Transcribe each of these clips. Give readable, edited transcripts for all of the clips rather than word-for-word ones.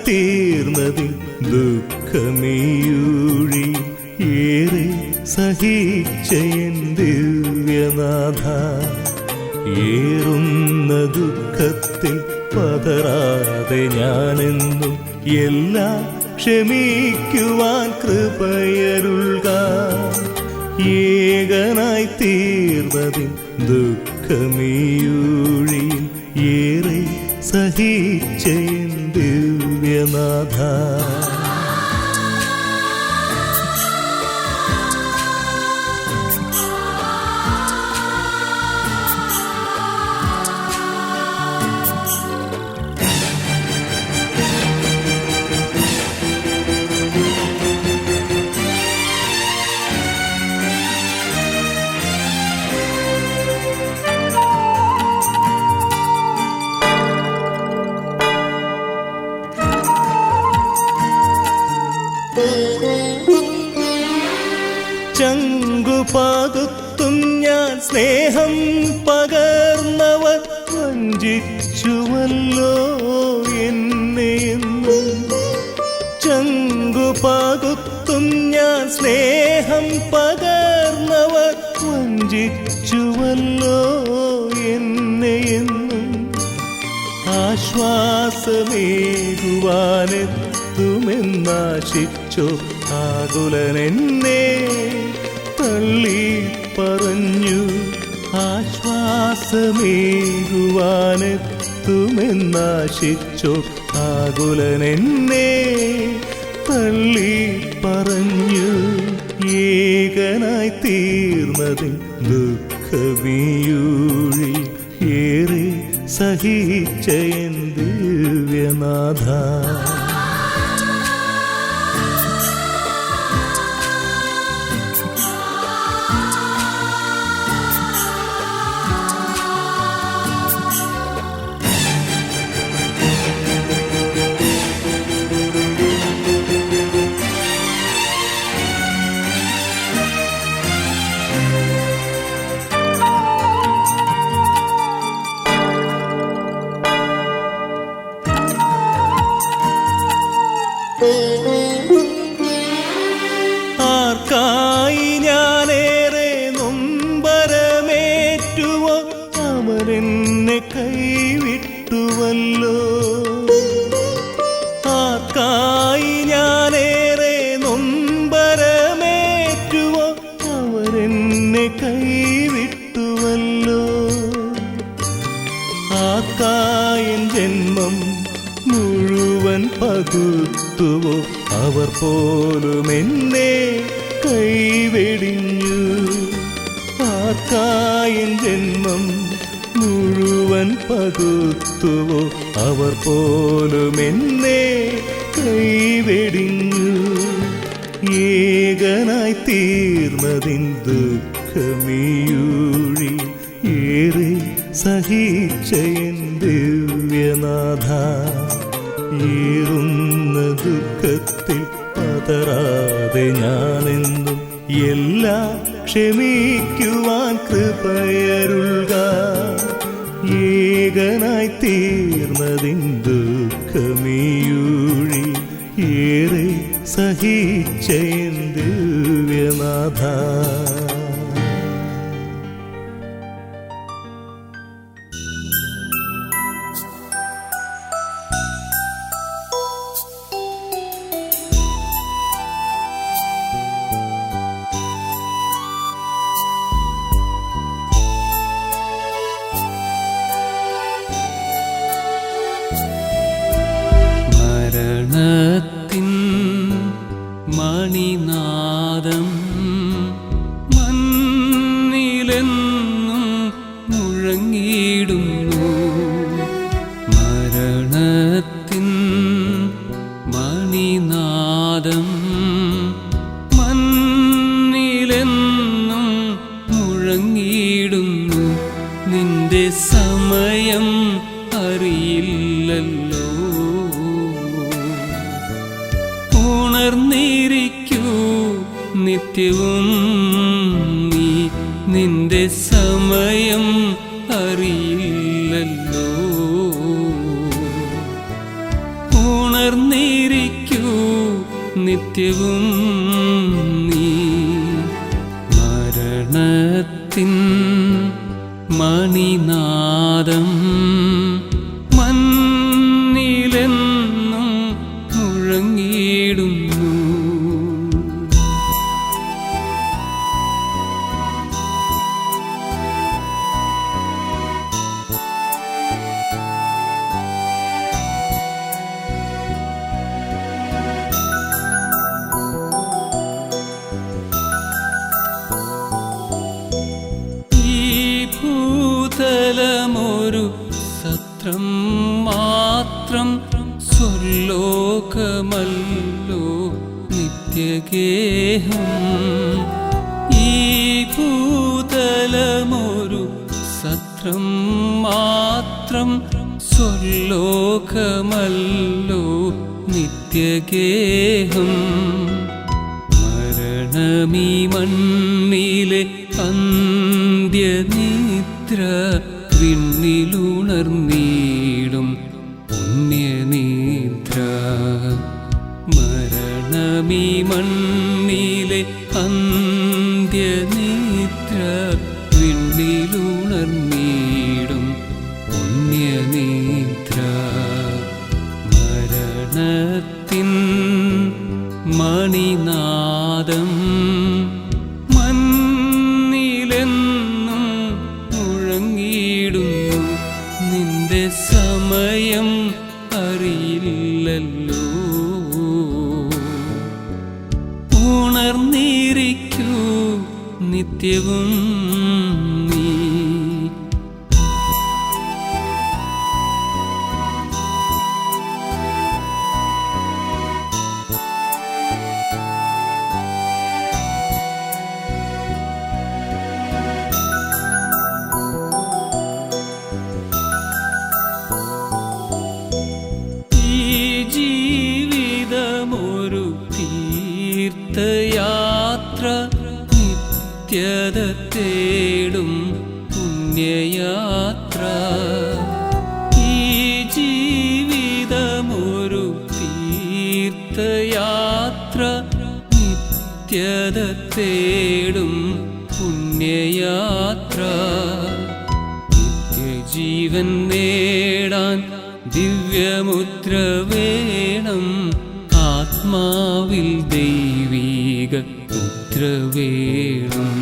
തീർന്നതിൽ ദുഃഖമീയൂഴി ഏറെ സഹിച്ച എൻ ദിവ്യനാഥ. ഏറുന്ന ദുഃഖത്തിൽ പതറാതെ ഞാനെന്നും എല്ലാം ക്ഷമിക്കുവാൻ കൃപയരുൾക. ഏകനായി തീർന്നതിൽ ദുഃഖമീയൂഴിയിൽ ഏറെ സഹിച്ച എൻ ദിവ്യനാഥ. ചങ്കുപകുത്തും ഞാൻ സ്നേഹം പകർന്നവർ വഞ്ചിച്ചുവല്ലോ എന്നെയെന്നും. ചങ്കുപകുത്തും ഞാൻ സ്നേഹം പകർന്നവർ വഞ്ചിച്ചുവല്ലോ എന്നെയെന്നും. ആശ്വാസമേകുവാനെത്തുമെന്നാശിച്ചോ ആകുലനെന്നെ തള്ളി പറഞ്ഞു. ആശ്വാസമേകുവാനെത്തുമെന്നാശിച്ചോ ആകുലനെന്നെ തള്ളി പറഞ്ഞു. ഏകനായി തീർന്നതിൽ ദുഃഖമീയൂഴി ഏറെ സഹിച്ച എൻ ദിവ്യനാഥ. ആർക്കായി ഞാനേറെ നൊമ്പരമേറ്റുവോ അവരെന്നെ കൈവിട്ടുവല്ലോ. ആർക്കായി ഞാനേറെ നൊമ്പരമേറ്റുവോ അവരെന്നെ കൈവിട്ടുവല്ലോ. ആർക്കായൻ ജന്മം മുഴുവൻ പകുത്തുവോ അവർ പോലും എന്നെ കൈവെടിഞ്ഞു. ആർക്കായൻ ജന്മം മുഴുവൻ പകുത്തുവോ അവർ പോലും എന്നെ കൈവെടിഞ്ഞു. ഏകനായി തീർന്നതിൻ ദുഃഖമീയൂഴി ഏറെ സഹിച്ച എൻ ദിവ്യനാഥ. ഏറുന്ന ദുഃഖത്തിൽ പതറാതെ ഞാനെന്നും എല്ലാം ക്ഷമിക്കുവാൻ കൃപയരുൾക. ഏകനായി തീർന്നതിൻ ദുഃഖമീയൂഴി ഏറെ സഹിച്ച എൻ ദിവ്യനാഥ. മരണത്തിൻ മണിനാദം മണ്ണിലെന്നും മുഴങ്ങിടുന്നു. മരണത്തിൻ മണിനാദം മണ്ണിലെന്നും മുഴങ്ങിടുന്നു. നിന്റെ സമയം അറിയില്ലല്ലോ. ഉണർന്നിരിക്കൂ നിത്യവും നീ, നിന്റെ സമയം അറിയില്ലല്ലോ. ഉണർന്നിരിക്കൂ നിത്യവും നീ മരണത്തിൻ മണിനാദം മണ്ണിലെന്നും മുഴങ്ങിയിടുന്നു. ഭൂതലമൊരു സത്രം മാത്രം, സ്വർലോകമല്ലോ നിത്യഗേഹം. ഈ ഭൂതലമൊരു സത്രം മാത്രം, സ്വർലോകമല്ലോ നിത്യഗേഹം. മരണമീ മണ്ണിലെ അന്ത്യനിദ്ര വിണ്ണിലുണർന്നീടും പുണ്യനിദ്ര. മരണമീ മണ്ണിലെ അന്ത്യനിദ്ര വിണ്ണിലുണർന്നീടും പുണ്യനിദ്ര. മരണത്തിൻ മണിനാദം മണ്ണിലെന്നും മുഴങ്ങിയിടുന്നു. നിന്റെ സമയം അറിയില്ലല്ലോ. ഉണർന്നിരിക്കൂ നിത്യവും നീ. ജീവിതമൊരു തീർത്ഥയാത്ര, നിത്യത തേടും പുണ്യയാത്ര. ഈ ജീവിതമൊരു തീർത്ഥയാത്ര, നിത്യത തേടും പുണ്യയാത്ര. നിത്യജീവൻ നേടാൻ ദിവ്യമുദ്ര വേണം, ആത്മാവിൽ ദൈവീക മുദ്ര വേണം.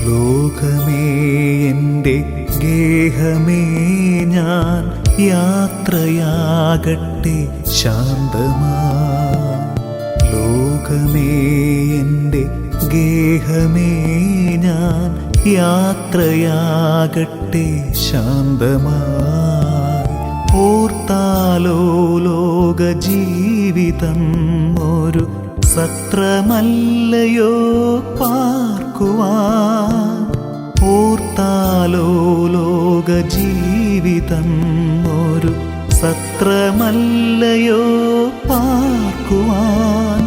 ലോകമേ എൻ്റെ ഗേഹമേ ഞാൻ യാത്രയാകട്ടെ ശാന്തമായി. ലോകമേ എൻ്റെ ഗേഹമേ ഞാൻ യാത്രയാകട്ടെ ശാന്തമായി. ഓർത്താലോ ലോക ജീവിതം ഒരു സത്രമല്ലയോ പാർക്കുവാൻ. ഓർത്താലോ ലോക ജീവിതം ഒരു സത്രമല്ലയോ പാർക്കുവാൻ.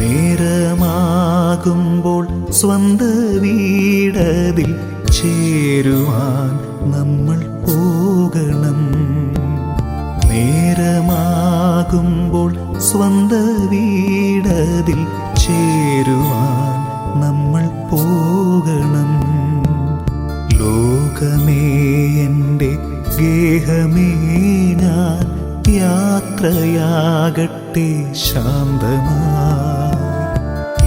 നേരമാകുമ്പോൾ സ്വന്ത വീടതിൽ ചേരുവാൻ നമ്മൾ പോകണം. നേരമാകുമ്പോൾ സ്വന്ത വീടതിൽ ചേരുവാൻ നമ്മൾ പോകണം. ലോകമേ എൻ്റെ ഗേഹമേ ഞാൻ യാത്രയാകട്ടെ ശാന്തമായി.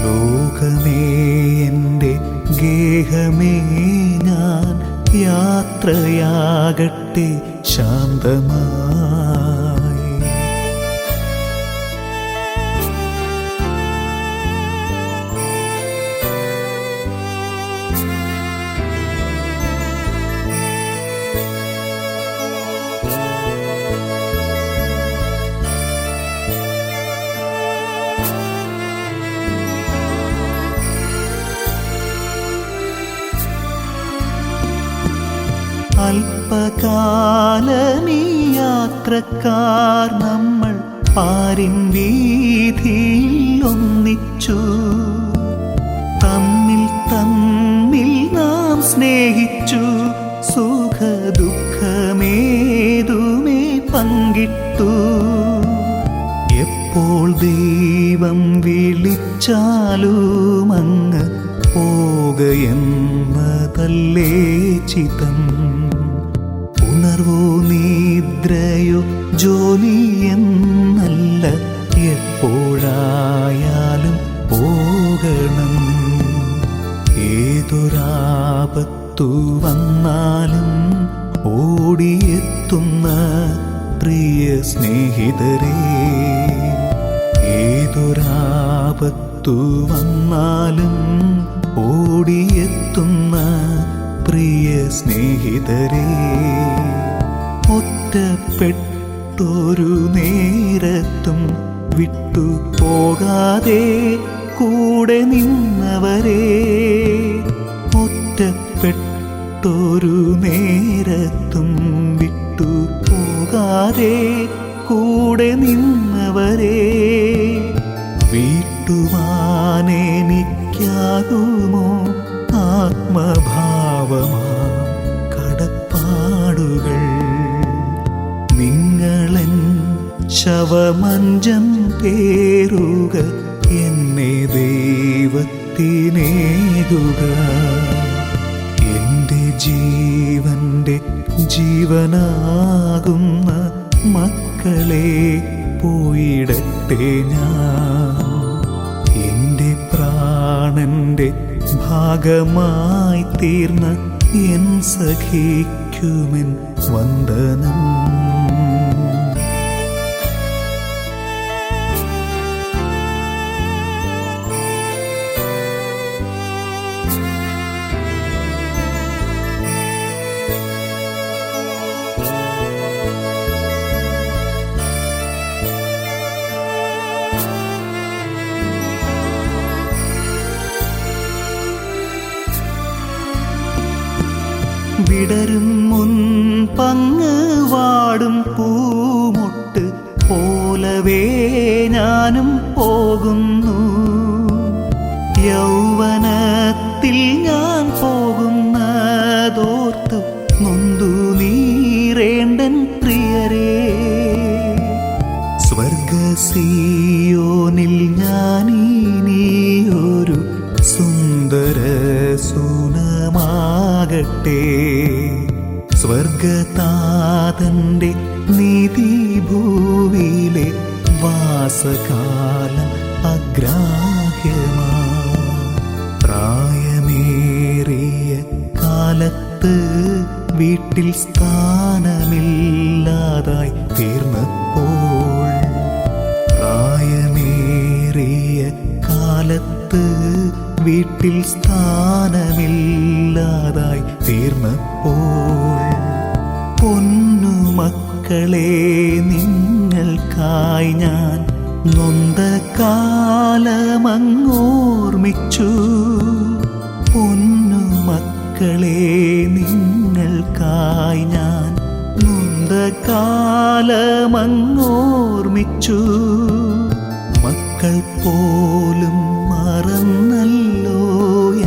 ലോകമേ എൻ്റെ ഗേഹമേ ഞാൻ യാത്രയാകട്ടെ ശാന്തമായി. അല്പകാലമീ യാത്രക്കാർ നമ്മൾ പാരിൻ വീഥിയിൽ ഒന്നിച്ചു. തമ്മിൽ തമ്മിൽ നാം സ്നേഹിച്ചു. സുഖ ദുഃഖമേതുമേ പങ്കിട്ടു. എപ്പോൾ ദൈവം വിളിച്ചാലും അങ്ങ് പോകയെന്നതല്ലേ ചിതം. ഉണർവോ നിദ്രയോ ജോലിയെന്നല്ല, എപ്പോഴായാലും പോകണം. ഏതൊരാപത്തു വന്നാലും ഓടിയെത്തുന്ന പ്രിയ സ്നേഹിതരേ. ഏതൊരാപത്തു വന്നാലും ഓടിയെത്തുന്ന പ്രിയ സ്നേഹിതരേ. ഒറ്റപ്പെട്ടൊരു നേരത്തും വിട്ടു പോകാതെ കൂടെ നിന്നവരേ. ഒറ്റപ്പെട്ടൊരു നേരത്തും വിട്ടു പോകാതെ കൂടെ നിന്നവരേ. വീട്ടുവാനെനിക്കാകുമോ ആത്മഭാവമാം കടപ്പാടുകൾ. നിങ്ങളൻ ശവമഞ്ചം പേറുക, എന്നെ ദൈവത്തിനേകുക. എൻ്റെ ജീവന്റെ ജീവനാകുന്ന മക്കളെ പോയിടട്ടെ ഞാൻ. എൻ്റെ പ്രാണന്റെ ഭാഗമായി തീർന്ന എൻ സഖിക്കുമെൻ വന്ദനം. വിടരും മുൻപങ്ങ് വാടും പൂമൊട്ട് പോലവേ ഞാനും പോകുന്നു. യൗവനത്തിൽ ഞാൻ പോകുന്നതോർത്തു നൊന്തു നീറേണ്ടൻ പ്രിയരേ. സ്വർഗസിയോനിൽ ഞാനിനിയൊരു സുന്ദര സൂനമാകട്ടെ. സ്വർഗതാതന്റെ നീതിഭൂവിലെ വാസകാലം അഗ്രാഹ്യമാ. പ്രായമേറിയ കാലത്ത് വീട്ടിൽ സ്ഥാനമില്ലാതായി തീർന്നപ്പോൾ, പ്രായമേറിയ കാലത്ത് വീട്ടിൽ സ്ഥാനമില്ലാതായി തീർന്നപ്പോൾ, പൊന്നുമക്കളെ നിങ്ങൾക്കായി ഞാൻ നൊന്ത കാലമങ്ങോർമിച്ചു. പൊന്നുമക്കളെ നിങ്ങൾക്കായി ഞാൻ നൊന്ത കാലമങ്ങോർമിച്ചു. മക്കൾ പോലും മറന്നല്ലോ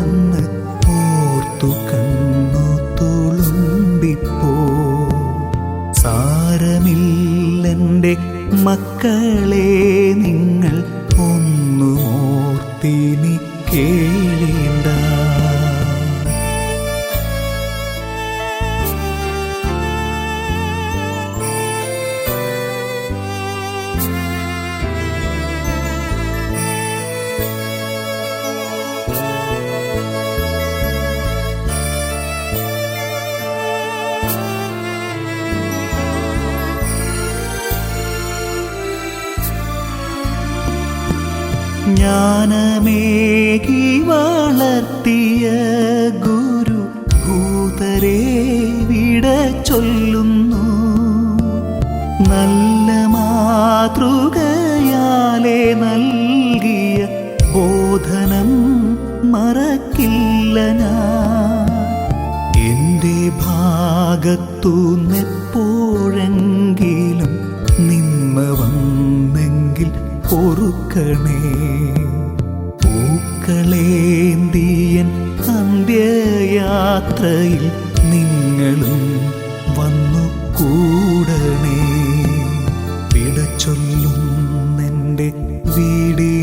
എന്ന് ഓർത്തു കണ്ണു തുളുമ്പിപ്പോ. സാരമില്ലെൻ്റെ മക്കളെ നിങ്ങൾ ഒന്നും ഓർത്തിനി കേളേണ്ട. ജ്ഞാനമേകി വളർത്തിയ ഗുരു ഭൂതരെ വിട ചൊല്ലുന്നു. നല്ല മാതൃകയാലെ നൽകിയ ബോധനം മറക്കില്ല ഞാൻ. എൻ്റെ ഭാഗത്തുനിന്നെപ്പോഴെങ്കിലും നിമ്മ വന്നെങ്കിൽ പൊറുക്കണേ. പൂക്കളേന്തിയൻ അന്ത്യയാത്രയിൽ നിങ്ങളും വന്നു കൂടണേ. വിടചൊല്ലുന്നെൻ്റെ വീടിനോടുമെൻ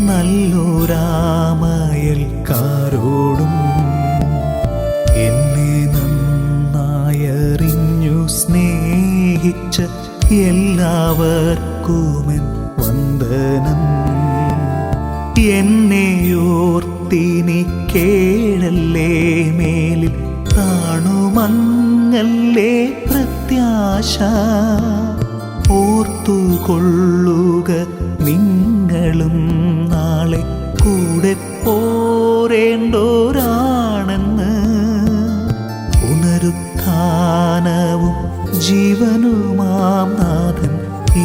നല്ലൊരാമയൽക്കാരോടും, എന്നെ നന്നായറിഞ്ഞു സ്നേഹിച്ച എല്ലാവർക്കുമെൻ വന്ദനം. എന്നെയോർത്തിനി കേഴല്ലേ മേലിൽ കാണുമങ്ങല്ലേ പ്രത്യാശ. ഓർത്തുകൊള്ളുക നിങ്ങളും നാളെ കൂടെ പോരേണ്ടോരാണെന്ന്. പുനരുത്ഥാനവും ജീവനുമാം നാഥൻ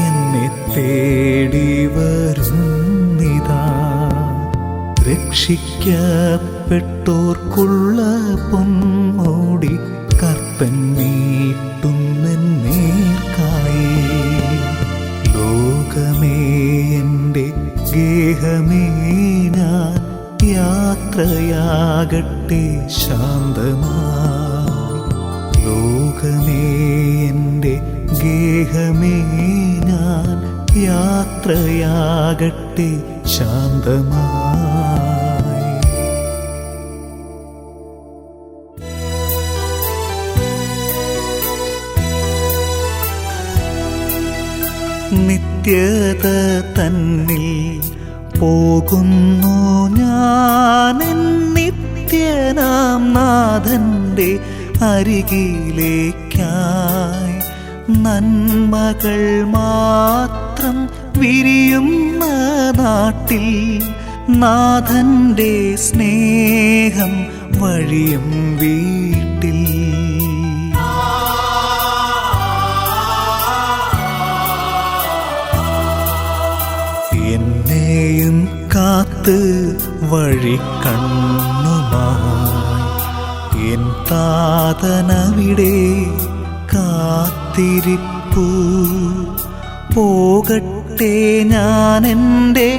എന്നെ തേടി വരുന്നിതാ. രക്ഷിക്കപ്പെട്ടോർക്കുള്ള പൊന്മൂടി കർത്തൻ നീട്ടുന്നേർക്കായി. ലോകമേ എൻ്റെ ഗേഹമേ ഞാൻ യാത്രയാകട്ടെ ശാന്തമായി. ലോകമേ എൻ്റെ ഗേഹമേ ഞാൻ യാത്രയാകട്ടെ ശാന്തമായി. നിത്യത തന്നിൽ പോകുന്നു ഞാൻ നിത്യനാം നാഥന്റെ അരികിലേക്കായി. നന്മകൾ മാത്രം വിരിയുന്ന നാട്ടിൽ നാഥന്റെ സ്നേഹം വഴിയും വീട്ടിൽ. എന്നെയും കാത്ത് വഴി കണ്ണുമായി എൻ താതനവിടെ കാത്തിരിപ്പു. പോകട്ടെ വരട്ടെ ഞാൻ എൻ്റെ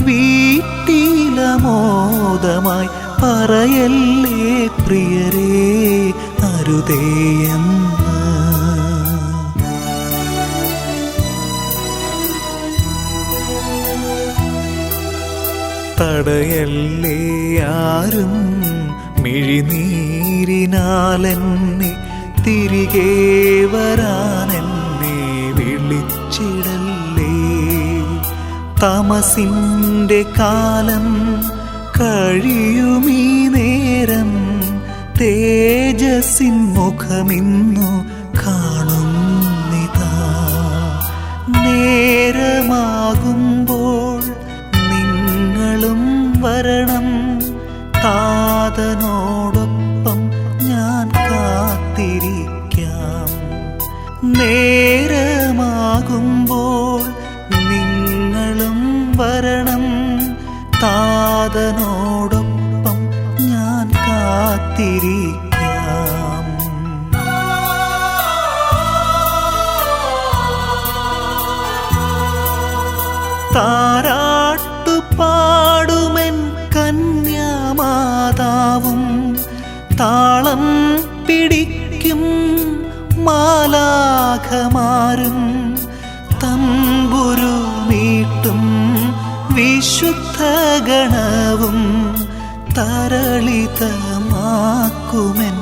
വീട്ടിലമോദമായി പറയല്ലേ പ്രിയരേ അരുതേയെന്ന്. തടയല്ലേ ആരും മിഴിനീരിനാലെന്നെ തിരികെ വരാനെന്നെ വിളിച്ചിടല്ലേ. തമസിൻ്റെ കാലം കഴിയുമീ നേരം തേജസ്സിൻ മുഖമിന്നു കാണുന്നിതാ. നേരമാകുമ്പോൾ നിങ്ങളും വരണം, താതനോടൊപ്പം ഞാൻ കാത്തിരിക്കാം. നേരമാകുമ്പോൾ നിങ്ങളും വരണം, താതനോടൊപ്പം ഞാൻ കാത്തിരിക്കാം. താരാട്ടുപാടുമെൻ കന്യാമാതാവും താളം പിടിക്കും മാലാഖമാരും തമ്പുരു മീട്ടും വിശുദ്ധ ഗണവും തരളിതമാക്കുമെൻ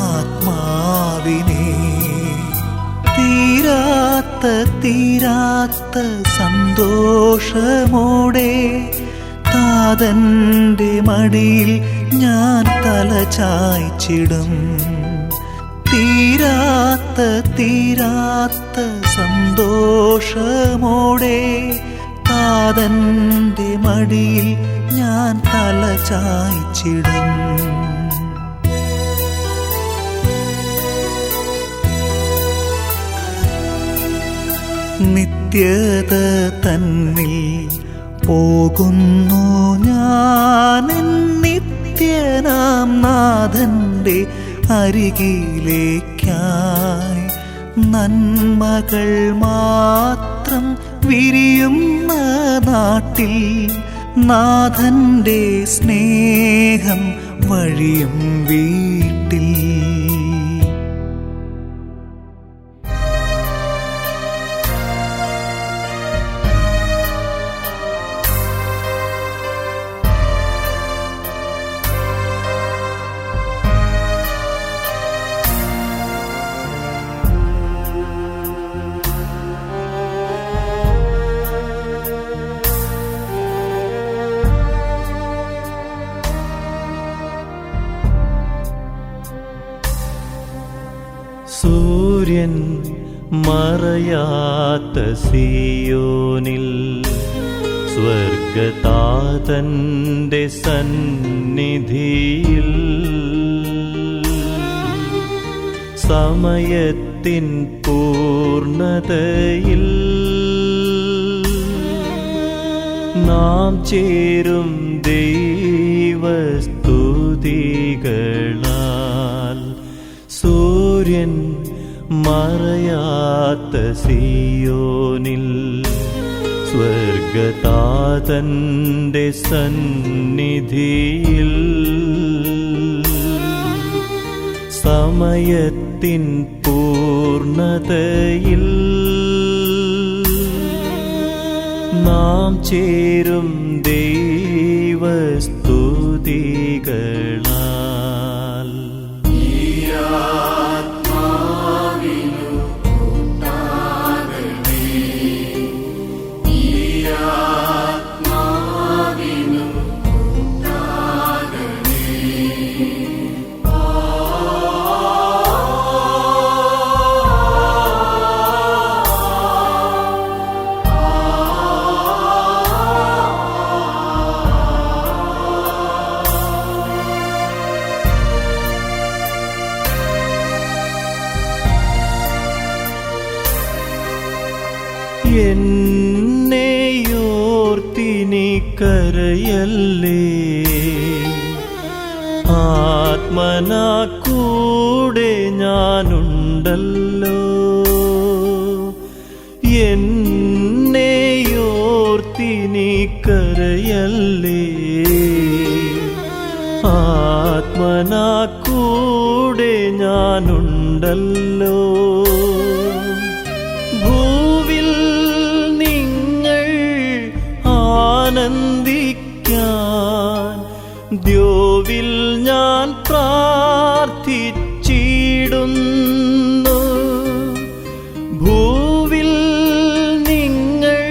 ആത്മാവിനെ. തീരാത്ത സന്തോഷമോടെ താതൻ്റെ മടിയിൽ ഞാൻ തല ചായ്ച്ചിടും. തീരാത്ത സന്തോഷമോടെ താതൻ്റെ മടിയിൽ ഞാൻ തല ചായ്ച്ചിടും. നിത്യത തന്നിൽ പോകുന്നു ഞാൻ നിത്യനാം നാഥൻ്റെ അരികിലേക്കായി. നന്മകൾ മാത്രം വിരിയുന്ന നാട്ടിൽ നാഥൻ്റെ സ്നേഹം വഴിയും വീട്ടിൽ. സൂര്യൻ മറയാത്ത സിയോനിൽ സ്വർഗതാതന്റെ സന്നിധിയിൽ സമയത്തിൻ പൂർണ്ണതയിൽ നാം ചേരും ദൈവസ്തുതികളാൽ. സൂര്യൻ മറയാത്ത സിയോനിൽ സ്വർഗതാതന്റെ സന്നിധിയിൽ സമയത്തിൻ പൂർണ്ണതയിൽ നാം ചേരും ദൈവസ്തുതികളാൽ. എന്നെയോർത്തിനി കരയല്ലേ, ആത്മനാ കൂടെ ഞാനുണ്ടല്ലോ. എന്നെയോ കരയല്ലേ. ആത്മനാ കൂടെ ഞാനുണ്ടല്ലോ. ഭൂവിൽ നിങ്ങൾ ആനന്ദിക്കാൻ ദ്യോവിൽ ഞാൻ പ്രാർത്ഥിച്ചിടുന്നു. ഭൂവിൽ നിങ്ങൾ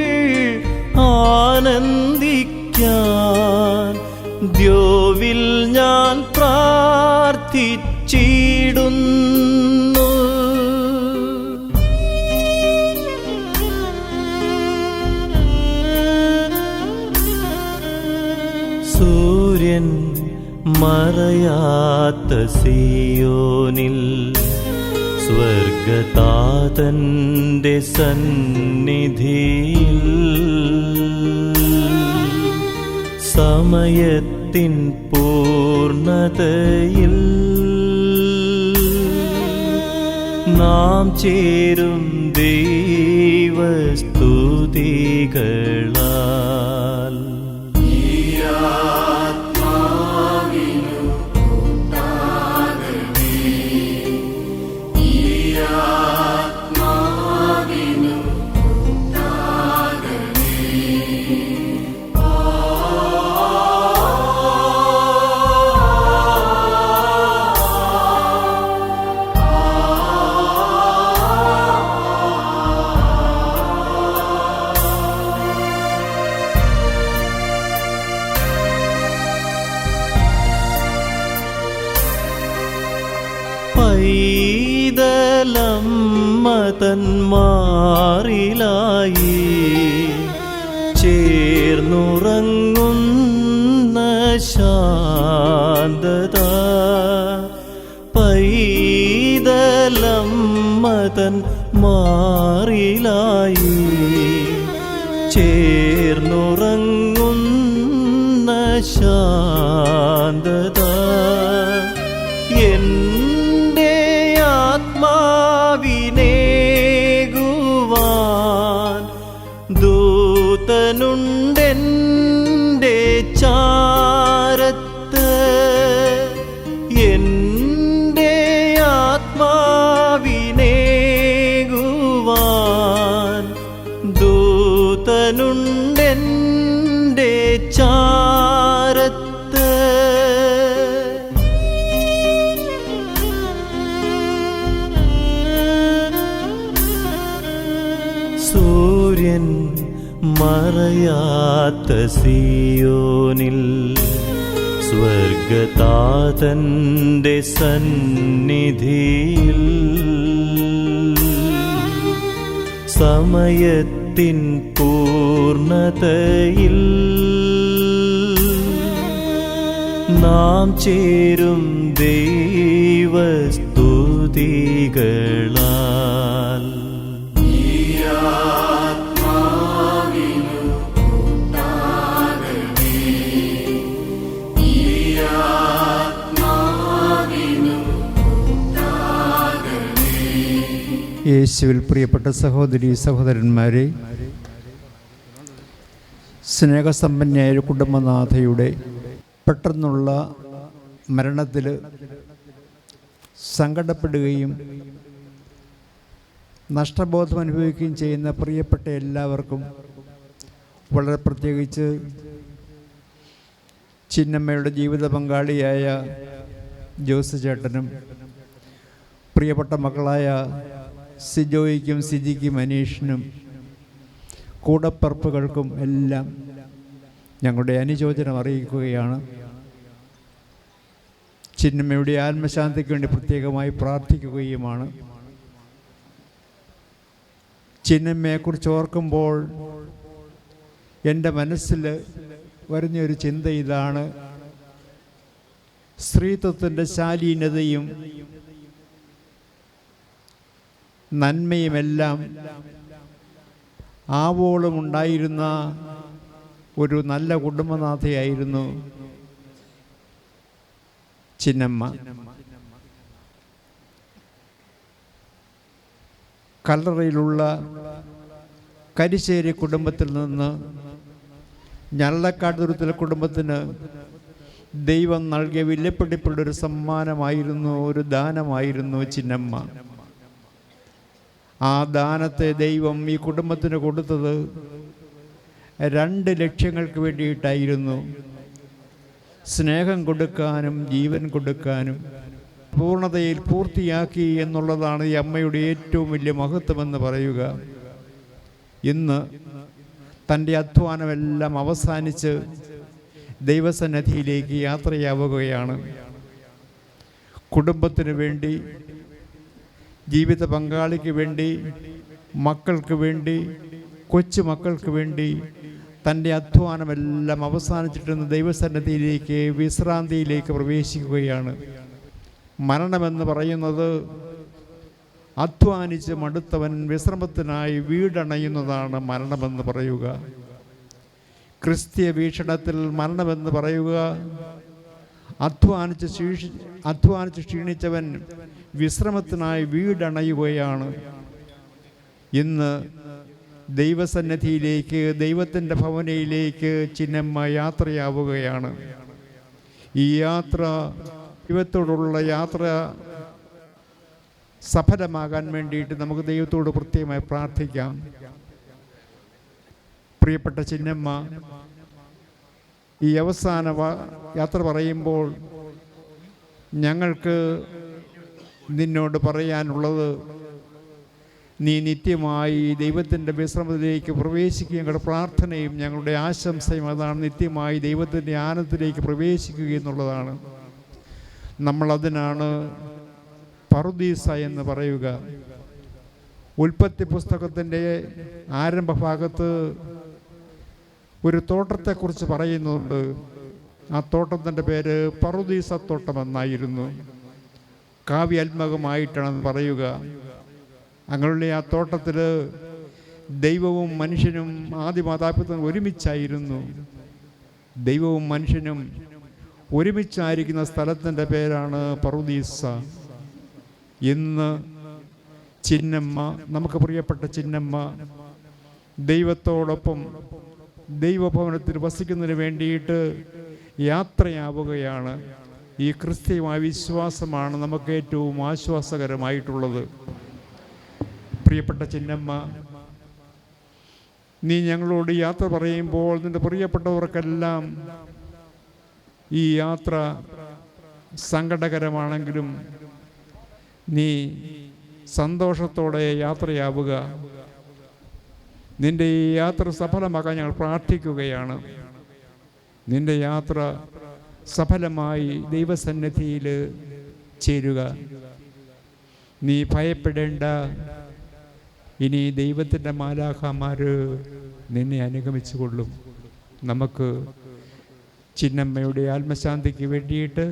ആനന്ദിക്കാൻ ദ്യോവിൽ ഞാൻ പ്രാർത്ഥിച്ചിടുന്നു. സൂര്യൻ മറയാത്ത സിയോനിൽ സ്വർഗതാതന്റെ സന്നിധിയിൽ സമയത്തിൻ പൂർണ്ണതയിൽ നാം ചേരും ദൈവസ്തുതികളാൽ. പൈതലമ്മ തന്മാറിലായി ചേർന്നുറങ്ങുന്ന ശാന്തത. പൈതലമ്മ തന്മാറിലായി ചേർന്നുറങ്ങുന്ന ശാന്തത. ആത്മാവിനേകുവാൻ ദൂതനുണ്ടെൻ്റെ ചാരത്ത്. എൻ്റെ ആത്മാവിനേകുവാൻ ദൂതനുണ്ടെൻ്റെ ചാരത്ത്. സൂര്യൻ മറയാത്ത സിയോനിൽ സ്വർഗതാതന്റെ സന്നിധിയിൽ സമയത്തിൻ പൂർണ്ണതയിൽ നാം ചേരും ദൈവസ്തുതികളാൽ. യേശുവിൽ പ്രിയപ്പെട്ട സഹോദരി സഹോദരന്മാരെ, സ്നേഹസമ്പന്നയായ ഒരു കുടുംബനാഥയുടെ പെട്ടെന്നുള്ള മരണത്തിൽ സങ്കടപ്പെടുകയും നഷ്ടബോധം അനുഭവിക്കുകയും ചെയ്യുന്ന പ്രിയപ്പെട്ട എല്ലാവർക്കും, വളരെ പ്രത്യേകിച്ച് ചിന്നമ്മയുടെ ജീവിത പങ്കാളിയായ ജോസ് ചേട്ടനും പ്രിയപ്പെട്ട മക്കളായ സിജോയ്ക്കും സിജിക്കും അനീഷിനും കൂടപ്പറപ്പുകൾക്കും എല്ലാം ഞങ്ങളുടെ അനുശോചനം അറിയിക്കുകയാണ്. ചിന്നമ്മയുടെ ആത്മശാന്തിക്ക് വേണ്ടി പ്രത്യേകമായി പ്രാർത്ഥിക്കുകയുമാണ്. ചിന്നമ്മയെക്കുറിച്ച് ഓർക്കുമ്പോൾ എൻ്റെ മനസ്സിൽ വരുന്നൊരു ചിന്ത ഇതാണ്: സ്ത്രീത്വത്തിൻ്റെ ശാലീനതയും നന്മയുമെല്ലാം ആവോളം ഉണ്ടായിരുന്ന ഒരു നല്ല കുടുംബനാഥയായിരുന്നു ചിന്നമ്മ. കല്ലറയിലുള്ള കരിശ്ശേരി കുടുംബത്തിൽ നിന്ന് ഞള്ളക്കാട് തുരുത്തിലെ കുടുംബത്തിന് ദൈവം നൽകിയ വിലപിടിപ്പുള്ള ഒരു സമ്മാനമായിരുന്നു, ഒരു ദാനമായിരുന്നു ചിന്നമ്മ. ആ ദാനത്തെ ദൈവം ഈ കുടുംബത്തിന് കൊടുത്തത് 2 ലക്ഷ്യങ്ങൾക്ക് വേണ്ടിയിട്ടായിരുന്നു: സ്നേഹം കൊടുക്കാനും ജീവൻ കൊടുക്കാനും. പൂർണ്ണതയിൽ പൂർത്തിയാക്കി എന്നുള്ളതാണ് ഈ അമ്മയുടെ ഏറ്റവും വലിയ മഹത്വമെന്ന് പറയുക. ഇന്ന് തൻ്റെ അധ്വാനമെല്ലാം അവസാനിച്ച് ദൈവസന്നിധിയിലേക്ക് യാത്രയാവുകയാണ്. കുടുംബത്തിന് വേണ്ടി, ജീവിത പങ്കാളിക്ക് വേണ്ടി, മക്കൾക്ക് വേണ്ടി, കൊച്ചുമക്കൾക്ക് വേണ്ടി തൻ്റെ അധ്വാനമെല്ലാം അവസാനിച്ചിട്ടുന്ന ദൈവസന്നിധിയിലേക്ക്, വിശ്രാന്തിയിലേക്ക് പ്രവേശിക്കുകയാണ്. മരണമെന്ന് പറയുന്നത് അധ്വാനിച്ച് മടുത്തവൻ വിശ്രമത്തിനായി വീടണയുന്നതാണ് മരണമെന്ന് പറയുക. ക്രിസ്തീയ വീക്ഷണത്തിൽ മരണമെന്ന് പറയുക അധ്വാനിച്ച് ക്ഷീണിച്ചവൻ വിശ്രമത്തിനായി വീടണയുകയാണ്. ഇന്ന് ദൈവസന്നിധിയിലേക്ക്, ദൈവത്തിൻ്റെ ഭവനയിലേക്ക് ചിന്നമ്മ യാത്രയാവുകയാണ്. ഈ യാത്ര, ദൈവത്തോടുള്ള യാത്ര സഫലമാകാൻ വേണ്ടിയിട്ട് നമുക്ക് ദൈവത്തോട് പ്രത്യേകമായി പ്രാർത്ഥിക്കാം. പ്രിയപ്പെട്ട ചിന്നമ്മ, ഈ അവസാന യാത്ര പറയുമ്പോൾ ഞങ്ങൾക്ക് നിന്നോട് പറയാനുള്ളത്, നീ നിത്യമായി ദൈവത്തിൻ്റെ വിശ്രമത്തിലേക്ക് പ്രവേശിക്കുക. ഞങ്ങളുടെ പ്രാർത്ഥനയും ഞങ്ങളുടെ ആശംസയും അതാണ്, നിത്യമായി ദൈവത്തിൻ്റെ ആനന്ദത്തിലേക്ക് പ്രവേശിക്കുക എന്നുള്ളതാണ്. നമ്മളതിനാണ് പറുദീസ എന്ന് പറയുക. ഉൽപ്പത്തി പുസ്തകത്തിൻ്റെ ആരംഭഭാഗത്ത് ഒരു തോട്ടത്തെക്കുറിച്ച് പറയുന്നുണ്ട്. ആ തോട്ടത്തിൻ്റെ പേര് പറുദീസ തോട്ടം എന്നായിരുന്നു. കാവ്യാത്മകമായിട്ടാണ് പറയുക. അങ്ങനെ ആ തോട്ടത്തിൽ ദൈവവും മനുഷ്യനും ആദിമാതാപിതാക്കളും ഒരുമിച്ചായിരുന്നു. ദൈവവും മനുഷ്യനും ഒരുമിച്ചായിരിക്കുന്ന സ്ഥലത്തിൻ്റെ പേരാണ് പറുദീസ. ഇന്ന് ചിന്നമ്മ, നമുക്ക് പ്രിയപ്പെട്ട ചിന്നമ്മ, ദൈവത്തോടൊപ്പം ദൈവഭവനത്തിൽ വസിക്കുന്നതിന് വേണ്ടിയിട്ട് യാത്രയാവുകയാണ്. ഈ ക്രിസ്തീയമായ വിശ്വാസമാണ് നമുക്ക് ഏറ്റവും ആശ്വാസകരമായിട്ടുള്ളത്. പ്രിയപ്പെട്ട ചിന്നമ്മ, നീ ഞങ്ങളോട് യാത്ര പറയുമ്പോൾ നിന്റെ പ്രിയപ്പെട്ടവർക്കെല്ലാം ഈ യാത്ര സങ്കടകരമാണെങ്കിലും നീ സന്തോഷത്തോടെ യാത്രയാവുക. നിന്റെ ഈ യാത്ര സഫലമാക്കാൻ ഞങ്ങൾ പ്രാർത്ഥിക്കുകയാണ്. നിന്റെ യാത്ര സഫലമായി ദൈവസന്നിധിയിൽ ചേരുക. നീ ഭയപ്പെടേണ്ട. ഇനി ദൈവത്തിൻ്റെ മാലാഖമാർ നിന്നെ അനുഗമിച്ചു കൊള്ളും. നമുക്ക് ചിന്നമ്മയുടെ ആത്മശാന്തിക്ക് വേണ്ടിയിട്ട്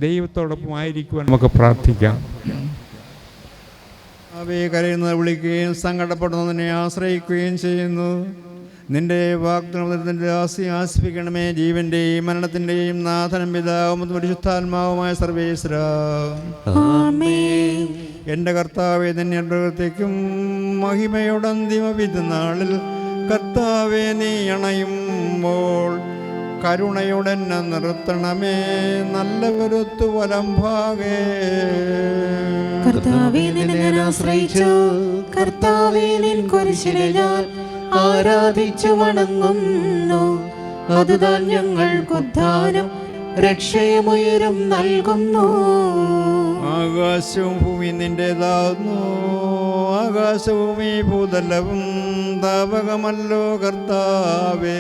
ദൈവത്തോടൊപ്പം ആയിരിക്കുവാൻ നമുക്ക് പ്രാർത്ഥിക്കാം. അവയെ കരയുന്നത് വിളിക്കുകയും സങ്കടപ്പെടുന്നതിനെ ആശ്രയിക്കുകയും ചെയ്യുന്നു. നിന്റെ വാഗ്ദാനത്തിൻ്റെ ആശ്വസിപ്പിക്കണമേ. ജീവന്റെയും മരണത്തിൻ്റെയും നാഥനും പിതാവും പരിശുദ്ധാത്മാവുമായ സർവേശ്വരാ, എൻ്റെ കർത്താവേ, നിന്നെ പ്രവർത്തിക്കും മഹിമയുടെ അന്തിമ വിധിനാളിൽ കർത്താവേ, നീ അണയുമ്പോൾ കരുണയുടെ നിർത്തണമേ. നല്ല കരുത്തു വലംഭാഗേ കർത്താവേ, നിന്നെ ആശ്രയിച്ചു. കർത്താവേ, നിൻ കുരിശിനെ ഞാൻ ആരാധിച്ചു വണങ്ങുന്നു. അതുതാൻ ഞങ്ങൾക്ക് ഉദ്ധാനം രക്ഷയുമുയരും നൽകുന്നു. ആകാശവും ഭൂമി നിന്റേതാകുന്നു. ആകാശവും ഈ ഭൂതലവും താപകമല്ലോ കർത്താവേ.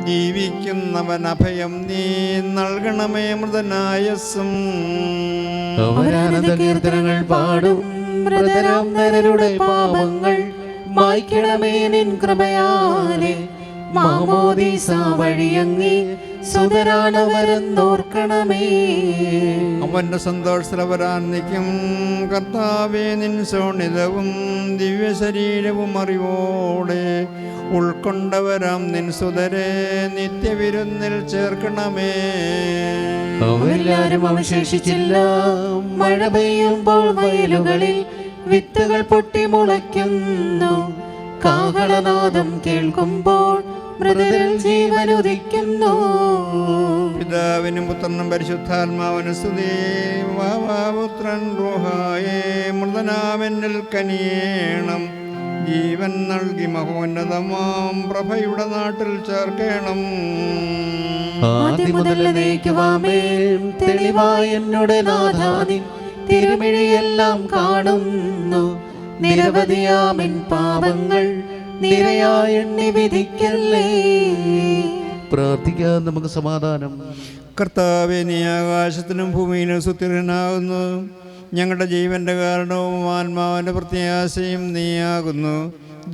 ജീവിക്കുന്നവൻ അഭയം നീ നൽകണമേ. മൃതനായസ്സും കീർത്തനങ്ങൾ പാടും. മൃതരാം നരരുടെ പാപങ്ങൾ മായ്ക്കണമേ നിൻ കൃപയാലെ. മാമോദീസ വഴിയങ്ങി സുതരാണവരെന്നോർക്കണമേ. അവന്റെ സന്തോഷത്തിൽ വരാൻ നിൽക്കും കർത്താവേ. നിൻ ശോണിതവും ദിവ്യശരീരവും അറിവോടെ ഉൾക്കൊണ്ടവരാം നിൻ സുതരെ നിത്യവിരുന്നിൽ ചേർക്കണമേ. അവരെല്ലാരും അവശേഷിച്ചില്ല. മഴ പെയ്യുമ്പോൾ വയലുകളിൽ വിത്തുകൾ പൊട്ടി മുളയ്ക്കുന്നു. കാഹളനാദം കേൾക്കുമ്പോൾ മൃതരിൽ ജീവനുദിക്കുന്നു. പിതാവിനും പുത്രനും പരിശുദ്ധാത്മാവിനും സ്തുതി. പുത്രൻ റൂഹായേ മൃതനാമെന്നിൽ കനിയേണം. ജീവൻ നൽകി മഹോന്നതമാം പ്രഭയുടെ നാട്ടിൽ ചേർക്കണം. ആദ്യം മുതൽ നീക്കുവാമേൻ തെളിവായ എന്നോട് നാഥാനിൻ തിരുമിഴിയെല്ലാം കാണുന്നു. നിരവധിയാമിൻ പാപങ്ങൾ നിരയായി എണ്ണി വിധിക്കല്ലേ. പ്രാർത്ഥിക്കാൻ നമുക്ക് സമാധാനം. കർത്താവേ, നീ ആകാശത്തിനും ഭൂമിയിലും സുസ്ഥിരനാകുന്നു. ഞങ്ങളുടെ ജീവന്റെ കാരണവും ആത്മാവിന്റെ പ്രത്യാശയും നീയാകുന്നു.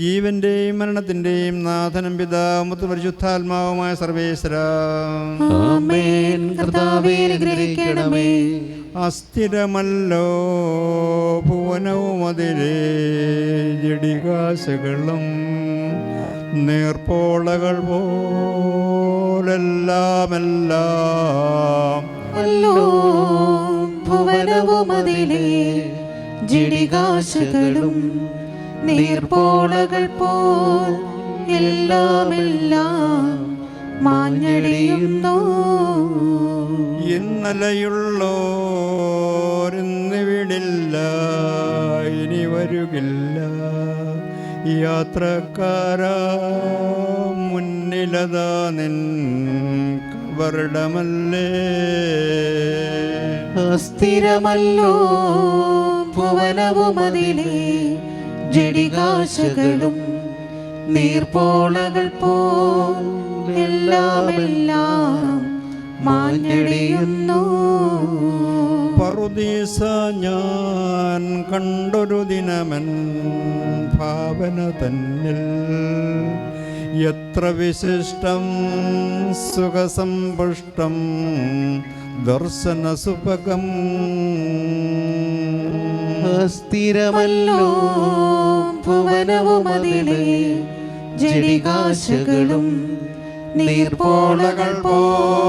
ജീവന്റെയും മരണത്തിന്റെയും നാഥനും പിതാവും പരിശുദ്ധാത്മാവുമായ സർവേശ്വരാ, ആമേൻ. കർത്താവേ, അനുഗ്രഹിക്കണമേ. അസ്ഥിരമല്ലോ ഭുവനവും അതിലെ ജടികാശകളും നേർപ്പോളകൾ പോലെല്ലാമെല്ലാം അല്ലോ ഭുവനവും അതിലെ ജടികാശകളും നീർപ്പോളകൾ പോൽ എല്ലാമെല്ലാം മാഞ്ഞടിയുന്നു. ഇന്നലെയുള്ളോരിന്നിവിടില്ല, ഇനി വരുകില്ല. യാത്രക്കാരാ, മുന്നിലതാ നിൻ കബറിടമല്ലേ. അസ്ഥിരമല്ലോ ഭുവനവും അതിലെ ജടികാശകളും നീർപ്പോളകൾ പോൽ എല്ലാമെല്ലാം മാഞ്ഞടിയുന്നു. പറുദീസ ഞാൻ കണ്ടൊരു ദിനമൻ ഭാവന തന്നിൽ. എത്ര വിശിഷ്ടം സുഖസമ്പുഷ്ടം ദർശന സുഭകം. അസ്ഥിരമല്ലോ ഭുവനവും അതിലെ ജടികാശകളും നീർപ്പോളകൾ പോലെല്ലാമെല്ലാം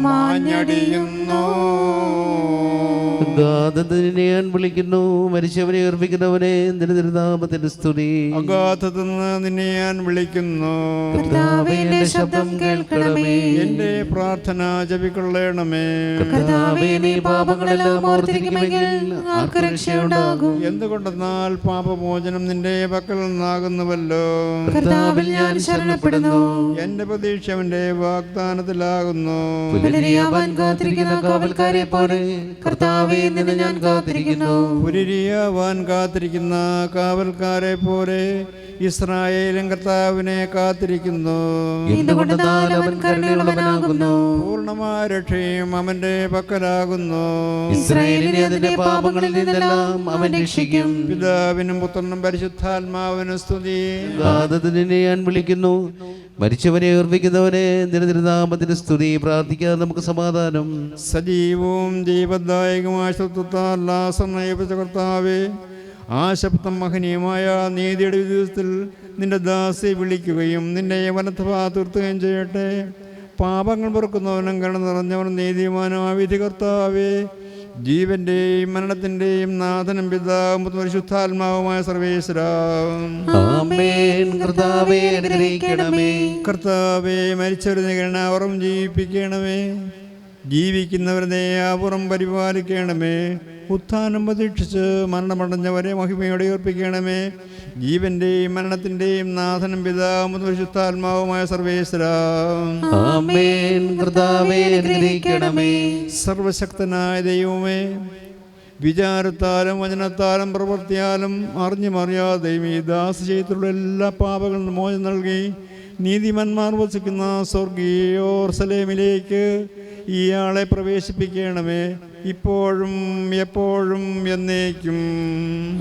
മാഞ്ഞടിയുന്നു. അഗാധത്തിനെ ഞാൻ വിളിക്കുന്നു, മരിച്ചവനെ ഉയർപ്പിക്കുന്നവനെ നിന്റെ തിരുനാമത്തിന്റെ സ്തുതി. അഗാധത്തിൽ നിന്ന് നിന്നെ ഞാൻ വിളിക്കുന്നു. കർത്താവേ, എന്റെ ശബ്ദം കേൾക്കണമേ. എന്റെ പ്രാർത്ഥന ജപിക്കൊള്ളണമേ. കർത്താവേ, നീ പാപങ്ങളെല്ലാം ഓർത്തിരിക്കുമെങ്കിൽ ആർക്ക് രക്ഷയുണ്ടാകും? എന്തുകൊണ്ടെന്നാൽ പാപമോചനം നിന്റെ പക്കൽ നിന്നാകുന്നുവല്ലോ. കർത്താവിൽ ഞാൻ ശരണപ്പെടുന്നു. എന്റെ പ്രതീക്ഷ അവന്റെ വാഗ്ദാനത്തിലാകുന്നു. പുലരിയാവാൻ കാത്തിരിക്കുന്ന കാവൽക്കാരെ പോലെ കർത്താവേ, നിന്നെ ഞാൻ കാത്തിരിക്കുന്നു. പുലരിയാവാൻ കാത്തിരിക്കുന്ന കാവൽക്കാരെ പോലെ ഇസ്രായേലും കർത്താവിനെ കാത്തിരിക്കുന്നു. എന്തുകൊണ്ടെന്നാൽ അവൻ കരുണയുള്ളവനാകുന്നു. പൂർണ്ണമായ രക്ഷയും അവന്റെ പക്കലാകുന്നു. ഇസ്രായേലിനെ അതിന്റെ പാപങ്ങളിൽ നിന്നെല്ലാം അവൻ രക്ഷിക്കും. പിതാവിനും പുത്രനും പരിശുദ്ധാത്മാവിനും സ്തുതി. അഗാധത്തിനെ ഞാൻ വിളിക്കുന്നു, മരിച്ചവനെ ഉയർപ്പിക്കുന്നവനെ നിന്റെ തിരുനാമത്തിന്റെ സ്തുതി. പ്രാർത്ഥിക്കാൻ നമുക്ക് സമാധാനം. സജീവവും ജീവദായകമായ ശത്രുത്താൽ ആസന്നയിപ്പിച്ച കർത്താവേ, ആ ശബ്ദം മഹനീയമായ നീതിയുടെ ദിവസത്തിൽ നിന്റെ ദാസി വിളിക്കുകയും നിന്റെ വനത്തഭാ തീർത്തുകയും ചെയ്യട്ടെ. പാപങ്ങൾ പൊറുക്കുന്നവനും കരുണ നിറഞ്ഞവനും നീതിമാനുമായ വിധി കർത്താവേ, ജീവന്റെയും മരണത്തിന്റെയും നാഥനും പിതാവും പരിശുദ്ധാത്മാവുമായ സർവേശ്വരാ, ആമേൻ. കർത്താവേ, അനുഗ്രഹിക്കണമേ. കർത്താവേ, മരിച്ചവരുടെ കരുണാവറും ജീവിപ്പിക്കണമേ. ജീവിക്കുന്നവരുടെ ആപുറം പരിപാലിക്കണമേ. ഉത്ഥാനം പ്രതീക്ഷിച്ച് മരണമടഞ്ഞവരെ മഹിമയോടെ ഉയർപ്പിക്കണമേ. ജീവന്റെയും മരണത്തിന്റെയും നാഥനും പിതാവും പരിശുദ്ധാത്മാവുമായ സർവേശ്വരാ, ആമേൻ. കർത്താവേ, അനുഗ്രഹിക്കണമേ. സർവശക്തനായ ദൈവമേ, വിചാരത്താലും വചനത്താലും പ്രവൃത്തിയാലും അറിഞ്ഞുമറിയാതെയും ഈ ദാസ ചെയ്തിട്ടുള്ള എല്ലാ പാപങ്ങളും മോചനം നൽകി നീതിമാന്മാർ വസിക്കുന്ന സ്വർഗീയോർസലേമിലേക്ക് ഇയാളെ പ്രവേശിപ്പിക്കണമേ, ഇപ്പോഴും എപ്പോഴും എന്നേക്കും.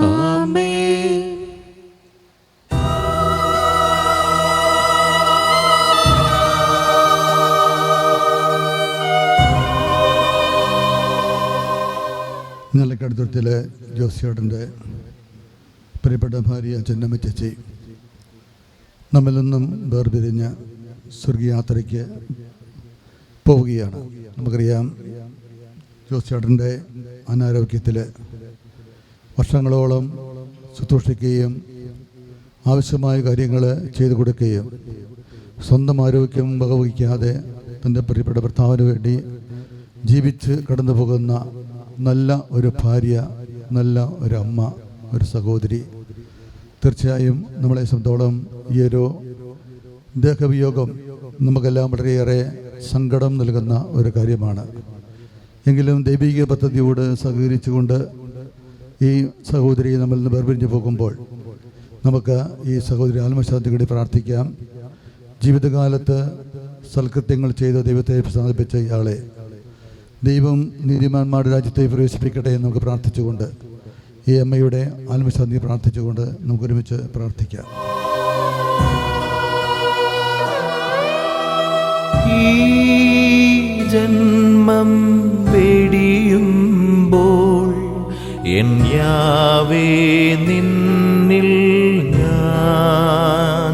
ആമേൻ. നിലക്കടുത്തത്തിലെ ജോസിയേട്ടൻ്റെ പ്രിയപ്പെട്ട ഭാര്യ ചെന്നമ്മ ചേച്ചി നമ്മിൽ നിന്നും വേർപിരിഞ്ഞ സ്വർഗീയാത്രയ്ക്ക് പോവുകയാണ്. നമുക്കറിയാം, ജോസിയേട്ടൻ്റെ അനാരോഗ്യത്തിൽ വർഷങ്ങളോളം ശുശ്രൂഷിക്കുകയും ആവശ്യമായ കാര്യങ്ങൾ ചെയ്തു കൊടുക്കുകയും സ്വന്തം ആരോഗ്യം വകവയ്ക്കാതെ തൻ്റെ പ്രിയപ്പെട്ട ഭർത്താവിന് വേണ്ടി ജീവിച്ച് കടന്നു പോകുന്ന നല്ല ഒരു ഭാര്യ, നല്ല ഒരു അമ്മ, ഒരു സഹോദരി. തീർച്ചയായും നമ്മളെ സംബന്ധിച്ചോളം ഈ ഒരു ദേഹവിയോഗം നമുക്കെല്ലാം വളരെയേറെ സങ്കടം നൽകുന്ന ഒരു കാര്യമാണ്. എങ്കിലും ദൈവിക പദ്ധതിയോട് സഹകരിച്ചുകൊണ്ട് ഈ സഹോദരി നമ്മളിൽ നിന്ന് വേർപിരിഞ്ഞു പോകുമ്പോൾ നമുക്ക് ഈ സഹോദരി ആത്മശാന്തിക്ക് വേണ്ടി പ്രാർത്ഥിക്കാം. ജീവിതകാലത്ത് സൽകൃത്യങ്ങൾ ചെയ്ത് ദൈവത്തെ പ്രസാദിപ്പിച്ച ഇയാളെ ദൈവം നീതിമാന്മാരുടെ രാജ്യത്തെ പ്രവേശിപ്പിക്കട്ടെ എന്ന് നമുക്ക് പ്രാർത്ഥിച്ചുകൊണ്ട് ഈ അമ്മയുടെ ആത്മശാന്തി പ്രാർത്ഥിച്ചുകൊണ്ട് നമുക്കൊരുമിച്ച് പ്രാർത്ഥിക്കാം. ഈ ജന്മം വെടിയുമ്പോൾ എൻ യാവേ നിന്നിൽ ഞാൻ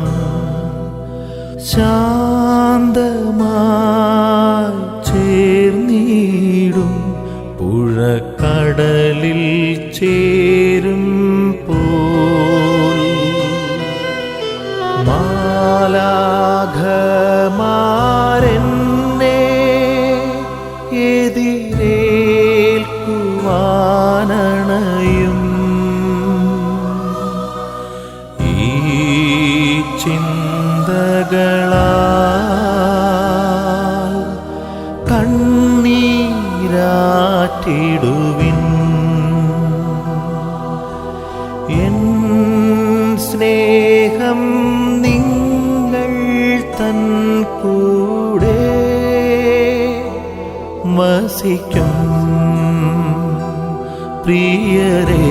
ശാന്തമായി ചേർന്നിടും പുഴക്കടലിൽ ചേരും പോൽ മാലാഖമാരെന്നെ എതിരേൽക്കുവാനണയും ഈ ചിന്തകളാൽ കണ്ണീരാറ്റിടുവിൻ. എൻ സ്നേഹം നിങ്ങൾ തൻ കൂടെ വസിക്കും പ്രിയരേ.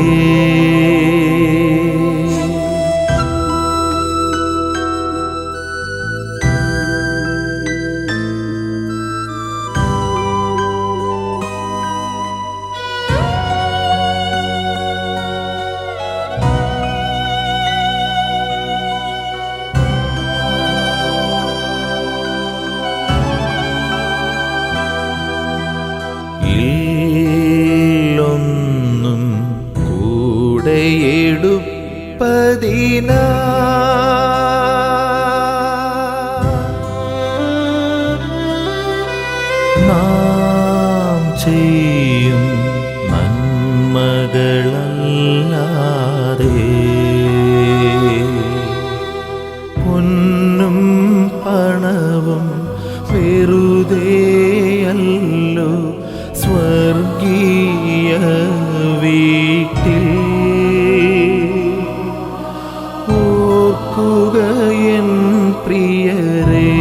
ഇല്ലൊന്നും കൂടെയെടുപ്പതിനാ നാം ചെയ്യും നന്മകളല്ലാതെ പൊന്നും പണവും വെറുതെയല്ലോ സ്വർഗീയ വീട്ടിൽ. ഓർക്കുക എൻ പ്രിയരേ,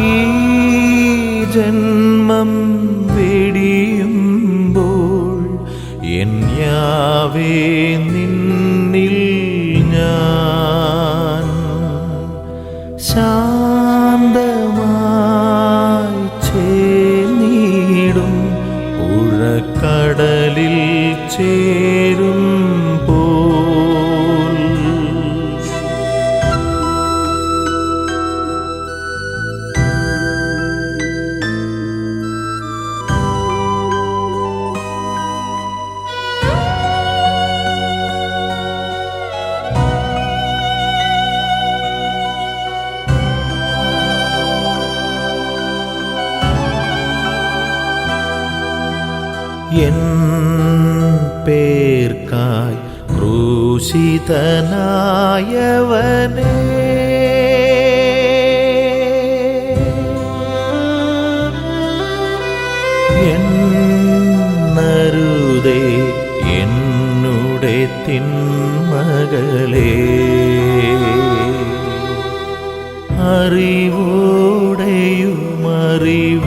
ഈ ജന്മം വെടിയുമ്പോൾ എൻ യാവേ നിന്നിൽ ഞാൻ ശാന്തമായി ചേർന്നിടും പുഴക്കടലിൽ ചേരും പോൽ. എൻ പേർക്കായി ക്രൂശിതനായവനേ, എന്നരുതേ എന്നുടെ തിന്മകളെ. അറിവോടെയും അറിവില്ലാതെയുമായി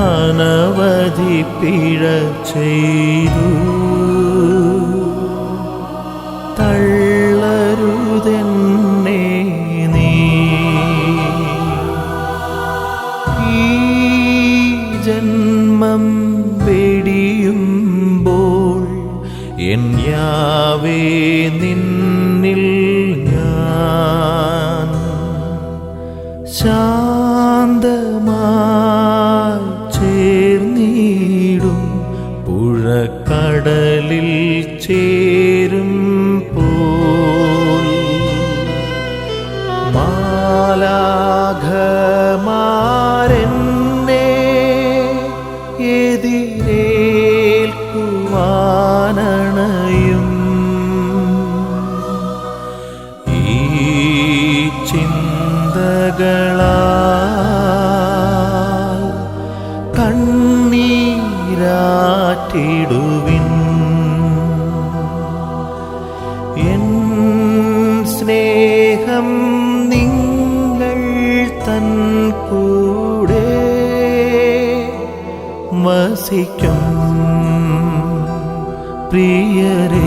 അനവധി പിഴ ചെയ്തു. തള്ളരുതെന്നെ നീ, ഈ ജന്മം വെടിയുമ്പോൾ എൻ യാവേ നിന്നിൽ ഞാൻ ശാന്തമായി ചേർന്നിടും പുഴക്കടലിൽ സ്നേഹം നിങ്ങൾ തൻ കൂടെ വസിക്കും പ്രിയരേ.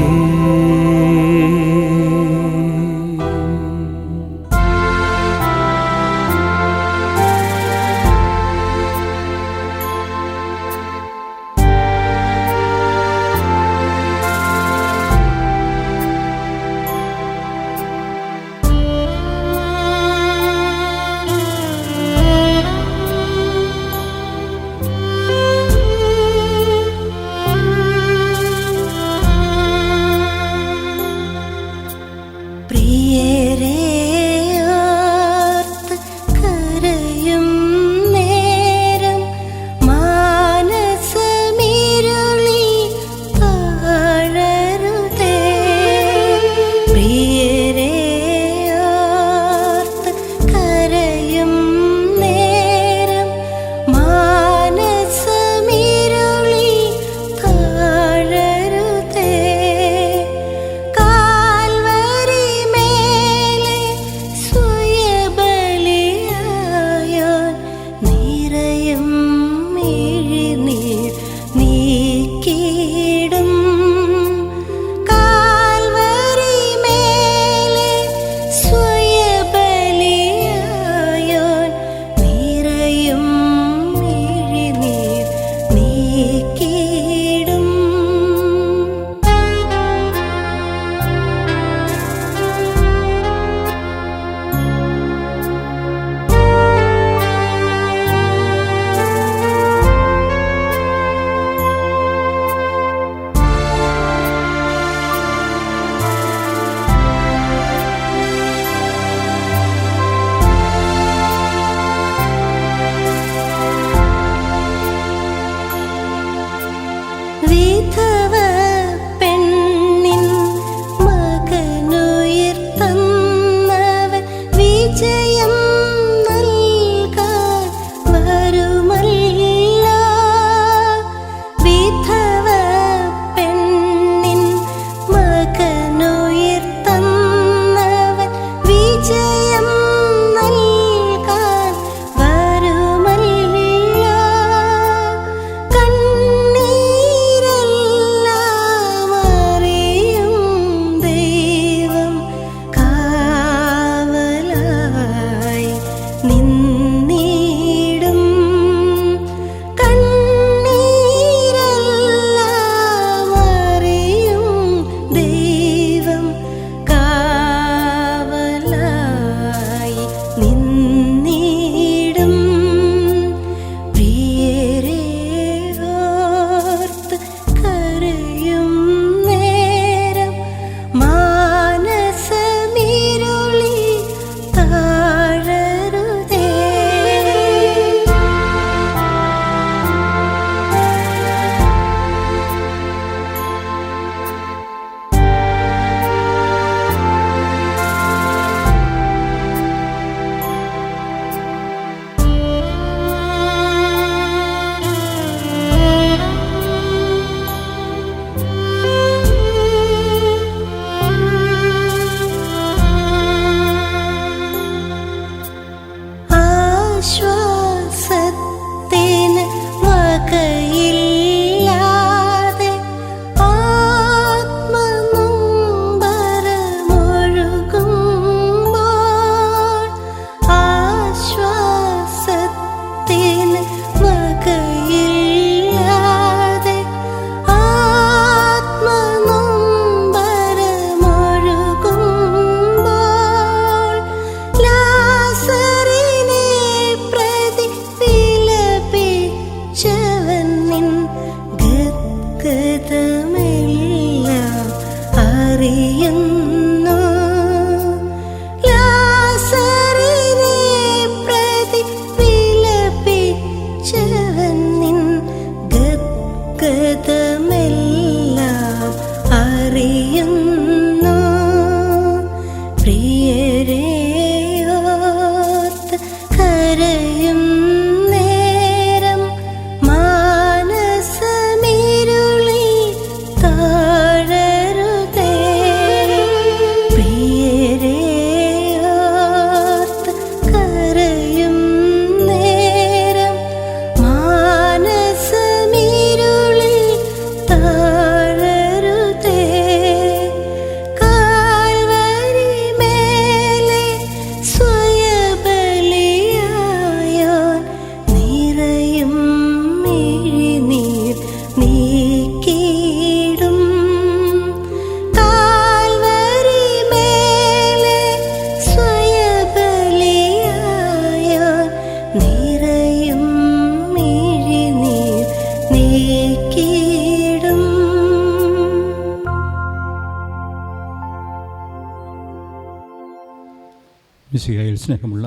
മിശിഹായിൽ സ്നേഹമുള്ള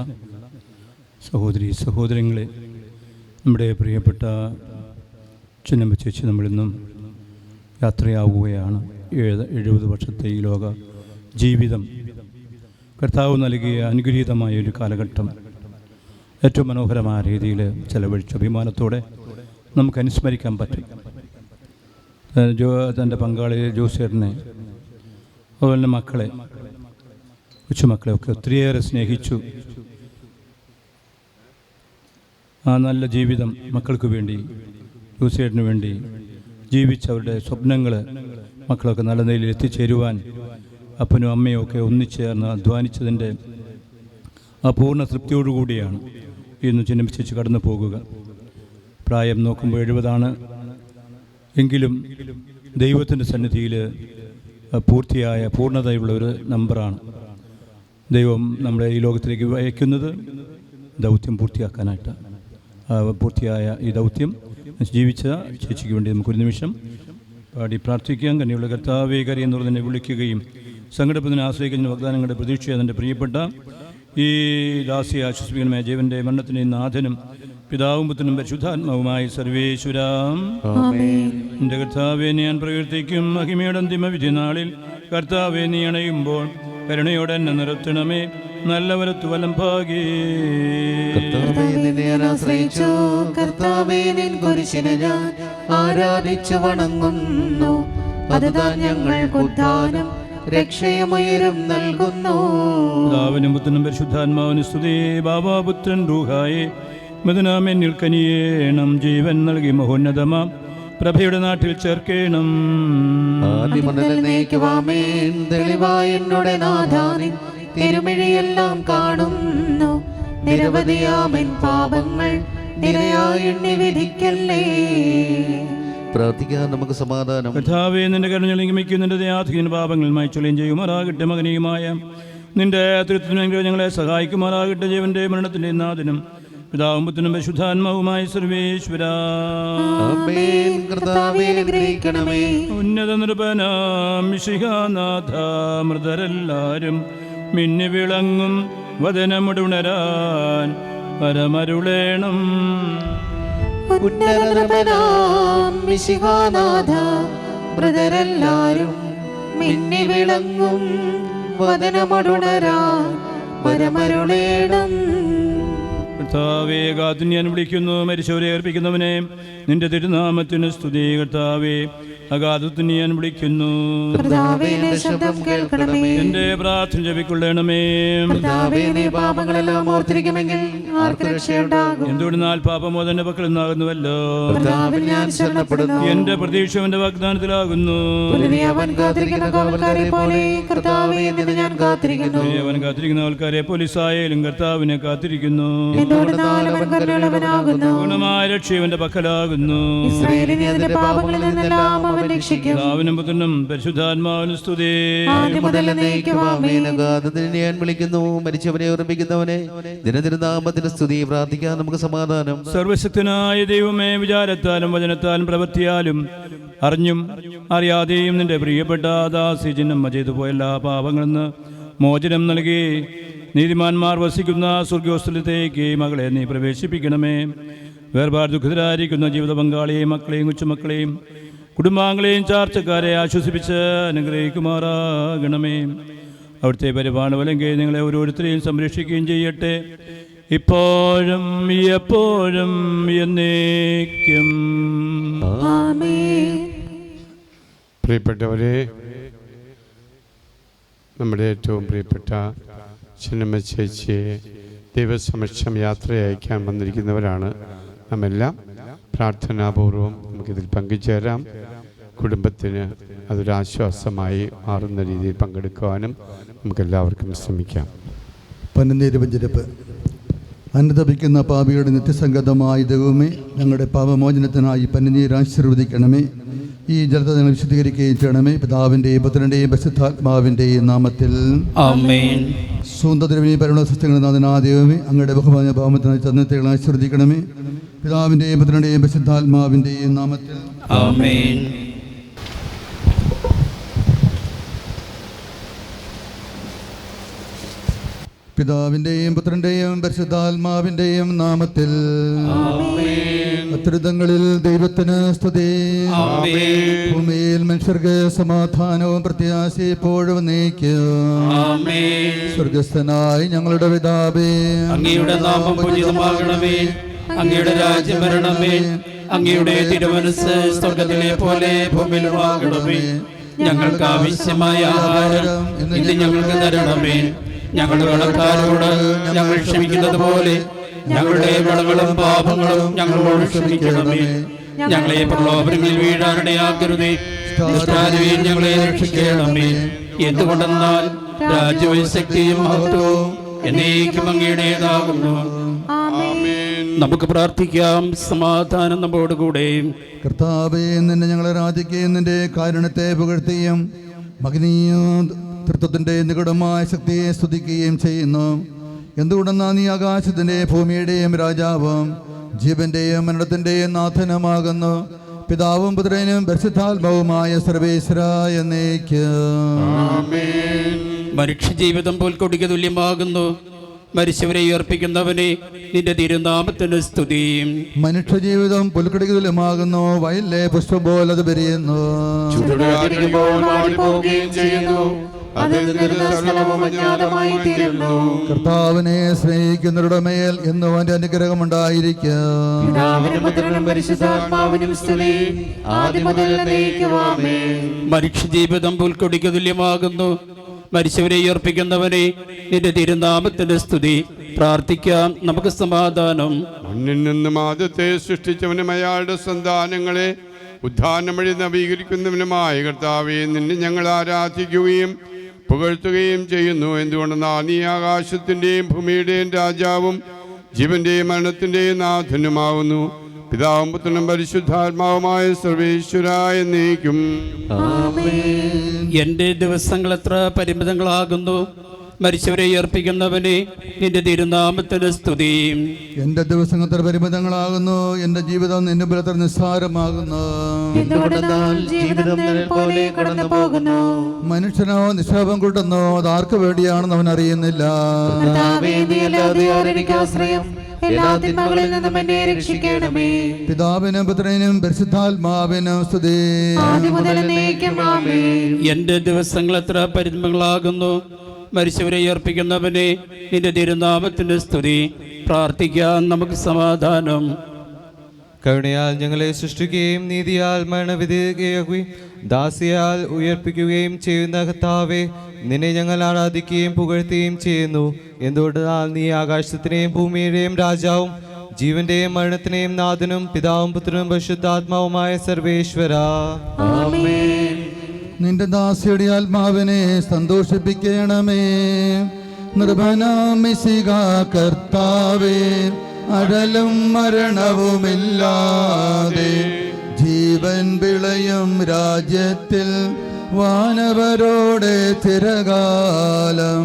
സഹോദരി സഹോദരങ്ങളെ, നമ്മുടെ പ്രിയപ്പെട്ട ചിന്നമ്മ ചേച്ചി നമ്മളിന്നും യാത്രയാവുകയാണ്. 70 വർഷത്തെ ഈ ലോക ജീവിതം കർത്താവ് നൽകിയ അനുഗ്രഹീതമായ ഒരു കാലഘട്ടം ഏറ്റവും മനോഹരമായ രീതിയിൽ ചെലവഴിച്ച് അഭിമാനത്തോടെ നമുക്ക് അനുസ്മരിക്കാൻ പറ്റും. തൻ്റെ പങ്കാളി ജോസേട്ടനെ, അതുപോലെ മക്കളെ, കൊച്ചുമക്കളെയൊക്കെ ഒത്തിരിയേറെ സ്നേഹിച്ചു. ആ നല്ല ജീവിതം മക്കൾക്ക് വേണ്ടി, ജോസേട്ടന് വേണ്ടി ജീവിച്ചവരുടെ സ്വപ്നങ്ങൾ മക്കളൊക്കെ നല്ല നിലയിൽ എത്തിച്ചേരുവാൻ അപ്പനും അമ്മയും ഒക്കെ ഒന്നിച്ചേർന്ന് അധ്വാനിച്ചതിൻ്റെ ആ പൂർണ്ണ തൃപ്തിയോടുകൂടിയാണ് ഇന്ന് ചിന്തിച്ച് കടന്നു പോകുക. പ്രായം നോക്കുമ്പോൾ 70 എങ്കിലും ദൈവത്തിൻ്റെ സന്നിധിയിൽ പൂർണ്ണതയുള്ള ഒരു നമ്പറാണ്. ദൈവം നമ്മളെ ഈ ലോകത്തിലേക്ക് അയക്കുന്നത് ദൗത്യം പൂർത്തിയാക്കാനായിട്ട്. പൂർത്തിയായ ഈ ദൗത്യം ജീവിച്ച ചേച്ചിക്ക് വേണ്ടി നമുക്കൊരു നിമിഷം പാടി പ്രാർത്ഥിക്കാം. കന്നിയുള്ള കർത്താവേ, കരയെന്നുള്ളത് തന്നെ വിളിക്കുകയും സങ്കടപ്പതിനെ ആശ്രയിക്കുന്ന വാഗ്ദാനങ്ങളുടെ പ്രതീക്ഷ അതിൻ്റെ പ്രിയപ്പെട്ട ഈ ദാസിയെ ആശ്വസിപ്പിക്കണമേ. ജീവൻ്റെ മരണത്തിൻ്റെയും നാഥനും പിതാവും പുത്രനും പരിശുദ്ധാത്മാവുമായി സർവേശ്വരാം. എൻ്റെ കർത്താവെ, ഞാൻ പ്രകീർത്തിക്കും മഹിമയുടെ അന്തിമ വിധി നാളിൽ. കർത്താവെ, നീ അണയുമ്പോൾ കരുണയോടെ എന്നെ നിർത്തണമേ. നല്ല വലത്തു വലം ഭാഗേ. കർത്താവേ, നിൻ കുരിശിനെ ഞാൻ ആരാധിച്ചു വണങ്ങുന്നു. അതുതാൻ ഞങ്ങൾക്ക് ഉദ്ധാനം രക്ഷയുമയരും നൽകുന്നു. പിതാവിനും പുത്രനും പരിശുദ്ധാത്മാവിന് സ്തുതി. ബാബാ, പുത്രൻ റൂഹായേ, മൃദുനാമെന്നിൽ കനിയേണം. ജീവൻ നൽകി മഹോന്നതമാം പ്രഭയുടെ നാട്ടിൽ ചേർക്കേണം. തെളിവായ എന്നുടെ നാഥാനിൻ തിരുമിഴിയെല്ലാം കാണുന്നു. നിരവധിയാമൻ പാപങ്ങൾ നിരയായി എണ്ണി വിധിക്കല്ലേ. പ്രാർത്ഥിക്കാൻ നമുക്ക് സമാധാനം. കർത്താവേ, നിന്റെ കരുണയിലെങ്കിൽ നിന്റെ ദയാധികൻ പാപങ്ങൾ മായ്ച്ചൊളിയും ചെയ്യുമാറാകട്ടെ. മകനീയമായ നിന്റെ തൃത്വത്തിനെങ്കിലും ഞങ്ങളെ സഹായിക്കുമാറാകട്ടെ. ജീവന്റെ മരണത്തിൻ്റെയും നാഥനും പിതാവും പുത്രനും പരിശുദ്ധാത്മാവുമായി സർവേശ്വരാ. ഉന്നത നൃപനാം മിശിഹാനാഥ, മൃതരെല്ലാരും മിന്നി വിളങ്ങും വദനമുടുണരാൻ പരമരുളേണം. മൃതരെല്ലാരും മിന്നി വിളങ്ങും വദനമുടുണരാൻ പരമരുളേണം. കർത്താവേ, കാത്തു ഞാൻ വിളിക്കുന്നു. മരിച്ചവരെ ഏർപ്പിക്കുന്നവനെ, നിന്റെ തിരുനാമത്തിന് സ്തുതി. കർത്താവേ, അഗാധത്തിന് ഞാൻ വിളിക്കുന്നു. എന്റെ പ്രാർത്ഥന ജപിക്കൊള്ളണമേ. എന്തുകൊണ്ടെന്നാൽ പാപമോചന പക്കൽ നിന്നാകുന്നുവല്ലോ. എന്റെ പ്രതീക്ഷ എന്റെ വാഗ്ദാനത്തിലാകുന്നു. അവൻ കാത്തിരിക്കുന്ന ആൾക്കാരെ പോലീസായാലും കർത്താവിനെ കാത്തിരിക്കുന്നു. ഗുണമായ രക്ഷയുടെ പക്കലാകുന്നു. പിതാവിനും പുത്രനും പരിശുദ്ധാത്മാവിനും സ്തുതി. ഞാൻ വിളിക്കുന്നു. മരിച്ചവനെ ഓർമ്മിക്കുന്നവനെ, ദിനതിരുനാമത്തിന് സ്തുതി. പ്രാർത്ഥിക്കാൻ നമുക്ക് സമാധാനം. സർവശക്തനായ ദൈവമേ, വിചാരത്താലും വചനത്താലും പ്രവൃത്തിയാലും അറിഞ്ഞും അറിയാതെയും നിന്റെ പ്രിയപ്പെട്ട ദാസി ചിന്നമ്മ ചെയ്തു പോയ എല്ലാ പാപങ്ങളിൽ നിന്ന് മോചനം നൽകി നീതിമാന്മാർ വസിക്കുന്ന സ്വർഗോസ്ഥലത്തേക്ക് മകളെ നീ പ്രവേശിപ്പിക്കണമേ. വേർപാട് ദുഃഖിതരായിരിക്കുന്ന ജീവിത പങ്കാളിയെയും മക്കളെയും കൊച്ചുമക്കളെയും കുടുംബാംഗങ്ങളെയും ചാർച്ചക്കാരെ ആശ്വസിപ്പിച്ച് അനുഗ്രഹിക്കുമാറാകണമേ. അവിടുത്തെ പരിപാലനവലങ്കയിൽ നിങ്ങളെ ഓരോരുത്തരെയും സംരക്ഷിക്കുകയും ചെയ്യട്ടെ, ഇപ്പോഴും എപ്പോഴും എന്നേക്കും. പ്രിയപ്പെട്ടവരെ, നമ്മുടെ ഏറ്റവും പ്രിയപ്പെട്ട ചിന്നമ്മ ചേച്ചിയെ ദൈവസമക്ഷം യാത്രയയക്കാൻ വന്നിരിക്കുന്നവരാണ് നാമെല്ലാം. പ്രാർത്ഥനാപൂർവം നമുക്കിതിൽ പങ്കുചേരാം. കുടുംബത്തിന് അതൊരാശ്വാസമായി മാറുന്ന രീതിയിൽ പങ്കെടുക്കുവാനും നമുക്കെല്ലാവർക്കും ശ്രമിക്കാം. പന്നീര് പഞ്ചരപ്പ് അനുതപിക്കുന്ന പാപിയുടെ നിത്യസംഗതമായ ദൈവമേ, ഞങ്ങളുടെ പാപമോചനത്തിനായി പന്നീര് ആശീർവദിക്കണമേ. ഈ ജലത്തെ ഞങ്ങൾ വിശുദ്ധീകരിക്കുകയും ചെയ്യണമേ. പിതാവിൻ്റെയും പുത്രൻ്റെയും പരിശുദ്ധാത്മാവിൻ്റെയും നാമത്തിൽ ആമേൻ. സുന്ദരമേ, പരമസത്യങ്ങളാഥനാ ദൈവമേ, അങ്ങയുടെ ബഹുമാന പാപത്തിനായി തന്നത്തെ ആശീർവദിക്കണമേ. പിതാവിൻ്റെയും പുത്രൻ്റെയും പരിശുദ്ധാത്മാവിൻ്റെയും നാമത്തിൽ ആമേൻ. പിതാവിൻ്റെയും പുത്രൻ്റെയും പരിശുദ്ധാത്മാവിൻ്റെയും നാമത്തിൽ അത്യുതങ്ങളിൽ ദൈവത്തിന് സ്തുതി. ഭൂമിയിൽ മനുഷ്യർക്ക് സമാധാനവും പ്രത്യാശയും എപ്പോഴും നീക്കും. സ്വർഗസ്ഥനായി ഞങ്ങളുടെ പിതാവേ, അങ്ങയുടെ നാമം പൂജിതമാകണമേ, അങ്ങയുടെ രാജ്യം വരണമേ, അങ്ങയുടെ തിരുമനസ്സ് സ്വർഗത്തിലെ പോലെ ഭൂമിയിലുമാകണമേ. ഞങ്ങൾക്ക് ആവശ്യമായ ആഹാരം ഇന്ന് ഞങ്ങൾക്ക് തരണമേ. ഞങ്ങളുടെ കടക്കാരോട് ഞങ്ങൾ ക്ഷമിക്കുന്നത് പോലെ ഞങ്ങളുടെ കടങ്ങളും പാപങ്ങളും ഞങ്ങളോട് ക്ഷമിക്കണമേ. ഞങ്ങളെ പ്രലോഭനങ്ങളിൽ വീഴാനിടയാക്കരുതേ, ദുഷ്ടാരൂപിയിൽ ഞങ്ങളെ രക്ഷിക്കണമേ. എന്തുകൊണ്ടെന്നാൽ രാജ്യവും ശക്തിയും മഹത്വവും എന്നേക്കും അങ്ങയുടേതാകുന്നു. നമുക്ക് പ്രാർത്ഥിക്കാം. സമാധാനം നമ്മോടുകൂടെ. കർത്താവേ, നിന്നെ ഞങ്ങളെ ആരാധിക്കുകയും നിന്റെ കാരുണ്യത്തെ പുകഴ്ത്തുകയും മഹനീയ തൃത്വത്തിൻ്റെ നിഗൂഢമായ ശക്തിയെ സ്തുതിക്കുകയും ചെയ്യുന്നു. എന്തുകൊണ്ടെന്നാൽ നീ ആകാശത്തിൻ്റെ ഭൂമിയുടെയും രാജാവും ജീവന്റെയും മരണത്തിൻ്റെയും നാഥനുമാകുന്നു. പിതാവും പുത്രനും പരിശുദ്ധാത്മാവുമായ സർവേശ്വരായ എന്നേക്കും. മനുഷ്യജീവിതം പുൽക്കൊടിക്ക് തുല്യമാകുന്നു. മരിച്ചവരെ ഉയർപ്പിക്കുന്നവനെ നിന്റെ തിരുനാമത്തിന് സ്തുതിയും. മനുഷ്യജീവിതം പുൽക്കൊടിക്ക് തുല്യമാകുന്നു. വയലിലെ പുഷ്പം പോലെ അത് വിരിയുന്നു. കർത്താവിനെ സ്നേഹിക്കുന്നവരുടെ മേൽ എന്നും അവന്റെ അനുഗ്രഹം ഉണ്ടായിരിക്കും. മനുഷ്യജീവിതം പുൽക്കൊടിക്ക് തുല്യമാകുന്നു. മരിച്ചവരെ ഉയർപ്പിക്കുന്നവനെ നിന്റെ തിരുനാമത്തിന്റെ സ്തുതി. പ്രാർത്ഥിക്കാം. നമുക്ക് സമാധാനം. മണ്ണിൽ നിന്നും ആദ്യത്തെ സൃഷ്ടിച്ചവനും അയാളുടെ സന്താനങ്ങളെ ഉദ്ധാനം വഴി നവീകരിക്കുന്നവനുമായ കർത്താവെ, നിന്നെ ഞങ്ങൾ ആരാധിക്കുകയും പുകഴ്ത്തുകയും ചെയ്യുന്നു. എന്തുകൊണ്ടെന്നാൽ നീ ആകാശത്തിൻ്റെയും ഭൂമിയുടെയും രാജാവും ജീവന്റെയും മരണത്തിൻ്റെയും നാഥനുമാവുന്നു. പിതാവും പുത്രനും പരിശുദ്ധാത്മാവുമായ സർവേശ്വരായ എന്നേക്കും. എന്റെ ദിവസങ്ങൾ എത്ര പരിമിതങ്ങളാകുന്നു. മരിച്ചവരെ ഉയർപ്പിക്കുന്നവനെ നിന്റെ തിരുനാമത്തിന് സ്തുതി. എന്റെ ദിവസങ്ങൾ എത്ര പരിമിതങ്ങളാകുന്നു. എന്റെ ജീവിതം നിന്റെ മുമ്പിൽ എത്ര നിസ്സാരമാകുന്നു. മനുഷ്യനോ നിക്ഷേപം കൂട്ടുന്നു, അതാർക്ക് വേണ്ടിയാണെന്ന് അവൻ അറിയുന്നില്ല. പിതാവിനും പുത്രനും പരിശുദ്ധാത്മാവിനും സ്തുതി. എന്റെ ദിവസങ്ങൾ എത്ര പരിമിതങ്ങളാകുന്നു. മരിച്ചവരെ ഉയർപ്പിക്കുന്നവനെ നിന്റെ തിരുനാമത്തിന് സ്തുതി. പ്രാർത്ഥിക്കാൻ നമുക്ക് സമാധാനം. കരുണയാൽ ഞങ്ങളെ സൃഷ്ടിക്കുകയും നീതിയാൽ മരണവിധിക്കുകയും ദാസിയാൽ ഉയർപ്പിക്കുകയും ചെയ്യുന്ന കർത്താവേ, നിന്നെ ഞങ്ങൾ ആരാധിക്കുകയും പുകഴ്ത്തുകയും ചെയ്യുന്നു. എന്തുകൊണ്ടാൽ നീ ആകാശത്തിനെയും ഭൂമിയുടെയും രാജാവും ജീവന്റെയും മരണത്തിനെയും നാഥനും പിതാവും പുത്രനും പരിശുദ്ധാത്മാവുമായ സർവേശ്വരാ. നിന്റെ ദാസിയുടെ ആത്മാവിനെ സന്തോഷിപ്പിക്കണമേ. നിർഭനാമിശിക കർത്താവേ, അഴലും മരണവുമില്ലാതെ ജീവൻ വിളയും രാജ്യത്തിൽ വാനവരോടെ ചിരകാലം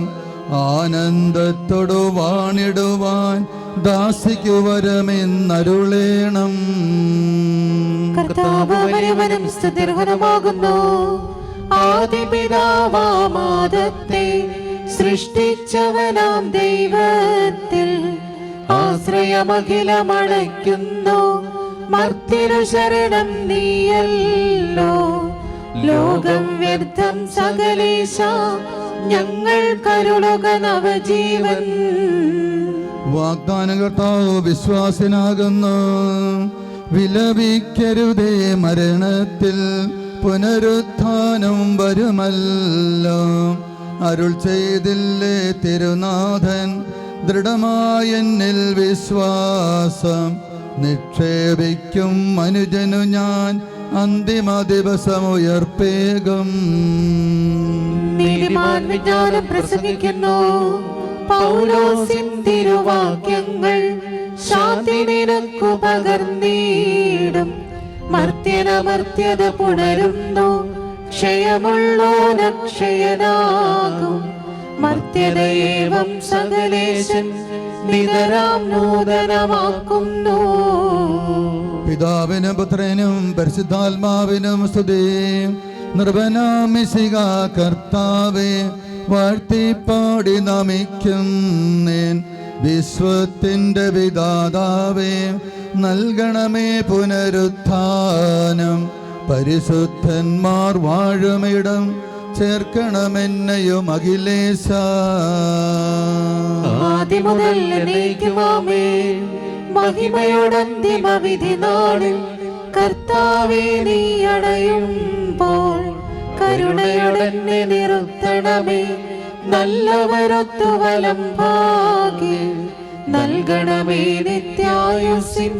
ആനന്ദത്തോടു വാണിടുവാൻ ദാസിക്കു വരമെന്നരുളേണം. ആദിപിതാവാമാദത്തെ സൃഷ്ടിച്ചവനാം ദൈവത്തിൽ ആശ്രയമഖിലമണയ്ക്കുന്നു. മർത്യനു ശരണം നീയല്ലോ. ലോകം വ്യർത്ഥം സകലേശ, ഞങ്ങൾ കരുളുക നവജീവൻ. വാഗ്ദാനകർത്താവ് വിശ്വാസനാകുന്നു. വിലപിക്കരുതേ, മരണത്തിൽ പുനരുത്ഥാനം വരുമല്ലോ. അരുൾ ചെയ്തില്ലേ തിരുനാഥൻ, ദൃഢമായെന്നിൽ വിശ്വാസം നിക്ഷേപിക്കും മനുജനു ഞാൻ അന്തിമ ദിവസം ഉയർപ്പേകും. നീതിമാൻ വിജ്ഞാനം പ്രസംഗിക്കുന്നു. പൗലോസിൻ തിരുവാക്യങ്ങൾ ശാന്തി നിനക്കു പകർന്നീടും. മർത്യനമർത്യത പുണരുന്നു. ക്ഷയമുള്ളോനക്ഷയനാകും. മർത്യതയേവം സകലേശൻ നിതരാം നൂതനമാക്കുന്നു. പിതാവിനും പുത്രനും പരിശുദ്ധാത്മാവിനും സ്തുതി. നിർഭനാമിശിക കർത്താവേ, വാഴ്ത്തിപ്പാടി നമിക്കുന്നേൻ വിശ്വത്തിൻ്റെ വിധാതാവേ. നൽകണമേ പുനരുത്ഥാനം, പരിശുദ്ധന്മാർ വാഴുമിടം ചേർക്കണമെന്നെയും അഖിലേശ. ആദിമുതൽ എന്നേക്കുമാമേൻ. മഹിമയോടന്തിമ വിധി നാളിൽ കർത്താവേ നീ അടയുമ്പോൾ കരുണയോടെന്നെ നിർത്തണമേ. നല്ലവരൊത്തു വലം ഭാഗ്യ നൽകണമേ നിത്യായുസിൻ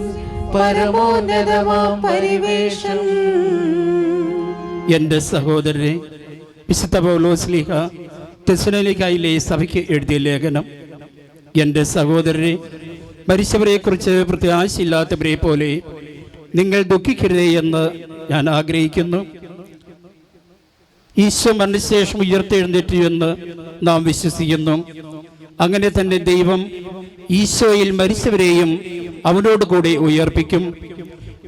പരമോന്നതമാം പരിവേഷം. എൻ്റെ സഹോദരരെ, വിശുദ്ധ പൗലോസ്ലീഹ തെസ്സലോനിക്കയിലെ സഭയ്ക്ക് എഴുതിയ ലേഖനം. എൻ്റെ സഹോദരരെ, മരിച്ചവരെക്കുറിച്ച് പ്രത്യാശയില്ലാത്തവരെ പോലെ നിങ്ങൾ ദുഃഖിക്കരുതേ എന്ന് ഞാൻ ആഗ്രഹിക്കുന്നു. ഈശോ മരണശേഷം ഉയർത്തെഴുന്നേറ്റു എന്ന് നാം വിശ്വസിക്കുന്നു. അങ്ങനെ തന്നെ ദൈവം ഈശോയിൽ മരിച്ചവരെയും അവനോട് കൂടെ ഉയർപ്പിക്കും.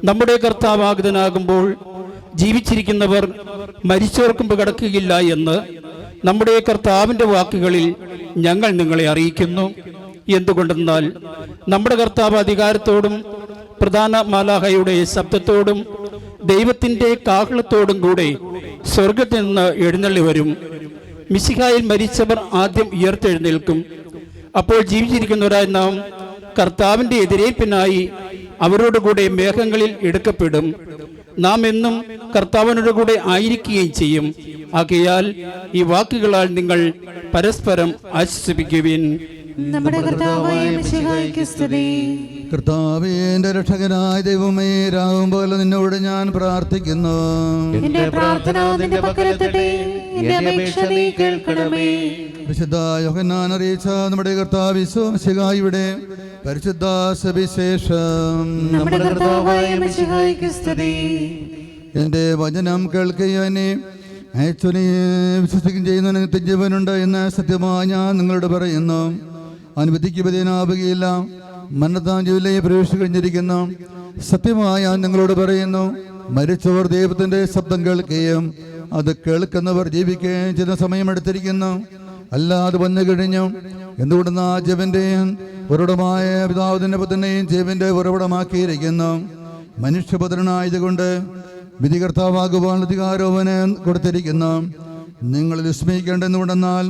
നമ്മുടെ കർത്താവാഗതനാകുമ്പോൾ ജീവിച്ചിരിക്കുന്നവർ മരിച്ചവർക്കും കടക്കുകയില്ല എന്ന് നമ്മുടെ കർത്താവിൻ്റെ വാക്കുകളിൽ ഞങ്ങൾ നിങ്ങളെ അറിയിക്കുന്നു. എന്തുകൊണ്ടെന്നാൽ നമ്മുടെ കർത്താവ് അധികാരത്തോടും പ്രധാന മാലാഖയുടെ ശബ്ദത്തോടും ദൈവത്തിൻ്റെ കാഹളത്തോടും കൂടെ സ്വർഗത്തിൽ നിന്ന് എഴുന്നള്ളി വരും. മിശിഹായിൽ മരിച്ചവർ ആദ്യം ഉയർത്തെഴുന്നേൽക്കും. അപ്പോൾ ജീവിച്ചിരിക്കുന്നവരായി നാം കർത്താവിൻ്റെ എതിരേൽപ്പിനായി അവരോടുകൂടെ മേഘങ്ങളിൽ എടുക്കപ്പെടും. നാം എന്നും കർത്താവിനോടുകൂടെ ആയിരിക്കുകയും ചെയ്യും. ആകയാൽ ഈ വാക്കുകളാൽ നിങ്ങൾ പരസ്പരം ആശ്വസിപ്പിക്കുവിൻ. നമ്മുടെ കർത്താവായ മിശിഹായ്ക്ക് സ്തുതി. കർത്താവേ, എൻ്റെ രക്ഷകനായ ദൈവമേ, രാവും പോലെ നിന്നോട് ഞാൻ പ്രാർത്ഥിക്കുന്നു. എന്റെ പ്രാർത്ഥന നിന്റെ പക്കലെത്തട്ടെ. എന്റെ അപേക്ഷ നീ കേൾക്കണമേ. വിശുദ്ധ യോഹന്നാൻ അറിയിച്ച നമ്മുടെ കർത്താവ് ഈശോ മിശിഹായുടെ പരിശുദ്ധ സുവിശേഷം. നമ്മുടെ കർത്താവായ മിശിഹായ്ക്ക് സ്തുതി. എൻ്റെ വചനം കേൾക്കുകയും എന്നെ അയച്ചവനെ വിശ്വസിക്കുകയും ചെയ്യുന്നവന് നിത്യജീവനുണ്ട് എന്ന് സത്യമായി ഞാൻ നിങ്ങളോട് പറയുന്നു. അനുവദിക്ക് വിധേയനാവുകയില്ല, മരണത്താൻ ജീവനിലേക്ക് പ്രവേശിച്ചു കഴിഞ്ഞിരിക്കുന്നു. സത്യമായി ഞാൻ നിങ്ങളോട് പറയുന്നു, മരിച്ചവർ ദൈവത്തിൻ്റെ ശബ്ദം കേൾക്കുകയും അത് കേൾക്കുന്നവർ ജീവിക്കുകയും ചെയ്യുന്ന സമയമെടുത്തിരിക്കുന്നു. അല്ലാതെ വന്നു കഴിഞ്ഞു. എന്തുകൊണ്ടെന്ന് ആ ജീവന്റെയും ഉറവിടമായ പിതാവിന്റെ പുത്രനെയും ജീവന്റെ ഉറവിടമാക്കിയിരിക്കുന്നു. മനുഷ്യപുത്രനായതുകൊണ്ട് വിധികർത്താവാകുവാനുള്ള അധികാരവന് കൊടുത്തിരിക്കുന്നു. നിങ്ങൾ വിസ്മയിക്കേണ്ടതുകൊണ്ടെന്നാൽ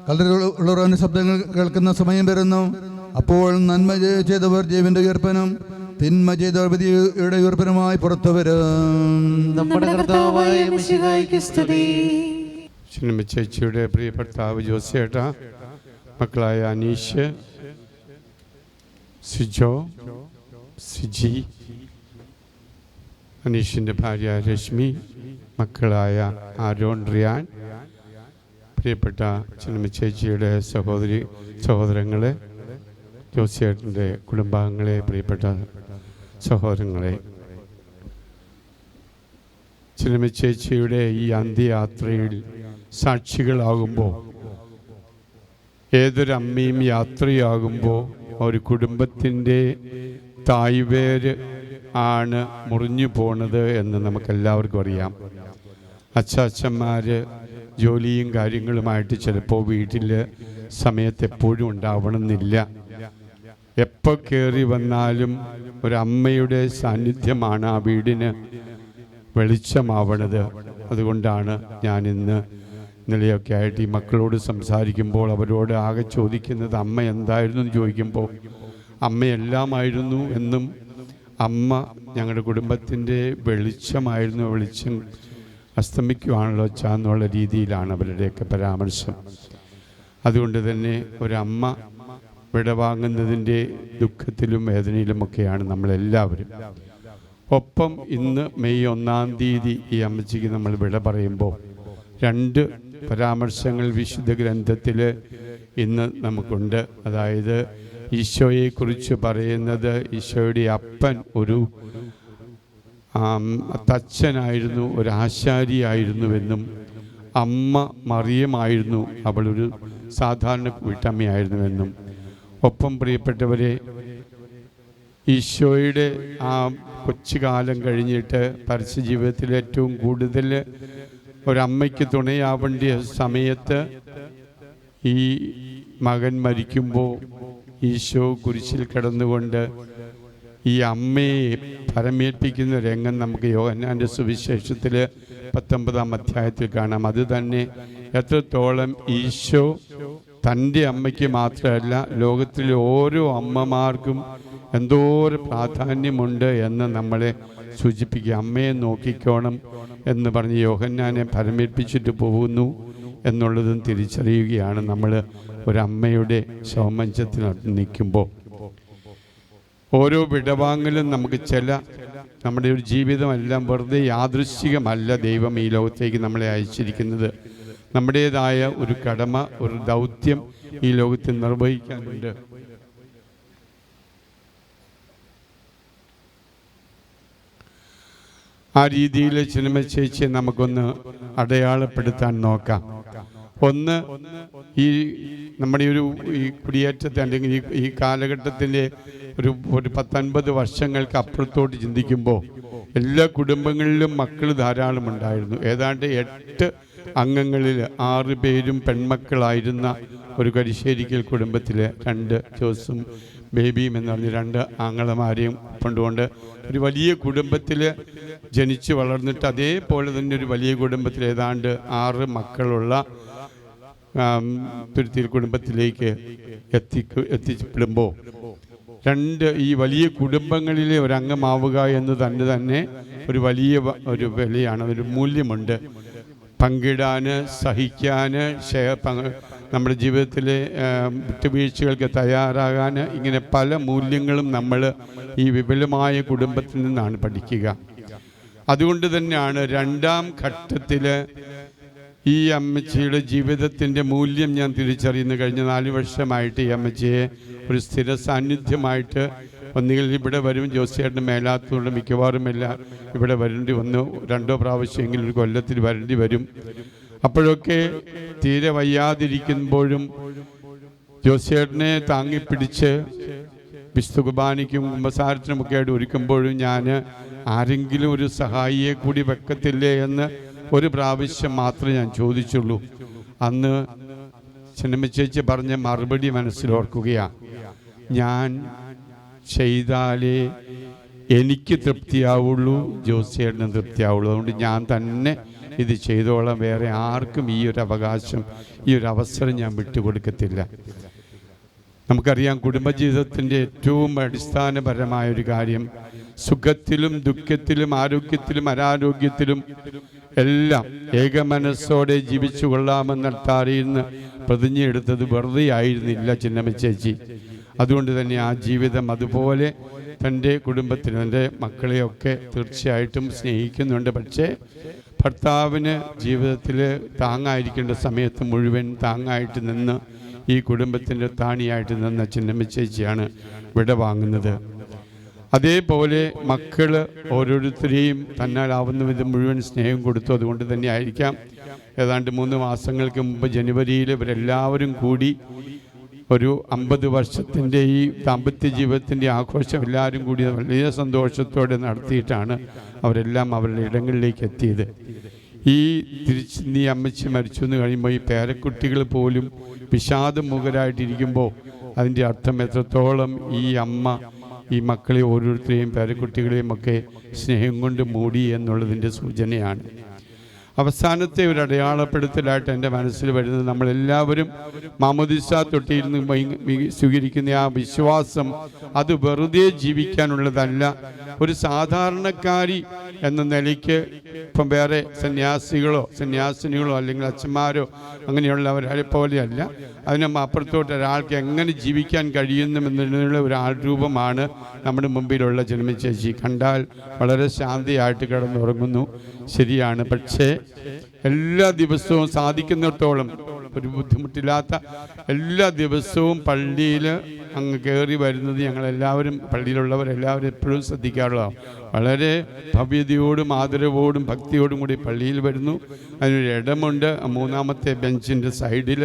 കല്ലറുള്ളവരുടെ ശബ്ദങ്ങൾ കേൾക്കുന്ന സമയം വരുന്നു. അപ്പോൾ നന്മ ചെയ്തവർ ജീവന്റെ ഉയർപ്പനും തിന്മ ചെയ്തവർ വിധിയുടെ ഉയർപ്പനുമായി പുറത്തു വരും. നമ്മുടെ കർത്താവായ മിശിഹായ്ക്ക് സ്തുതി. ചേച്ചിയുടെ പ്രിയ ഭർത്താവ് ജോസേട്ട, മക്കളായ അനീഷ്, സിജോ, സിജി, അനീഷിൻ്റെ ഭാര്യ രശ്മി, മക്കളായ ആരോൺ, റിയാൻ, പ്രിയപ്പെട്ട ചേച്ചിയുടെ സഹോദരങ്ങളെ, ജോസേട്ടൻ്റെ കുടുംബാംഗങ്ങളെ, പ്രിയപ്പെട്ട സഹോദരങ്ങളെ, ചേച്ചിയുടെ ഈ അന്ത്യയാത്രയിൽ സാക്ഷികളാകുമ്പോൾ, ഏതൊരമ്മയും യാത്രയാകുമ്പോൾ ഒരു കുടുംബത്തിൻ്റെ തായ്വേര് ആണ് മുറിഞ്ഞു പോണത് എന്ന് നമുക്കെല്ലാവർക്കും അറിയാം. അച്ചാച്ചന്മാർ ജോലിയും കാര്യങ്ങളുമായിട്ട് ചിലപ്പോൾ വീട്ടിൽ സമയത്ത് എപ്പോഴും ഉണ്ടാവണമെന്നില്ല. എപ്പോൾ കയറി വന്നാലും ഒരമ്മയുടെ സാന്നിധ്യമാണ് ആ വീടിന് വെളിച്ചമാവണത്. അതുകൊണ്ടാണ് ഞാനിന്ന് ഇന്നലെയൊക്കെ ആയിട്ട് ഈ മക്കളോട് സംസാരിക്കുമ്പോൾ അവരോട് ആകെ ചോദിക്കുന്നത് അമ്മ എന്തായിരുന്നു എന്ന് ചോദിക്കുമ്പോൾ അമ്മയെല്ലാമായിരുന്നു എന്നും അമ്മ ഞങ്ങളുടെ കുടുംബത്തിൻ്റെ വെളിച്ചമായിരുന്നു, വെളിച്ചം അസ്തമിക്കുവാണല്ലോ എന്നുള്ള രീതിയിലാണ് അവരുടെയൊക്കെ പരാമർശം. അതുകൊണ്ട് തന്നെ ഒരമ്മ വിടവാങ്ങുന്നതിൻ്റെ ദുഃഖത്തിലും വേദനയിലുമൊക്കെയാണ് നമ്മളെല്ലാവരും. ഒപ്പം ഇന്ന് മെയ് 1-ാം തീയതി ഈ അമ്മച്ചിക്ക് നമ്മൾ വിട പറയുമ്പോൾ 2 പരാമർശങ്ങൾ വിശുദ്ധ ഗ്രന്ഥത്തിൽ ഇന്ന് നമുക്കുണ്ട്. അതായത് ഈശോയെക്കുറിച്ച് പറയുന്നത് ഈശോയുടെ അപ്പൻ ഒരു തച്ചനായിരുന്നു, ഒരു ആശാരിയായിരുന്നുവെന്നും അമ്മ മറിയമായിരുന്നു, അവളൊരു സാധാരണ വീട്ടമ്മയായിരുന്നുവെന്നും, ഒപ്പം പ്രിയപ്പെട്ടവരെ ഈശോയുടെ ആ കൊച്ചുകാലം കഴിഞ്ഞിട്ട് പരസ്യ ജീവിതത്തിൽ ഏറ്റവും കൂടുതൽ ഒരമ്മയ്ക്ക് തുണയാവേണ്ടിയ സമയത്ത് ഈ മകൻ മരിക്കുമ്പോൾ ഈശോ കുരിശിൽ കിടന്നുകൊണ്ട് ഈ അമ്മയെ പരമേൽപ്പിക്കുന്ന രംഗം നമുക്ക് യോഹന്നാൻ്റെ സുവിശേഷത്തിൽ 19-ാം അധ്യായത്തിൽ കാണാം. അത് തന്നെ എത്രത്തോളം ഈശോ തൻ്റെ അമ്മയ്ക്ക് മാത്രമല്ല ലോകത്തിലെ ഓരോ അമ്മമാർക്കും എന്തോരം പ്രാധാന്യമുണ്ട് എന്ന് നമ്മളെ സൂചിപ്പിക്കുക. അമ്മയെ നോക്കിക്കോണം എന്ന് പറഞ്ഞ് യോഹന്നാനെ പരമേൽപ്പിച്ചിട്ട് പോകുന്നു എന്നുള്ളതും തിരിച്ചറിയുകയാണ് നമ്മൾ ഒരമ്മയുടെ ശവമഞ്ചത്തിൽ നിൽക്കുമ്പോൾ. ഓരോ വിടവാങ്ങലും നമുക്ക് നമ്മുടെ ഒരു ജീവിതമെല്ലാം വെറുതെ യാദൃശ്ചികമല്ല ദൈവം ഈ ലോകത്തേക്ക് നമ്മളെ അയച്ചിരിക്കുന്നത്. നമ്മുടേതായ ഒരു കടമ, ഒരു ദൗത്യം ഈ ലോകത്തിൽ നിർവഹിക്കാനുണ്ട്. ആ രീതിയിൽ സിനിമ ചേച്ചിയെ നമുക്കൊന്ന് അടയാളപ്പെടുത്താൻ നോക്കാം. ഒന്ന്, ഈ നമ്മുടെ ഈ കുടിയേറ്റത്തെ അല്ലെങ്കിൽ ഈ കാലഘട്ടത്തിൻ്റെ ഒരു 10-50 വർഷങ്ങൾക്ക് അപ്പുറത്തോട്ട് ചിന്തിക്കുമ്പോൾ എല്ലാ കുടുംബങ്ങളിലും മക്കൾ ധാരാളം ഉണ്ടായിരുന്നു. ഏതാണ്ട് 8 അംഗങ്ങളിൽ 6 പേരും പെൺമക്കളായിരുന്ന ഒരു കരിശ്ശേരിക്കൽ കുടുംബത്തിൽ 2 ജോസും ബേബിയും എന്ന് പറഞ്ഞ് 2 ആങ്ങളമാരെയും കൊണ്ടുകൊണ്ട് ഒരു വലിയ കുടുംബത്തിൽ ജനിച്ച് വളർന്നിട്ട് അതേപോലെ തന്നെ ഒരു വലിയ കുടുംബത്തിൽ ഏതാണ്ട് 6 മക്കളുള്ള തുരുത്തിയിൽ കുടുംബത്തിലേക്ക് എത്തിപ്പെടുമ്പോൾ ഈ വലിയ കുടുംബങ്ങളിലെ ഒരംഗമാവുക എന്ന് തന്നെ ഒരു വലിയ ഒരു വിലയാണ്, ഒരു മൂല്യമുണ്ട്. പങ്കിടാൻ, സഹിക്കാൻ, നമ്മുടെ ജീവിതത്തിലെ വിട്ടുവീഴ്ചകൾക്ക് തയ്യാറാകാൻ, ഇങ്ങനെ പല മൂല്യങ്ങളും നമ്മൾ ഈ വിപുലമായ കുടുംബത്തിൽ നിന്നാണ് പഠിക്കുക. അതുകൊണ്ട് തന്നെയാണ് 2-ാം ഘട്ടത്തിൽ ഈ അമ്മച്ചിയുടെ ജീവിതത്തിൻ്റെ മൂല്യം ഞാൻ തിരിച്ചറിയുന്നു. കഴിഞ്ഞ 4 വർഷമായിട്ട് ഈ അമ്മച്ചിയെ ഒരു സ്ഥിര സാന്നിധ്യമായിട്ട് ഒന്നുകിൽ ഇവിടെ വരും, ജോസിയേട്ടന് മേലാത്തതുകൊണ്ട് മിക്കവാറുമെല്ലാം ഇവിടെ വരേണ്ടി വന്നു. 2 പ്രാവശ്യമെങ്കിലും ഒരു കൊല്ലത്തിൽ വരേണ്ടി വരും. അപ്പോഴൊക്കെ തീരെ വയ്യാതിരിക്കുമ്പോഴും ജോസിയേട്ടനെ താങ്ങിപ്പിടിച്ച് വിശുദ്ധ കുർബാനയ്ക്കും കുമ്പസാരത്തിനുമൊക്കെ ആയിട്ട് ഒരുക്കുമ്പോഴും ഞാൻ ആരെങ്കിലും ഒരു സഹായിയെ കൂടി വെക്കത്തില്ലേ എന്ന് ഒരു പ്രാവശ്യം മാത്രമേ ഞാൻ ചോദിച്ചുള്ളൂ. അന്ന് സിനിമ ചേച്ചി പറഞ്ഞ മറുപടി മനസ്സിലോർക്കുകയാണ്. ഞാൻ ചെയ്താലേ എനിക്ക് തൃപ്തിയാവുള്ളൂ, ജോസിയേട്ടന് തൃപ്തിയാവുള്ളൂ. അതുകൊണ്ട് ഞാൻ തന്നെ ഇത് ചെയ്തോളാം, വേറെ ആർക്കും ഈ ഒരു അവകാശം, ഈ ഒരു അവസരം ഞാൻ വിട്ടുകൊടുക്കത്തില്ല. നമുക്കറിയാം, കുടുംബജീവിതത്തിൻ്റെ ഏറ്റവും അടിസ്ഥാനപരമായൊരു കാര്യം സുഖത്തിലും ദുഃഖത്തിലും ആരോഗ്യത്തിലും അനാരോഗ്യത്തിലും എല്ലാം ഏകമനസ്സോടെ ജീവിച്ചു കൊള്ളാമെന്ന് അറിയുന്ന പ്രതിജ്ഞയെടുത്തത് വെറുതെ ആയിരുന്നില്ല ചിന്നമ്മ ചേച്ചി. അതുകൊണ്ട് തന്നെ ആ ജീവിതം അതുപോലെ തൻ്റെ കുടുംബത്തിന്, തൻ്റെ മക്കളെയൊക്കെ തീർച്ചയായിട്ടും സ്നേഹിക്കുന്നുണ്ട്. പക്ഷേ ഭർത്താവിന് ജീവിതത്തിൽ താങ്ങായിരിക്കേണ്ട സമയത്ത് മുഴുവൻ താങ്ങായിട്ട് നിന്ന് ഈ കുടുംബത്തിൻ്റെ താണിയായിട്ട് നിന്ന ചിന്നമ്മ ചേച്ചിയാണ് വിട വാങ്ങുന്നത്. അതേപോലെ മക്കൾ ഓരോരുത്തരെയും തന്നാലാവുന്ന വിധം മുഴുവൻ സ്നേഹം കൊടുത്തു. അതുകൊണ്ട് തന്നെ ആയിരിക്കാം ഏതാണ്ട് 3 മാസങ്ങൾക്ക് മുമ്പ് ജനുവരിയിൽ ഇവരെല്ലാവരും കൂടി ഒരു 50 വർഷത്തിൻ്റെ ഈ ദാമ്പത്യ ജീവിതത്തിൻ്റെ ആഘോഷം എല്ലാവരും കൂടി വലിയ സന്തോഷത്തോടെ നടത്തിയിട്ടാണ് അവരെല്ലാം അവരുടെ ഇടങ്ങളിലേക്ക് എത്തിയത്. ഈ അമ്മച്ചി മരിച്ചു എന്ന് കഴിയുമ്പോൾ ഈ പേരക്കുട്ടികൾ പോലും വിഷാദമുഖരായിട്ടിരിക്കുമ്പോൾ അതിൻ്റെ അർത്ഥം എത്രത്തോളം ഈ അമ്മ ഈ മക്കളെ ഓരോരുത്തരെയും പേരക്കുട്ടികളെയും ഒക്കെ സ്നേഹം കൊണ്ട് മൂടി എന്നുള്ളതിൻ്റെ സൂചനയാണ്. അവസാനത്തെ ഒരു അടയാളപ്പെടുത്തലായിട്ട് എൻ്റെ മനസ്സിൽ വരുന്നത്, നമ്മളെല്ലാവരും മാമോദിസ തൊട്ടിയിൽ നിന്ന് സ്വീകരിക്കുന്ന ആ വിശ്വാസം അത് വെറുതെ ജീവിക്കാനുള്ളതല്ല. ഒരു സാധാരണക്കാരി എന്ന നിലയ്ക്ക് ഇപ്പം വേറെ സന്യാസിനികളോ അല്ലെങ്കിൽ അച്ഛന്മാരോ അങ്ങനെയുള്ളവരെ പോലെയല്ല, അതിനും അപ്പുറത്തോട്ട് ഒരാൾക്ക് എങ്ങനെ ജീവിക്കാൻ കഴിയുന്നുമെന്നുള്ള ഒരു ആൾരൂപമാണ് നമ്മുടെ മുമ്പിലുള്ള ജന്മ ചേച്ചി. കണ്ടാൽ വളരെ ശാന്തിയായിട്ട് കിടന്നുറങ്ങുന്നു, ശരിയാണ്. പക്ഷേ എല്ലാ ദിവസവും സാധിക്കുന്നിടത്തോളം ഒരു ബുദ്ധിമുട്ടില്ലാത്ത എല്ലാ ദിവസവും പള്ളിയിൽ അങ്ങ് കയറി വരുന്നത് ഞങ്ങളെല്ലാവരും, പള്ളിയിലുള്ളവരെല്ലാവരും എപ്പോഴും ശ്രദ്ധിക്കാറുള്ളതാണ്. വളരെ ഭവ്യതയോടും ആദരവോടും ഭക്തിയോടും കൂടി പള്ളിയിൽ വരുന്നു. അതിനൊരു ഇടമുണ്ട്, 3-ാമത്തെ ബെഞ്ചിൻ്റെ സൈഡിൽ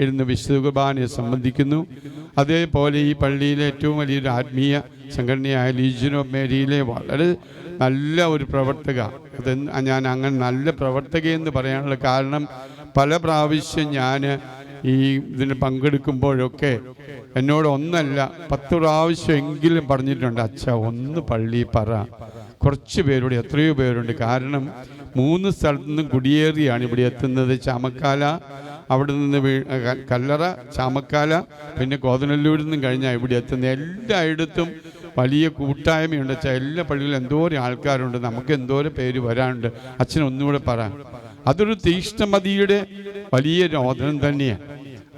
ഇരുന്ന് വിശുദ്ധ കുർബാനയെ സംബന്ധിക്കുന്നു. അതേപോലെ ഈ പള്ളിയിലെ ഏറ്റവും വലിയൊരു ആത്മീയ സംഘടനയായ ലീജിയൻ ഓഫ് മേരിയിലെ വളരെ നല്ല ഒരു പ്രവർത്തക, ഞാൻ അങ്ങനെ നല്ല പ്രവർത്തകയെന്ന് പറയാനുള്ള കാരണം, പല പ്രാവശ്യം ഞാൻ ഈ ഇതിന് പങ്കെടുക്കുമ്പോഴൊക്കെ എന്നോട് ഒന്നല്ല 10 പ്രാവശ്യമെങ്കിലും പറഞ്ഞിട്ടുണ്ട്, അച്ഛ ഒന്ന് പള്ളി പറ. കുറച്ച് പേരോട്, എത്രയോ പേരുണ്ട്. കാരണം 3 സ്ഥലത്തു നിന്നും കുടിയേറിയാണ് ഇവിടെ എത്തുന്നത്. ചാമക്കാല, അവിടെ നിന്ന് കല്ലറ, ചാമക്കാല, പിന്നെ കോതനല്ലൂരിൽ നിന്നും കഴിഞ്ഞാൽ ഇവിടെ എത്തുന്നത്. എല്ലായിടത്തും വലിയ കൂട്ടായ്മയുണ്ട് അച്ഛാ. എല്ലാ പള്ളിയിലും എന്തോരം ആൾക്കാരുണ്ട്, നമുക്ക് എന്തോരം പേര് വരാനുണ്ട്. അച്ഛൻ ഒന്നുകൂടെ പറ. അതൊരു തീഷ്ണമതിയുടെ വലിയ രോദനം തന്നെയാണ്.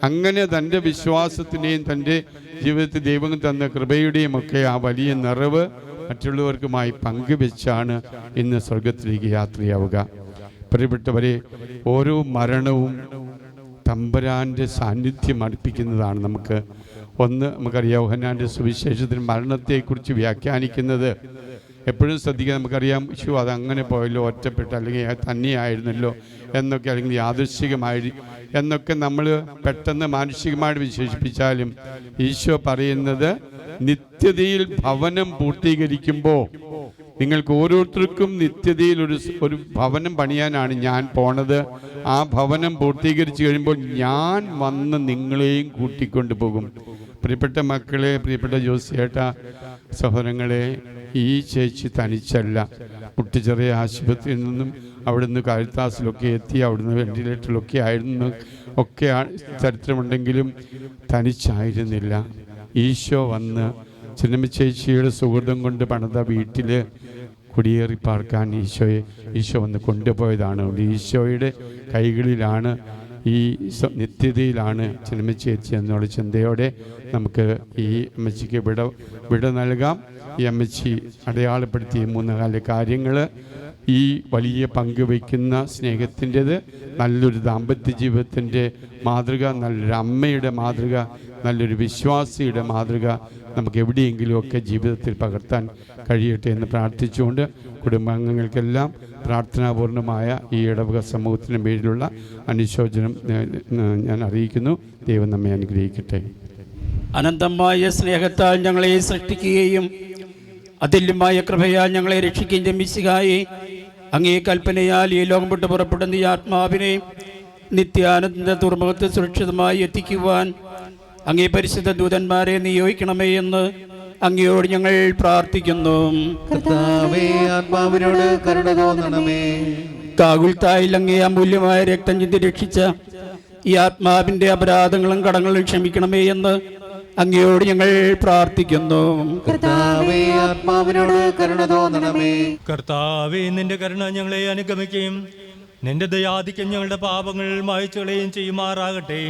അങ്ങനെ തൻ്റെ വിശ്വാസത്തിൻ്റെയും തൻ്റെ ജീവിതത്തിൽ ദൈവം തന്ന കൃപയുടെയും ഒക്കെ ആ വലിയ നിറവ് മറ്റുള്ളവർക്കുമായി പങ്കുവെച്ചാണ് ഇന്ന് സ്വർഗത്തിലേക്ക് യാത്രയാവുക. പ്രിയപ്പെട്ടവരെ, ഓരോ മരണവും തമ്പുരാൻ്റെ സാന്നിധ്യം അടുപ്പിക്കുന്നതാണ്. നമുക്കറിയാം, യോഹന്നാൻ്റെ സുവിശേഷത്തിൽ മരണത്തെക്കുറിച്ച് വ്യാഖ്യാനിക്കുന്നത് എപ്പോഴും ശ്രദ്ധിക്കുക. നമുക്കറിയാം, അതങ്ങനെ പോയല്ലോ, ഒറ്റപ്പെട്ട്, അല്ലെങ്കിൽ തന്നെയായിരുന്നല്ലോ എന്നൊക്കെ, അല്ലെങ്കിൽ യാദൃശ്ചികമായി എന്നൊക്കെ നമ്മൾ പെട്ടെന്ന് മാനുഷികമായിട്ട് വിശേഷിപ്പിച്ചാലും ഈശോ പറയുന്നത് നിത്യതയിൽ ഭവനം പൂർത്തീകരിക്കുമ്പോൾ നിങ്ങൾക്ക് ഓരോരുത്തർക്കും നിത്യതയിൽ ഒരു ഭവനം പണിയാനാണ് ഞാൻ പോണത്. ആ ഭവനം പൂർത്തീകരിച്ച് കഴിയുമ്പോൾ ഞാൻ വന്ന് നിങ്ങളെയും കൂട്ടിക്കൊണ്ടു പോകും. പ്രിയപ്പെട്ട മക്കളെ, പ്രിയപ്പെട്ട ജോസിയേട്ട, സഹോദരങ്ങളെ, ഈ ചേച്ചി തനിച്ചല്ല. മുട്ടുചെറിയ ആശുപത്രിയിൽ നിന്നും അവിടുന്ന് കാരിത്താസിലൊക്കെ എത്തി, അവിടുന്ന് വെന്റിലേറ്ററിലൊക്കെ ആയിരുന്നു ഒക്കെ ചരിത്രമുണ്ടെങ്കിലും തനിച്ചായിരുന്നില്ല. ഈശോ വന്ന് ചിന്നമ്മ ചേച്ചിയുടെ സുഹൃതം കൊണ്ട് പണിത വീട്ടിൽ കുടിയേറി പാർക്കാൻ ഈശോ വന്ന് കൊണ്ടുപോയതാണ്. ഈശോയുടെ കൈകളിലാണ്, ഈ നിത്യതയിലാണ് ചിന്നമ്മ ചേച്ചി എന്നുള്ള ചിന്തയോടെ നമുക്ക് ഈ അമ്മച്ചിക്ക് വിട നൽകാം. ഈ അമ്മച്ചി അടയാളപ്പെടുത്തിയ 3 കാര്യങ്ങൾ, ഈ വലിയ പങ്കുവയ്ക്കുന്ന സ്നേഹത്തിൻ്റെത്, നല്ലൊരു ദാമ്പത്യ ജീവിതത്തിൻ്റെ മാതൃക, നല്ലൊരു അമ്മയുടെ മാതൃക, നല്ലൊരു വിശ്വാസിയുടെ മാതൃക നമുക്ക് എവിടെയെങ്കിലുമൊക്കെ ജീവിതത്തിൽ പകർത്താൻ കഴിയട്ടെ എന്ന് പ്രാർത്ഥിച്ചുകൊണ്ട് കുടുംബാംഗങ്ങൾക്കെല്ലാം പ്രാർത്ഥനാപൂർണമായ ഈ ഇടവക സമൂഹത്തിന് പേരിലുള്ള അനുശോചനം ഞാൻ അറിയിക്കുന്നു. ദൈവം നമ്മെ അനുഗ്രഹിക്കട്ടെ. അനന്തമായ സ്നേഹത്താൽ ഞങ്ങളെ സൃഷ്ടിക്കുകയും അതുല്യമായ കൃപയാൽ ഞങ്ങളെ രക്ഷിക്കുകയും ജമിച്ചുകായി അങ്ങേ കൽപ്പനയാൽ ഈ ലോകം വിട്ട് പുറപ്പെടുന്ന ഈ ആത്മാവിനെ നിത്യാനന്ദ തുറമുഖത്ത് സുരക്ഷിതമായി എത്തിക്കുവാൻ അങ്ങേ പരിശുദ്ധ ദൂതന്മാരെ നിയോഗിക്കണമേ എന്ന് അങ്ങയോട് ഞങ്ങൾ പ്രാർത്ഥിക്കുന്നു. കർത്താവേ, ആത്മാവിനോട് കരുണ തോന്നണമേ. കാകുൽത്തായിൽ അങ്ങേ അമൂല്യമായ രക്തം ചിന്തി രക്ഷിച്ച ഈ ആത്മാവിന്റെ അപരാധങ്ങളും കടങ്ങളും ക്ഷമിക്കണമേ എന്ന് അങ്ങയോട് ഞങ്ങൾ പ്രാർത്ഥിക്കുന്നു. കർത്താവേ, ആത്മാവിനോട് കരുണ തോന്നണമേ. കർത്താവേ, നിന്റെ കരുണ ഞങ്ങളെ അനുഗമിക്കുകയും നിന്റെ ദയാധിക്യം ഞങ്ങളുടെ പാപങ്ങൾ മായ്ച്ചുകളയും ചെയ്യുമാറാകട്ടെ.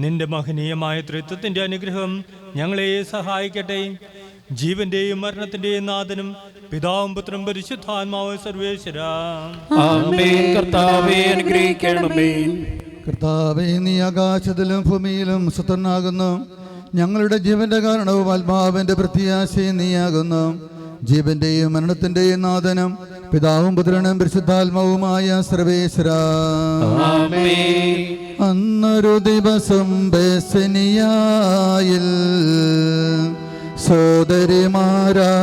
നിന്റെ മഹനീയമായ ത്രിത്വത്തിന്റെ അനുഗ്രഹം ഞങ്ങളെ സഹായിക്കട്ടെ. ജീവന്റെയും മരണത്തിന്റെയും നാഥനും പിതാവും പുത്രനും പരിശുദ്ധാത്മാവും സർവേശ്വരാ. ആമേൻ. കർത്താവേ, അനുഗ്രഹിക്കണമേ. കർത്താവേ, നീ ആകാശത്തിലും ഭൂമിയിലും സുതനാകുന്നു. ഞങ്ങളുടെ ജീവന്റെ കാരണവും ആത്മാവിന്റെ പ്രത്യാശയും നീയാകുന്നു. ജീവന്റെയും മരണത്തിന്റെയും നാഥനും പിതാവും പുത്രനും പരിശുദ്ധാത്മാവുമായ സർവേശ്വരാ. അന്നൊരു ദിവസം ബേസനിയായിൽ സോദരിമാരാ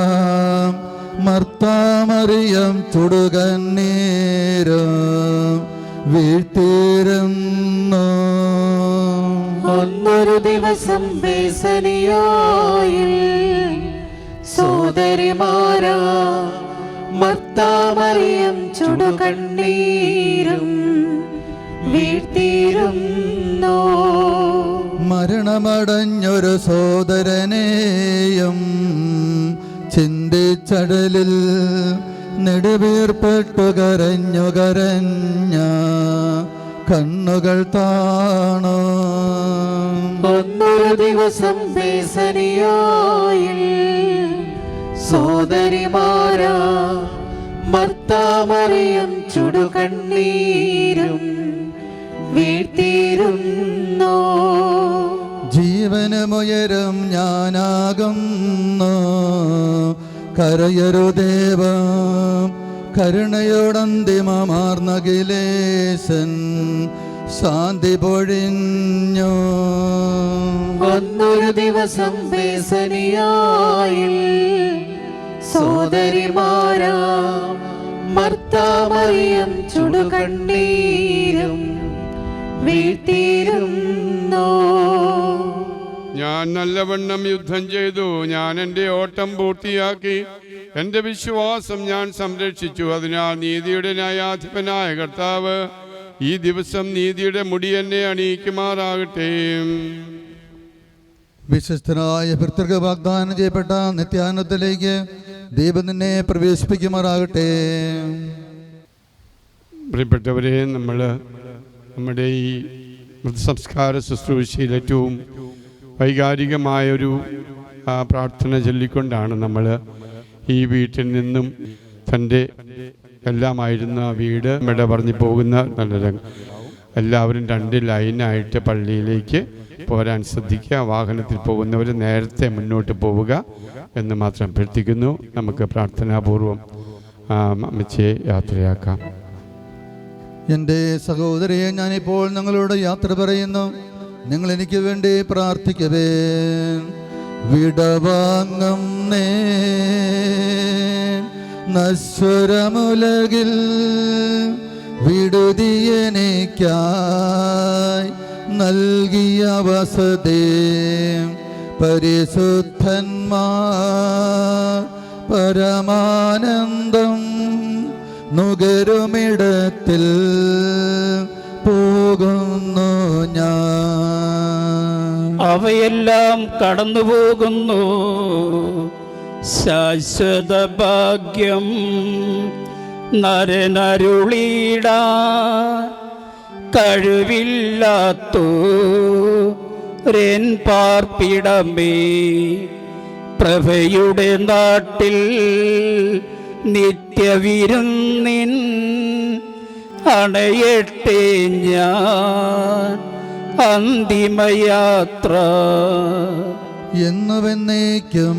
മർത്താമറിയം ചുടുകണ്ണീരും വീഴ്ത്തിരുന്നു. അന്നൊരു ദിവസം ബേസനിയായിൽ സോദരിമാരാ മർത്താമറിയം ചുടുകണ്ണീരും വീഴ്ത്തിരുന്നു. മരണമടഞ്ഞൊരു സോദരനെയും ചിന്തിച്ചടലിൽ നെടുവീർപ്പെട്ടു കരഞ്ഞു കണ്ണുകൾ താണു. ഒന്നൊരു ദിവസം ബേസനിയായിൽ സോദരിമാരാ മർത്താമറിയം ചുടുകണ്ണീരും വീഴ്ത്തിരുന്നു. ജീവനുമുയരും ഞാനാകുന്നു, കരയരുദേവം കരുണയോടന്തിമമാർന്നഖിലേശൻ ശാന്തി പൊഴിഞ്ഞു. ഒന്നൊരു ദിവസം ബേസനിയായിൽ സോദരിമാരാ മർത്താമറിയം ചുടുകണ്ണീരും വീഴ്ത്തിരുന്നു. ഞാൻ നല്ലവണ്ണം യുദ്ധം ചെയ്തു, ഞാൻ എൻ്റെ ഓട്ടം പൂർത്തിയാക്കി, എൻ്റെ വിശ്വാസം ഞാൻ സംരക്ഷിച്ചു. അതിനാൽ നീതിയുടെ ന്യായാധിപനായ കർത്താവ് ഈ ദിവസം നീതിയുടെ മുടി എന്നെ അണിയിക്കുമാറാകട്ടെ. വിശ്വസ്തനായ ഭക്തർക്ക് വാഗ്ദാനം ചെയ്യപ്പെട്ട നിത്യാനന്ദത്തിലേക്ക് ദൈവം നിന്നെ പ്രവേശിപ്പിക്കുമാറാകട്ടെ. പ്രിയപ്പെട്ടവരെ, നമ്മുടെ ഈ മൃതസംസ്കാര ശുശ്രൂഷയിൽ ഏറ്റവും വൈകാരികമായൊരു പ്രാർത്ഥന ചൊല്ലിക്കൊണ്ടാണ് നമ്മൾ ഈ വീട്ടിൽ നിന്നും തൻ്റെ എല്ലാമായിരുന്ന വീട് ഇവിടെ പറഞ്ഞു പോകുന്ന നല്ല എല്ലാവരും 2 ലൈനായിട്ട് പള്ളിയിലേക്ക് പോരാൻ ശ്രദ്ധിക്കുക. വാഹനത്തിൽ പോകുന്നവർ നേരത്തെ മുന്നോട്ട് പോവുക എന്ന് മാത്രം അഭ്യർത്ഥിക്കുന്നു. നമുക്ക് പ്രാർത്ഥനാപൂർവം അമ്മച്ചിയെ യാത്രയാക്കാം. എൻ്റെ സഹോദരിയെ, ഞാനിപ്പോൾ നിങ്ങളോട് യാത്ര പറയുന്നു. നിങ്ങൾ എനിക്ക് വേണ്ടി പ്രാർത്ഥിക്കവേ. വിടവാങ്ങും നശ്വരമുലകിൽ വിടുതിയെനിക്കായി നൽകിയ വസതേ, പരിശുദ്ധന്മാർ പരമാനന്ദം നുകരുമിടത്തിൽ പോകുന്നു ഞാൻ. അവയെല്ലാം കടന്നു പോകുന്നു, ശാശ്വത ഭാഗ്യം നരനരുളിടാ കഴിവില്ലാത്തോരൻ പാർപ്പിടമേ. പ്രഭയുടെ നാട്ടിൽ നിത്യവിരുന്നിൻ അണയട്ടെ ഞാൻ അന്തിമയാത്ര. എന്നുവെന്നേക്കും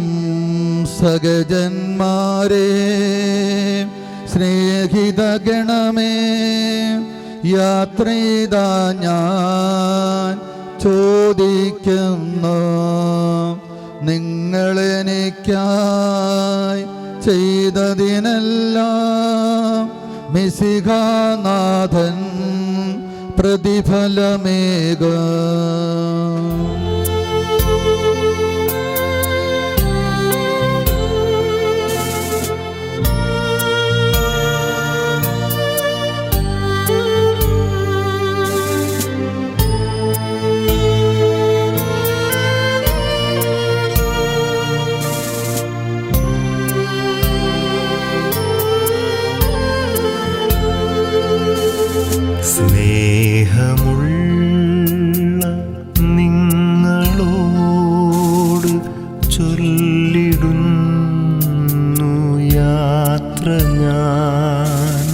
സഹജന്മാരെ, സ്നേഹിത ഗണമേ, യാത്രയിതാ ഞാൻ ചോദിക്കുന്നു. നിങ്ങളെനിക്കായി ചെയ്തതിനെല്ലാം മിശിഹാനാഥൻ പ്രതിഫലമേകും. സ്നേഹമുള്ള നിങ്ങളോട് ചൊല്ലിടുന്നു യാത്ര ഞാൻ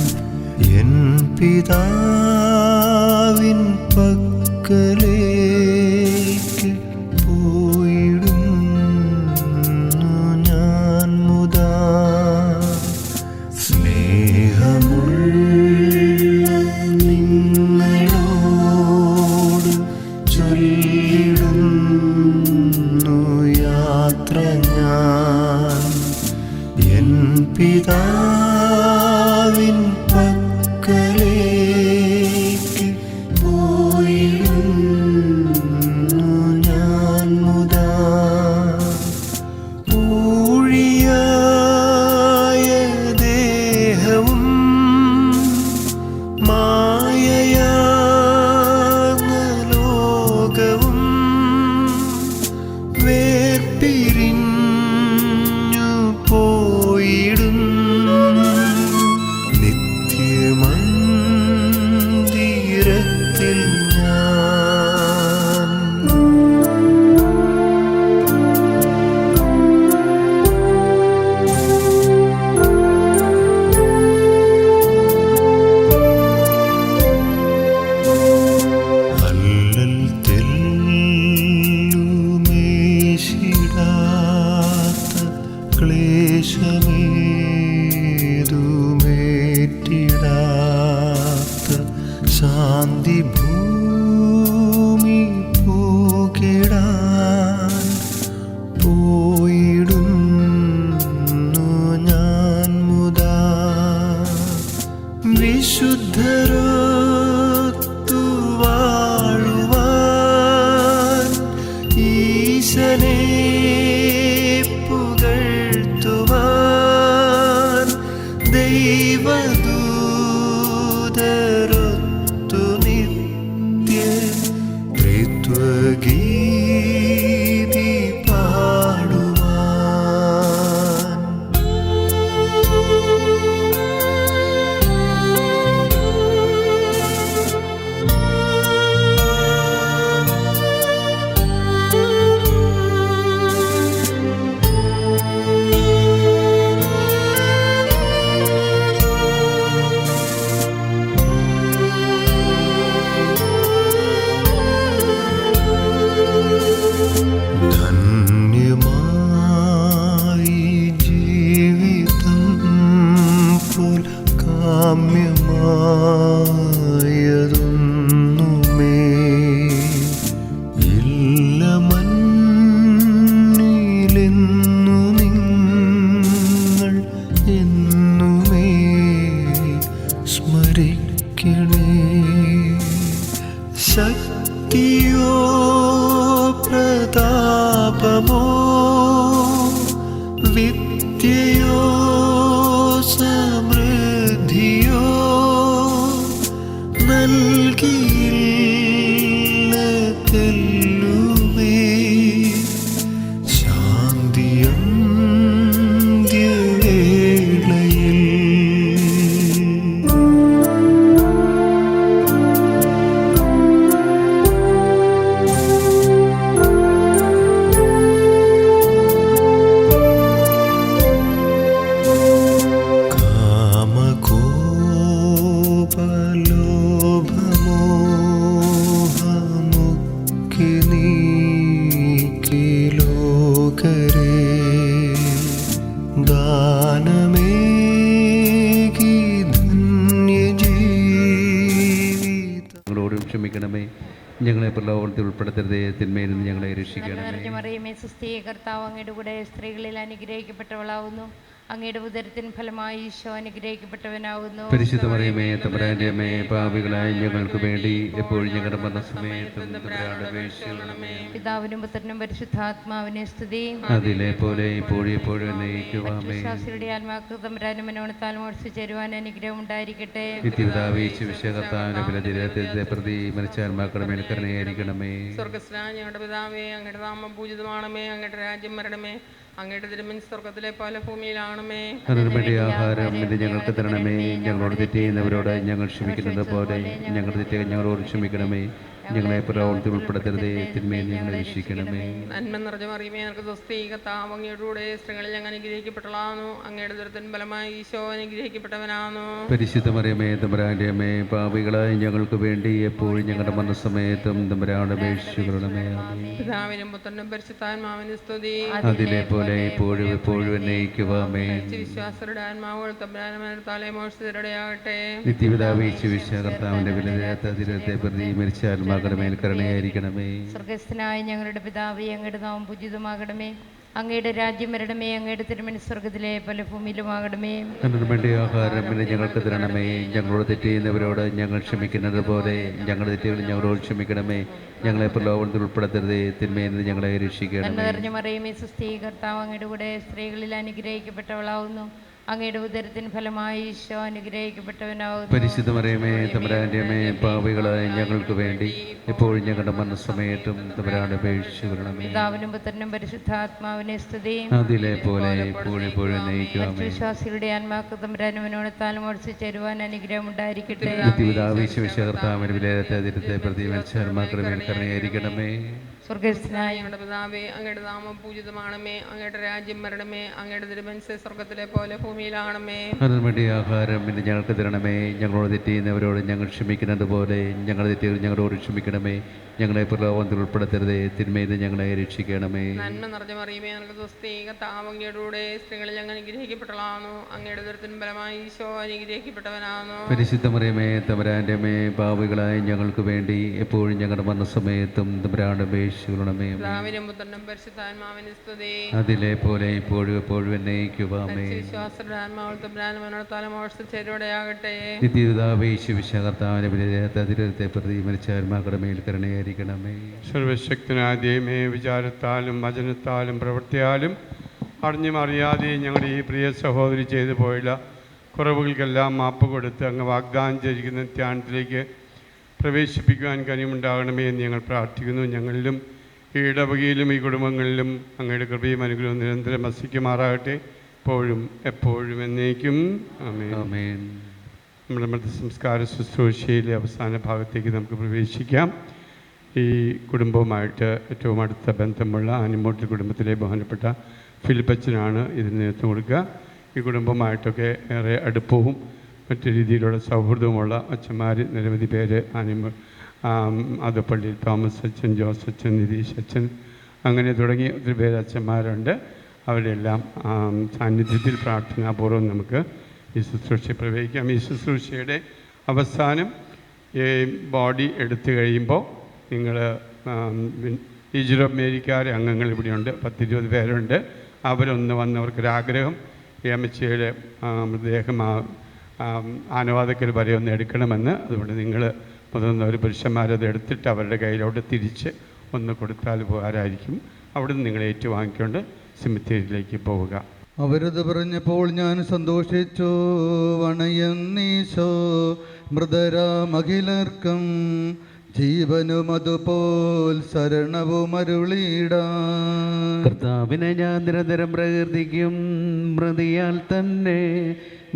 എൻ പിതാവിൻ പക്കലേക്ക് പോയിടുന്നു ഞാൻ മുതാ. സ്നേഹമുള്ള നിങ്ങളോട് ചൊല്ലിടുന്നു യാത്ര ഞാൻ എൻ പിതാവിൻ പക്കലേക്ക് പോയിടുന്നു കീർത്തിയോ പ്രതാപമോ വിദ്യയോ സമൃദ്ധിയോ നൽകിയില്ല തെല്ലുമേ ശാന്തിയന്ത്യവേളയിൽ. കാമകോപലോഭമോഹമൊക്കെ നീക്കി ലോകരെ ദാനമേകി ധന്യജീവിതം. ഞങ്ങളോടും ക്ഷമിക്കണമേ, ഞങ്ങളെ പ്രലോഭനത്തിൽ ഉൾപ്പെടുത്തരുതേ, തിന്മയിൽ നിന്ന് ഞങ്ങളെ രക്ഷിക്കണമേ. മറിയമേ സുസ്ഥിയ കർത്താവ് അങ്ങയുടെ കൂടെ സ്ത്രീകളിൽ അനുഗ്രഹിക്കപ്പെട്ടവളാവുന്നു, അങ്ങയുടെ ഉദരത്തിൻ ഫലമായി ഈശോ അനുഗ്രഹിക്കപ്പെട്ടവനാവുന്നു. പരിശുദ്ധ മറിയമേ തമ്പുരാന്റെ അമ്മേ, പാപികളായ ഞങ്ങൾക്ക് വേണ്ടി എപ്പോഴും ഞങ്ങളുടെ മരണസമയത്തും തമ്പുരാനോട് അപേക്ഷിക്കണമേ. പിതാവിനും പുത്രനും പരിശുദ്ധാത്മാവിനെ സ്തുതി. അതിലെ പോലെ ഇപ്പോഴും എപ്പോഴും എന്നേക്കുവാമേ. വിശ്വാസിയുടെ ആത്മാക്ക് തമ്പുരാനും മനോണത്താൽ മോഷിച്ചു ചേരുവാൻ അനുഗ്രഹം ഉണ്ടായിരിക്കട്ടെ. നിത്യപിതാവേ വിശേഷകർത്താവിന്റെ ബലദിനത്തെ പ്രതി മരിച്ച ആത്മാക്കളുടെ മേൽ കരുണയായിരിക്കണമേ. സ്വർഗസ്നായ ഞങ്ങളുടെ പിതാവേ, അങ്ങയുടെ നാമം പൂജിതമാണമേ, അങ്ങയുടെ രാജ്യം വരണമേ, അങ്ങയുടെ തിരുമനസ് സ്വർഗത്തിലെ പോലെ ഭൂമിയിലാണമേ. അതിനു വേണ്ടി ആഹാരം ഇത് ഞങ്ങൾക്ക് തരണമേ. ഞങ്ങളോട് തെറ്റ് ചെയ്യുന്നവരോട് ഞങ്ങൾ ക്ഷമിക്കുന്നത് പോലെ ഞങ്ങളുടെ തെറ്റുകൾ ഞങ്ങളോട് ക്ഷമിക്കണമേ. ഞങ്ങളെ പ്രലോഭനത്തിൽ ഉൾപ്പെടുത്തരുതേ, തിന്മയിൽ ഞങ്ങളെ രക്ഷിക്കണമേ. നന്മ നിറഞ്ഞ മറിയമേ, ഞങ്ങൾക്ക് സ്വസ്തി, കർത്താവ് അങ്ങയുടെ കൂടെ സ്ത്രീകളിൽ ഞങ്ങൾ അനുഗ്രഹിക്കപ്പെട്ടവളാകുന്നു, അങ്ങയുടെ ദുരിതത്തിൻ ഫലമായി ഈശോ അനുഗ്രഹിക്കപ്പെട്ടവനാകുന്നു. പരിശുദ്ധ മറിയമേ തമ്പുരാന്റെ അമ്മേ, പാപികളായ ഞങ്ങൾക്ക് വേണ്ടി എപ്പോഴും ഞങ്ങളുടെ മരണസമയത്തും തമ്പുരാനോട് അപേക്ഷിക്കണമേ. പിതാവിനും പുത്രനും പരിശുദ്ധാത്മാവിനും സ്തുതി. അതിലെ പോലെ ഇപ്പോഴും എപ്പോഴും എന്നേക്കുവാമേ. വിശ്വാസരുടെ ആത്മാവുകൾ തമ്പുരാനെ മോഷിതരുടെയാകട്ടെ. നിത്യപിതാവേ കർത്താവിന്റെ വിലത്തെ പ്രതി മരിച്ച ആത്മാക്കളുടെ മേൽ കരുണയായിരിക്കണമേ. സ്വർഗസ്ഥനായ ഞങ്ങളുടെ പിതാവേ, അങ്ങയുടെ നാമം പൂജിതമാകണമേ, അങ്ങയുടെ രാജ്യം വരണമേ, അങ്ങയുടെ തിരുമനസ് സ്വർഗത്തിലെ പോലെ ഭൂമിയിലുമാകണമേ. അതിനു വേണ്ടി ആഹാരം പിന്നെ ഞങ്ങൾക്ക് തരണമേ. ഞങ്ങളോട് തെറ്റ് ചെയ്യുന്നവരോട് ഞങ്ങൾ ക്ഷമിക്കുന്നത് പോലെ ഞങ്ങളുടെ തെറ്റുകൾ ഞങ്ങളോട് ക്ഷമിക്കണമേ. ഞങ്ങളെ പ്രലോഭനത്തിൽ ഉൾപ്പെടുത്തരുതേ, തിന്മയിൽ നിന്ന് ഞങ്ങളെ രക്ഷിക്കണമേ. നിറഞ്ഞ മറിയമേ സുസ്ഥി, കർത്താവ് അങ്ങയുടെ കൂടെ സ്ത്രീകളിൽ അനുഗ്രഹിക്കപ്പെട്ടവളാവുന്നു, അങ്ങയുടെ ഉദരത്തിൻ ഫലമായി ഈശോ അനുഗ്രഹിക്കപ്പെട്ടവനാവുന്നു. പരിശുദ്ധ മറിയമേ തമ്പുരാന്റെ അമ്മേ, പാപികളായ ഞങ്ങൾക്ക് വേണ്ടി എപ്പോഴും ഞങ്ങളുടെ മരണസമയത്തും തമ്പുരാനോട് അപേക്ഷിക്കണമേ. പിതാവിനും പുത്രനും പരിശുദ്ധാത്മാവിനെ സ്തുതി. അതിലെ പോലെ എപ്പോഴും എപ്പോഴും എന്നേക്കുവാമേ. വിശ്വാസികളുടെ ആത്മാക്ക് തമ്പുരാനും മനോണത്താൽ മോഷിച്ചു ചേരുവാൻ അനുഗ്രഹം ഉണ്ടായിരിക്കട്ടെ. നിത്യപിതാവേ കർത്താവിന്റെ വിലത്തെ പ്രതി മരിച്ച ആത്മാക്കളുടെ മേൽ കരുണയായിരിക്കണമേ. സ്വർഗസ്ഥനായ ഞങ്ങളുടെ പിതാവേ, അങ്ങയുടെ നാമം പൂജിതമാണമേ, അങ്ങയുടെ രാജ്യം വരണമേ, അങ്ങയുടെ തിരുമനസ് സ്വർഗത്തിലെ പോലെ ഭൂമിയിലാണമേ. അതിനു വേണ്ടി ആഹാരം ഇന്ന് ഞങ്ങൾക്ക് തരണമേ. ഞങ്ങളോട് തെറ്റ് ചെയ്യുന്നവരോട് ഞങ്ങൾ ക്ഷമിക്കുന്നത് പോലെ ഞങ്ങളുടെ തെറ്റുകൾ ഞങ്ങളോട് ക്ഷമിക്കണമേ. ഞങ്ങളെ പ്രലോഭനത്തിൽ ഉൾപ്പെടുത്തരുതേ, തിന്മയിൽ നിന്ന് ഞങ്ങളെ രക്ഷിക്കണമേ. നന്മ നിറഞ്ഞ മറിയമേ, ഞങ്ങൾക്ക് സ്വസ്തി, കർത്താവ് അങ്ങയുടെ കൂടെ സ്ത്രീകളിൽ ഞങ്ങൾ അനുഗ്രഹിക്കപ്പെട്ടവളാകുന്നു, അങ്ങയുടെ ഉദരത്തിൻ ഫലമായി ഈശോ അനുഗ്രഹിക്കപ്പെട്ടവനാകുന്നു. പരിശുദ്ധ മറിയമേ തമ്പുരാന്റെ അമ്മേ, പാപികളായ ഞങ്ങൾക്ക് വേണ്ടി എപ്പോഴും ഞങ്ങളുടെ മരണസമയത്തും തമ്പുരാനോട് അപേക്ഷിക്കണമേ. പിതാവിനും പുത്രനും പരിശുദ്ധാത്മാവിനും സ്തുതി. അതിലെ പോലെ ഇപ്പോഴും എപ്പോഴും എന്നേക്കുവാമേ. വിശ്വാസരുടെ ആത്മാവുകൾ തമ്പുരാനും മനോണത്താലും മോഷിച്ചു ചേരുവടെയാകട്ടെ. നിത്യപിതാവേ കർത്താവിന്റെ വിലത്തെ പ്രതി മരിച്ച ആത്മാക്കളുടെ മേൽ കരുണയായിരിക്കണമേ. സർവശക്തനായ ദൈവമേ, വിചാരത്താലും വചനത്താലും പ്രവൃത്തിയാലും അറിഞ്ഞും അറിയാതെയും ഞങ്ങളുടെ ഈ പ്രിയ സഹോദരി ചെയ്തു പോയുള്ള കുറവുകൾക്കെല്ലാം മാപ്പ് കൊടുത്ത് അങ്ങ് വാഗ്ദാനം ചെയ്തിരിക്കുന്ന ധ്യാനത്തിലേക്ക് പ്രവേശിപ്പിക്കുവാൻ കഴിയുമുണ്ടാകണമേ എന്ന് ഞങ്ങൾ പ്രാർത്ഥിക്കുന്നു. ഞങ്ങളിലും ഈ ഇടവകയിലും ഈ കുടുംബങ്ങളിലും അങ്ങയുടെ കൃപയും അനുഗ്രഹവും നിരന്തരം വസിക്കുമാറാകട്ടെ, എപ്പോഴും എപ്പോഴും എന്നേക്കും. ആമേൻ. നമ്മുടെ മൃതസംസ്കാര ശുശ്രൂഷയിലെ അവസാന ഭാഗത്തേക്ക് നമുക്ക് പ്രവേശിക്കാം. ഈ കുടുംബവുമായിട്ട് ഏറ്റവും അടുത്ത ബന്ധമുള്ള ആനിമോട്ടൽ കുടുംബത്തിലെ ബഹുമാനപ്പെട്ട ഫിലിപ്പച്ചനാണ് ഇതിന് നേതൃത്വം കൊടുക്കുക. ഈ കുടുംബമായിട്ടൊക്കെ ഏറെ അടുപ്പവും മറ്റു രീതിയിലുള്ള സൗഹൃദവുമുള്ള അച്ഛന്മാർ നിരവധി പേര് അതപ്പള്ളി തോമസ് അച്ഛൻ, ജോസ് അച്ഛൻ, നിതീഷ് അച്ഛൻ, അങ്ങനെ തുടങ്ങി ഒത്തിരി പേര് അച്ഛന്മാരുണ്ട്. അവരെല്ലാം സാന്നിധ്യത്തിൽ പ്രാർത്ഥനാപൂർവ്വം നമുക്ക് ഈ ശുശ്രൂഷ പ്രവേശിക്കാം. ഈ ശുശ്രൂഷയുടെ അവസാനം ഈ ബോഡി എടുത്തു കഴിയുമ്പോൾ നിങ്ങൾ ഈജിപ്ത് ഓഫ് മേരിക്കാരെ അംഗങ്ങൾ ഇവിടെയുണ്ട്, 10-20 പേരുണ്ട്. അവരൊന്ന് വന്നവർക്കൊരാഗ്രഹം ഈ അമ്മച്ചിയുടെ മൃതദേഹം ആനവാദക്കൽ വരെ ഒന്ന് എടുക്കണമെന്ന്. അതുകൊണ്ട് നിങ്ങൾ മുതിർന്നവർ പുരുഷന്മാരത് എടുത്തിട്ട് അവരുടെ കയ്യിലോട്ട് തിരിച്ച് ഒന്ന് കൊടുത്താൽ ഉപകാരമായിരിക്കും. അവിടുന്ന് നിങ്ങൾ ഏറ്റുവാങ്ങിക്കൊണ്ട് സെമിത്തേരിയിലേക്ക് പോവുക. അവരത് പറഞ്ഞപ്പോൾ ഞാൻ സന്തോഷിച്ചു. വണയുന്നീശോ മൃതരാമഖിലർക്കും ജീവനും അതുപോൽ ശരണവും അരുളിയിടാൻ. കർത്താവിനെ ഞാൻ നിരന്തരം പ്രകീർത്തിക്കും. മൃതിയാൽ തന്നെ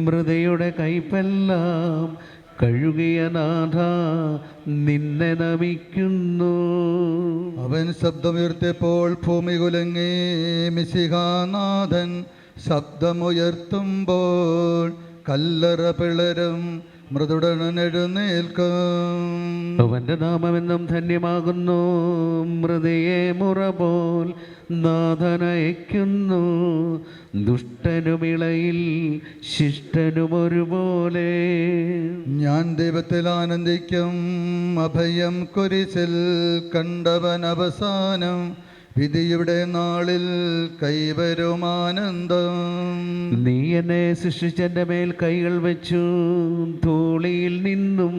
മൃതിയുടെ കൈപ്പെല്ലാം കഴുകിയ നാഥ നിന്നെ നമിക്കുന്നു. അവൻ ശബ്ദമുയർത്തിയപ്പോൾ ഭൂമി കുലങ്ങി. മിശിഹാനാഥൻ ശബ്ദമുയർത്തുമ്പോൾ കല്ലറ പിളരും, മൃദുടൻ എഴുന്നേൽക്കും. അവന്റെ നാമമെന്നും ധന്യമാകുന്നു. മൃതിയെ മുറ പോൽ നാഥനയക്കുന്നു. ദുഷ്ടനുമിളയിൽ ശിഷ്ടനും ഒരുപോലെ. ഞാൻ ദൈവത്തിൽ ആനന്ദിക്കും. അഭയം കുരിശിൽ കണ്ടവൻ അവസാനം വിധിയുടെ നാളിൽ കൈവരും ആനന്ദം. നീ എന്നെ സൃഷ്ടിച്ചെൻ്റെ മേൽ കൈകൾ വെച്ചു. ധൂളിയിൽ നിന്നും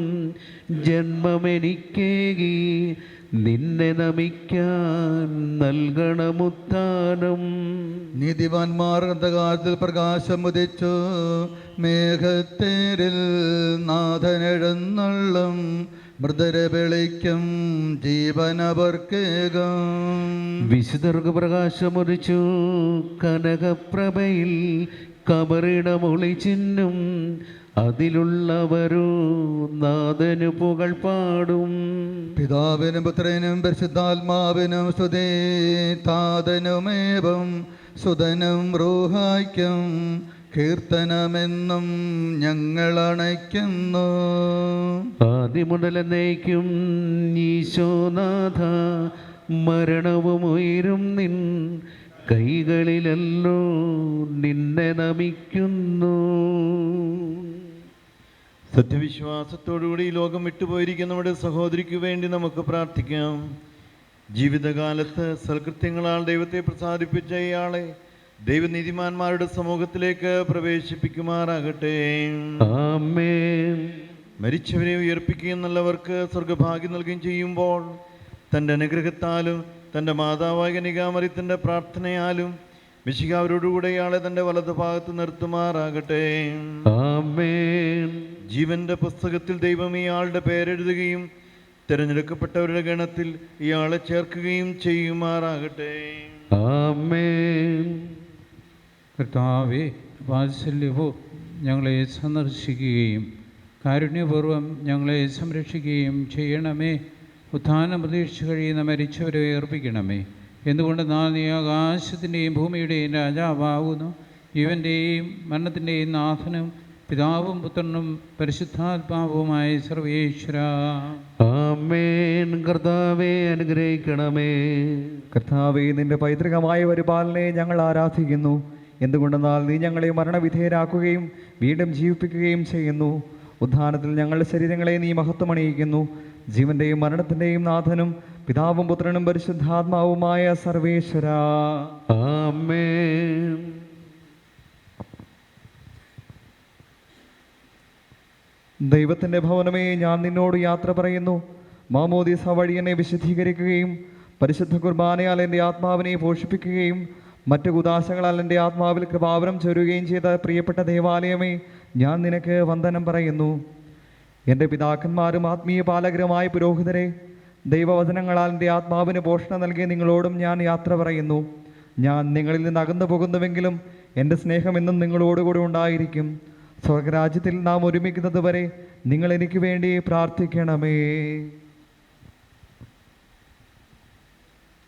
ജന്മമെനിക്കേകി. നിന്നെ നമിക്കാൻ നൽകണമുത്താനം. നീതിമാന്മാർ അന്ധകാരത്തിൽ പ്രകാശം ഉദിച്ചു. മേഘത്തേരിൽ നാഥനെഴുന്നള്ളും. മൃതരെ വിളിക്കും ജീവനവർക്കേകം. വിശുദ്ധർക്ക് പ്രകാശമൊരിച്ചു. കനകപ്രഭയിൽ കബറിടമൊളി ചിഹ്നം. അതിലുള്ളവരോ നാഥനു പുകൾ പാടും. പിതാവിനും പുത്രനും പരിശുദ്ധാത്മാവിനും സ്തുതി. താതനുമേവം സുതനും റൂഹായ്ക്കും കീർത്തനമെന്നും ഞങ്ങൾ അണയ്ക്കുന്നു. ആദ്യമുതലെന്നേക്കും ഈശോനാഥ മരണവും ഉയരും നിൻ കൈകളിലല്ലോ നിന്നെ നമിക്കുന്നു. സത്യവിശ്വാസത്തോടുകൂടി ഈ ലോകം വിട്ടുപോയിരിക്കുന്ന നമ്മുടെ സഹോദരിക്ക് വേണ്ടി നമുക്ക് പ്രാർത്ഥിക്കാം. ജീവിതകാലത്ത് സൽകൃത്യങ്ങളാൽ ദൈവത്തെ പ്രസാദിപ്പിച്ച ഇയാളെ ദൈവനീതിമാന്മാരുടെ സമൂഹത്തിലേക്ക് പ്രവേശിപ്പിക്കുമാറാകട്ടെ. ആമേൻ. മരിച്ചവരെ ഉയർപ്പിക്കുകയും നല്ലവർക്ക് സ്വർഗഭാഗ്യം നൽകുകയും ചെയ്യുമ്പോൾ തൻ്റെ അനുഗ്രഹത്താലും തൻ്റെ മാതാവായ കന്യകാമറിയത്തിൻ്റെ പ്രാർത്ഥനയാലും മിശിഹ അവരോടുകൂടെ ഇയാളെ തൻ്റെ വലതുഭാഗത്ത് നിർത്തുമാറാകട്ടെ. ആമേൻ. ജീവന്റെ പുസ്തകത്തിൽ ദൈവം ഇയാളുടെ പേരെഴുതുകയും തിരഞ്ഞെടുക്കപ്പെട്ടവരുടെ ഗണത്തിൽ ഇയാളെ ചേർക്കുകയും ചെയ്യുമാറാകട്ടെ. ആമേൻ. കർത്താവേ, വാത്സല്യപോ ഞങ്ങളെ സന്ദർശിക്കുകയും കാരുണ്യപൂർവ്വം ഞങ്ങളെ സംരക്ഷിക്കുകയും ചെയ്യണമേ. ഉത്ഥാനം പ്രതീക്ഷിച്ച് കഴിയുന്ന മരിച്ചവരെ ഏർപ്പിക്കണമേ. എന്തുകൊണ്ട് നീ ആകാശത്തിൻ്റെയും ഭൂമിയുടെയും രാജാവാകുന്നു. ജീവൻ്റെയും മരണത്തിൻ്റെയും നാഥനും പിതാവും പുത്രനും പരിശുദ്ധാത്മാവുമായ സർവേശ്വര. ആമേൻ. കർത്താവേ അനുഗ്രഹിക്കണമേ. കർത്താവേ, നിന്റെ പൈതൃകമായ പരിപാലനയെ ഞങ്ങൾ ആരാധിക്കുന്നു. എന്തുകൊണ്ടെന്നാൽ നീ ഞങ്ങളെ മരണവിധേയരാക്കുകയും വീണ്ടും ജീവിപ്പിക്കുകയും ചെയ്യുന്നു. ഉദ്ധാനത്തിൽ ഞങ്ങളുടെ ശരീരങ്ങളെ നീ മഹത്വമണിയിക്കുന്നു. ജീവന്റെയും മരണത്തിൻ്റെയും നാഥനും പിതാവും പുത്രനും പരിശുദ്ധാത്മാവുമായ സർവേശ്വര. ആമേൻ. ദൈവത്തിൻ്റെ ഭവനമേ, ഞാൻ നിന്നോട് യാത്ര പറയുന്നു. മാമോദീസ വഴി എന്നെ വിശുദ്ധീകരിക്കുകയും പരിശുദ്ധ കുർബാനയാൽ എൻ്റെ ആത്മാവിനെ പോഷിപ്പിക്കുകയും മറ്റു കുദാശകളാൽ എൻ്റെ ആത്മാവിൽ കൃപാവരം ചൊരുകയും ചെയ്ത പ്രിയപ്പെട്ട ദേവാലയമേ, ഞാൻ നിനക്ക് വന്ദനം പറയുന്നു. എൻ്റെ പിതാക്കന്മാരും ആത്മീയ പാലകരുമായ പുരോഹിതരെ, ദൈവവചനങ്ങളാൽ എൻ്റെ ആത്മാവിന് പോഷണം നൽകിയ നിങ്ങളോടും ഞാൻ യാത്ര പറയുന്നു. ഞാൻ നിങ്ങളിൽ നിന്ന് അകന്നു പോകുന്നുവെങ്കിലും എൻ്റെ സ്നേഹം എന്നും നിങ്ങളോടുകൂടി ഉണ്ടായിരിക്കും. സ്വർഗരാജ്യത്തിൽ നാം ഒരുമിക്കുന്നത് വരെ നിങ്ങൾ എനിക്ക് വേണ്ടി പ്രാർത്ഥിക്കണമേ.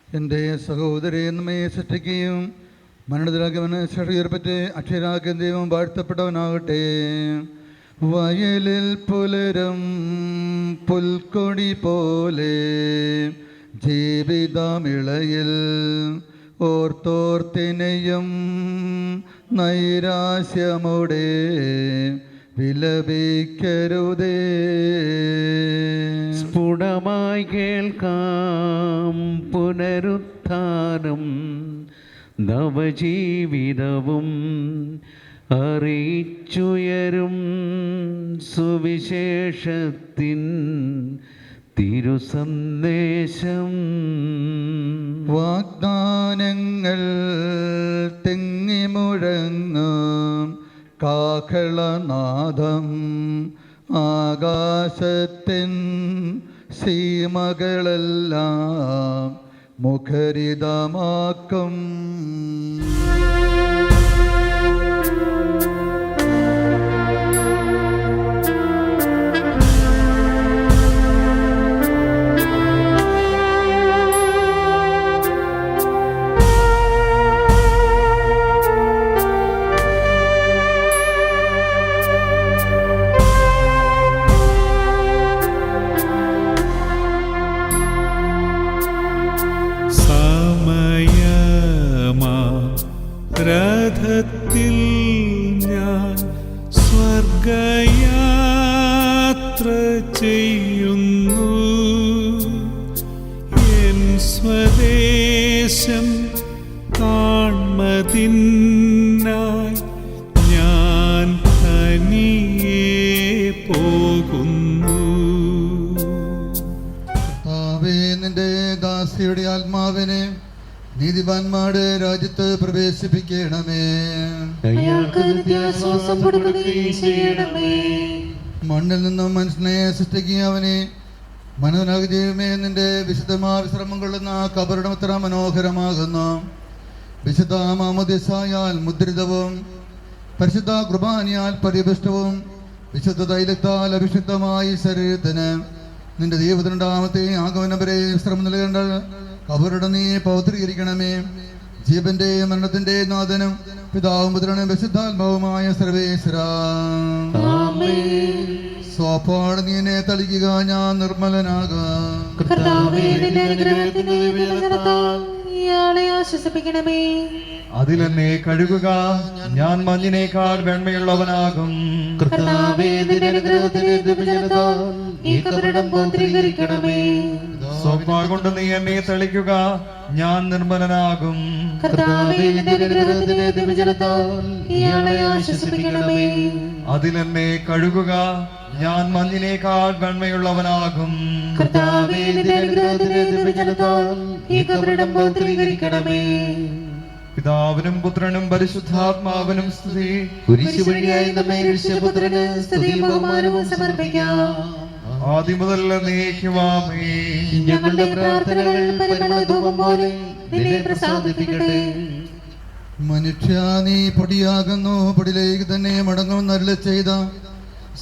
എൻ്റെ സഹോദരി നമ്മെ സൃഷ്ടിക്കുകയും മരണത്തിലാക്കിയവന് ശരീരപ്പറ്റി അക്ഷരാക്കിയ ദൈവം വാഴ്ത്തപ്പെട്ടവനാകട്ടെ. വയലിൽ പുലരും പുൽക്കൊടി പോലെ ജീവിതമിളയിൽ ഓർത്തോർത്തിനെയും നൈരാശ്യമോടെ വിലപിക്കരുതേ. സ്ഫുടമായി കേൾക്കാം പുനരുത്ഥാനം നവജീവിതവും അറിയിച്ചുയരും സുവിശേഷത്തിൻ തിരുസന്ദേശം. വാഗ്ദാനങ്ങൾ തിങ്ങിമുഴങ്ങും കാഹളനാദം ആകാശത്തിൻ സീമകളെല്ലാം മുഖരിതമാക്കും. രഥത്തിൽ ഞാൻ സ്വർഗയാത്ര ചെയ്യുന്നു. എൻ സ്വദേശം കാൺമതിനായി ഞാൻ തനിയെ പോകുന്നു. നിന്റെ ദാസിയുടെ ആത്മാവിനെ നീതിമാന്മാരുടെ രാജ്യത്ത് പ്രവേശിപ്പിക്കണമേ. മണ്ണിൽ നിന്നും മനുഷ്യനെ സൃഷ്ടിക്കുക അവനെ മനോനാഗജീവമേ. നിന്റെ വിശുദ്ധമായ വിശ്രമം കൊള്ളുന്ന കബറിടം എത്ര മനോഹരമാകുന്നു. വിശുദ്ധ മാമോദീസായാൽ മുദ്രിതവും പരിശുദ്ധ കുർബാനയാൽ പരിപുഷ്ടവും വിശുദ്ധ തൈലത്താൽ അഭിഷിക്തമായ ശരീരത്തിന് നിന്റെ ദൈവത്തിനുണ്ടാമത്തെ ആഗമനം വരെ വിശ്രമം നൽകേണ്ട കബറിടം നീ പൗത്രീകരിക്കണമേ. ജീവന്റെ മരണത്തിന്റെ നാഥനും പിതാവും പുത്രനും വിശുദ്ധാത്മാവുമായ സർവേശ്വരാ, സ്വാപാട് നീ എന്നെ തളിക്കുക, ഞാൻ നിർമ്മലനാകാം. ആശ്വസിപ്പിക്കണമേ. അതിലെന്നെ കഴുകുക, ഞാൻ മഞ്ഞിനേക്കാൾ വെണ്മയുള്ളവനാകും. സ്വപ്നം കൊണ്ട് നീ എന്നെ തെളിക്കുക, ഞാൻ നിർമ്മലനാകും. അതിലെന്നെ കഴുകുക, ഞാൻ മഞ്ഞിനേക്കാൾ വെണ്മയുള്ളവനാകും. പിതാവിനും പുത്രനും പരിശുദ്ധാത്മാവിനും സ്തുതി. കുരിശുവഴിയായി നമ്മെ രക്ഷിച്ച പുത്രന് സ്തുതിയും ബഹുമാനവും സമർപ്പിക്കാം. ആദ്യം മുതൽ നീക്കുവാമേ. ഞങ്ങളുടെ പ്രാർത്ഥനകൾ പരിമളധൂപം പോലെ നിന്നെ പ്രസാദിപ്പിക്കട്ടെ. മനുഷ്യ നീ പൊടിയാകുന്നു, പൊടിയിലേക്ക് തന്നെ മടങ്ങുമെന്ന് അരുളി ചെയ്ത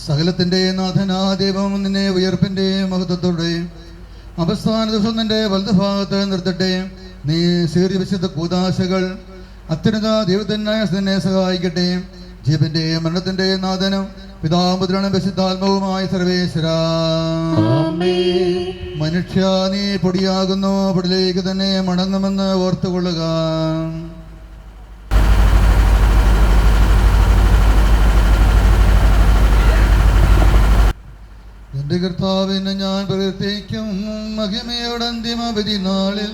സകലത്തിന്റെ നാഥനാ ദൈവം നിന്നെ ഉയർപ്പിന്റെ മഹത്വത്തോടെ അവസാന ദിവസം നിന്റെ വലതുഭാഗത്ത് നിർത്തട്ടെ. നീ സീറിയ വിശുദ്ധ കൂദാശകൾ അത്യുന്നത ദൈവത്തിനായ നിന്നെ സഹായിക്കട്ടെ. ജീവന്റെ മരണത്തിന്റെ നാഥനും പിതാപുത്രനും വിശുദ്ധാത്മാവുമായ സർവേശ്വരാ, മനുഷ്യ നീ പൊടിയാകുന്നു, പൊടിയിലേക്ക് തന്നെ മടങ്ങുമെന്ന് ഓർത്തുകൊള്ളുക. എന്റെ കർത്താവിനെ ഞാൻ പ്രവർത്തിക്കും മഹിമയുടെ അന്തിമ വിധി നാളിൽ.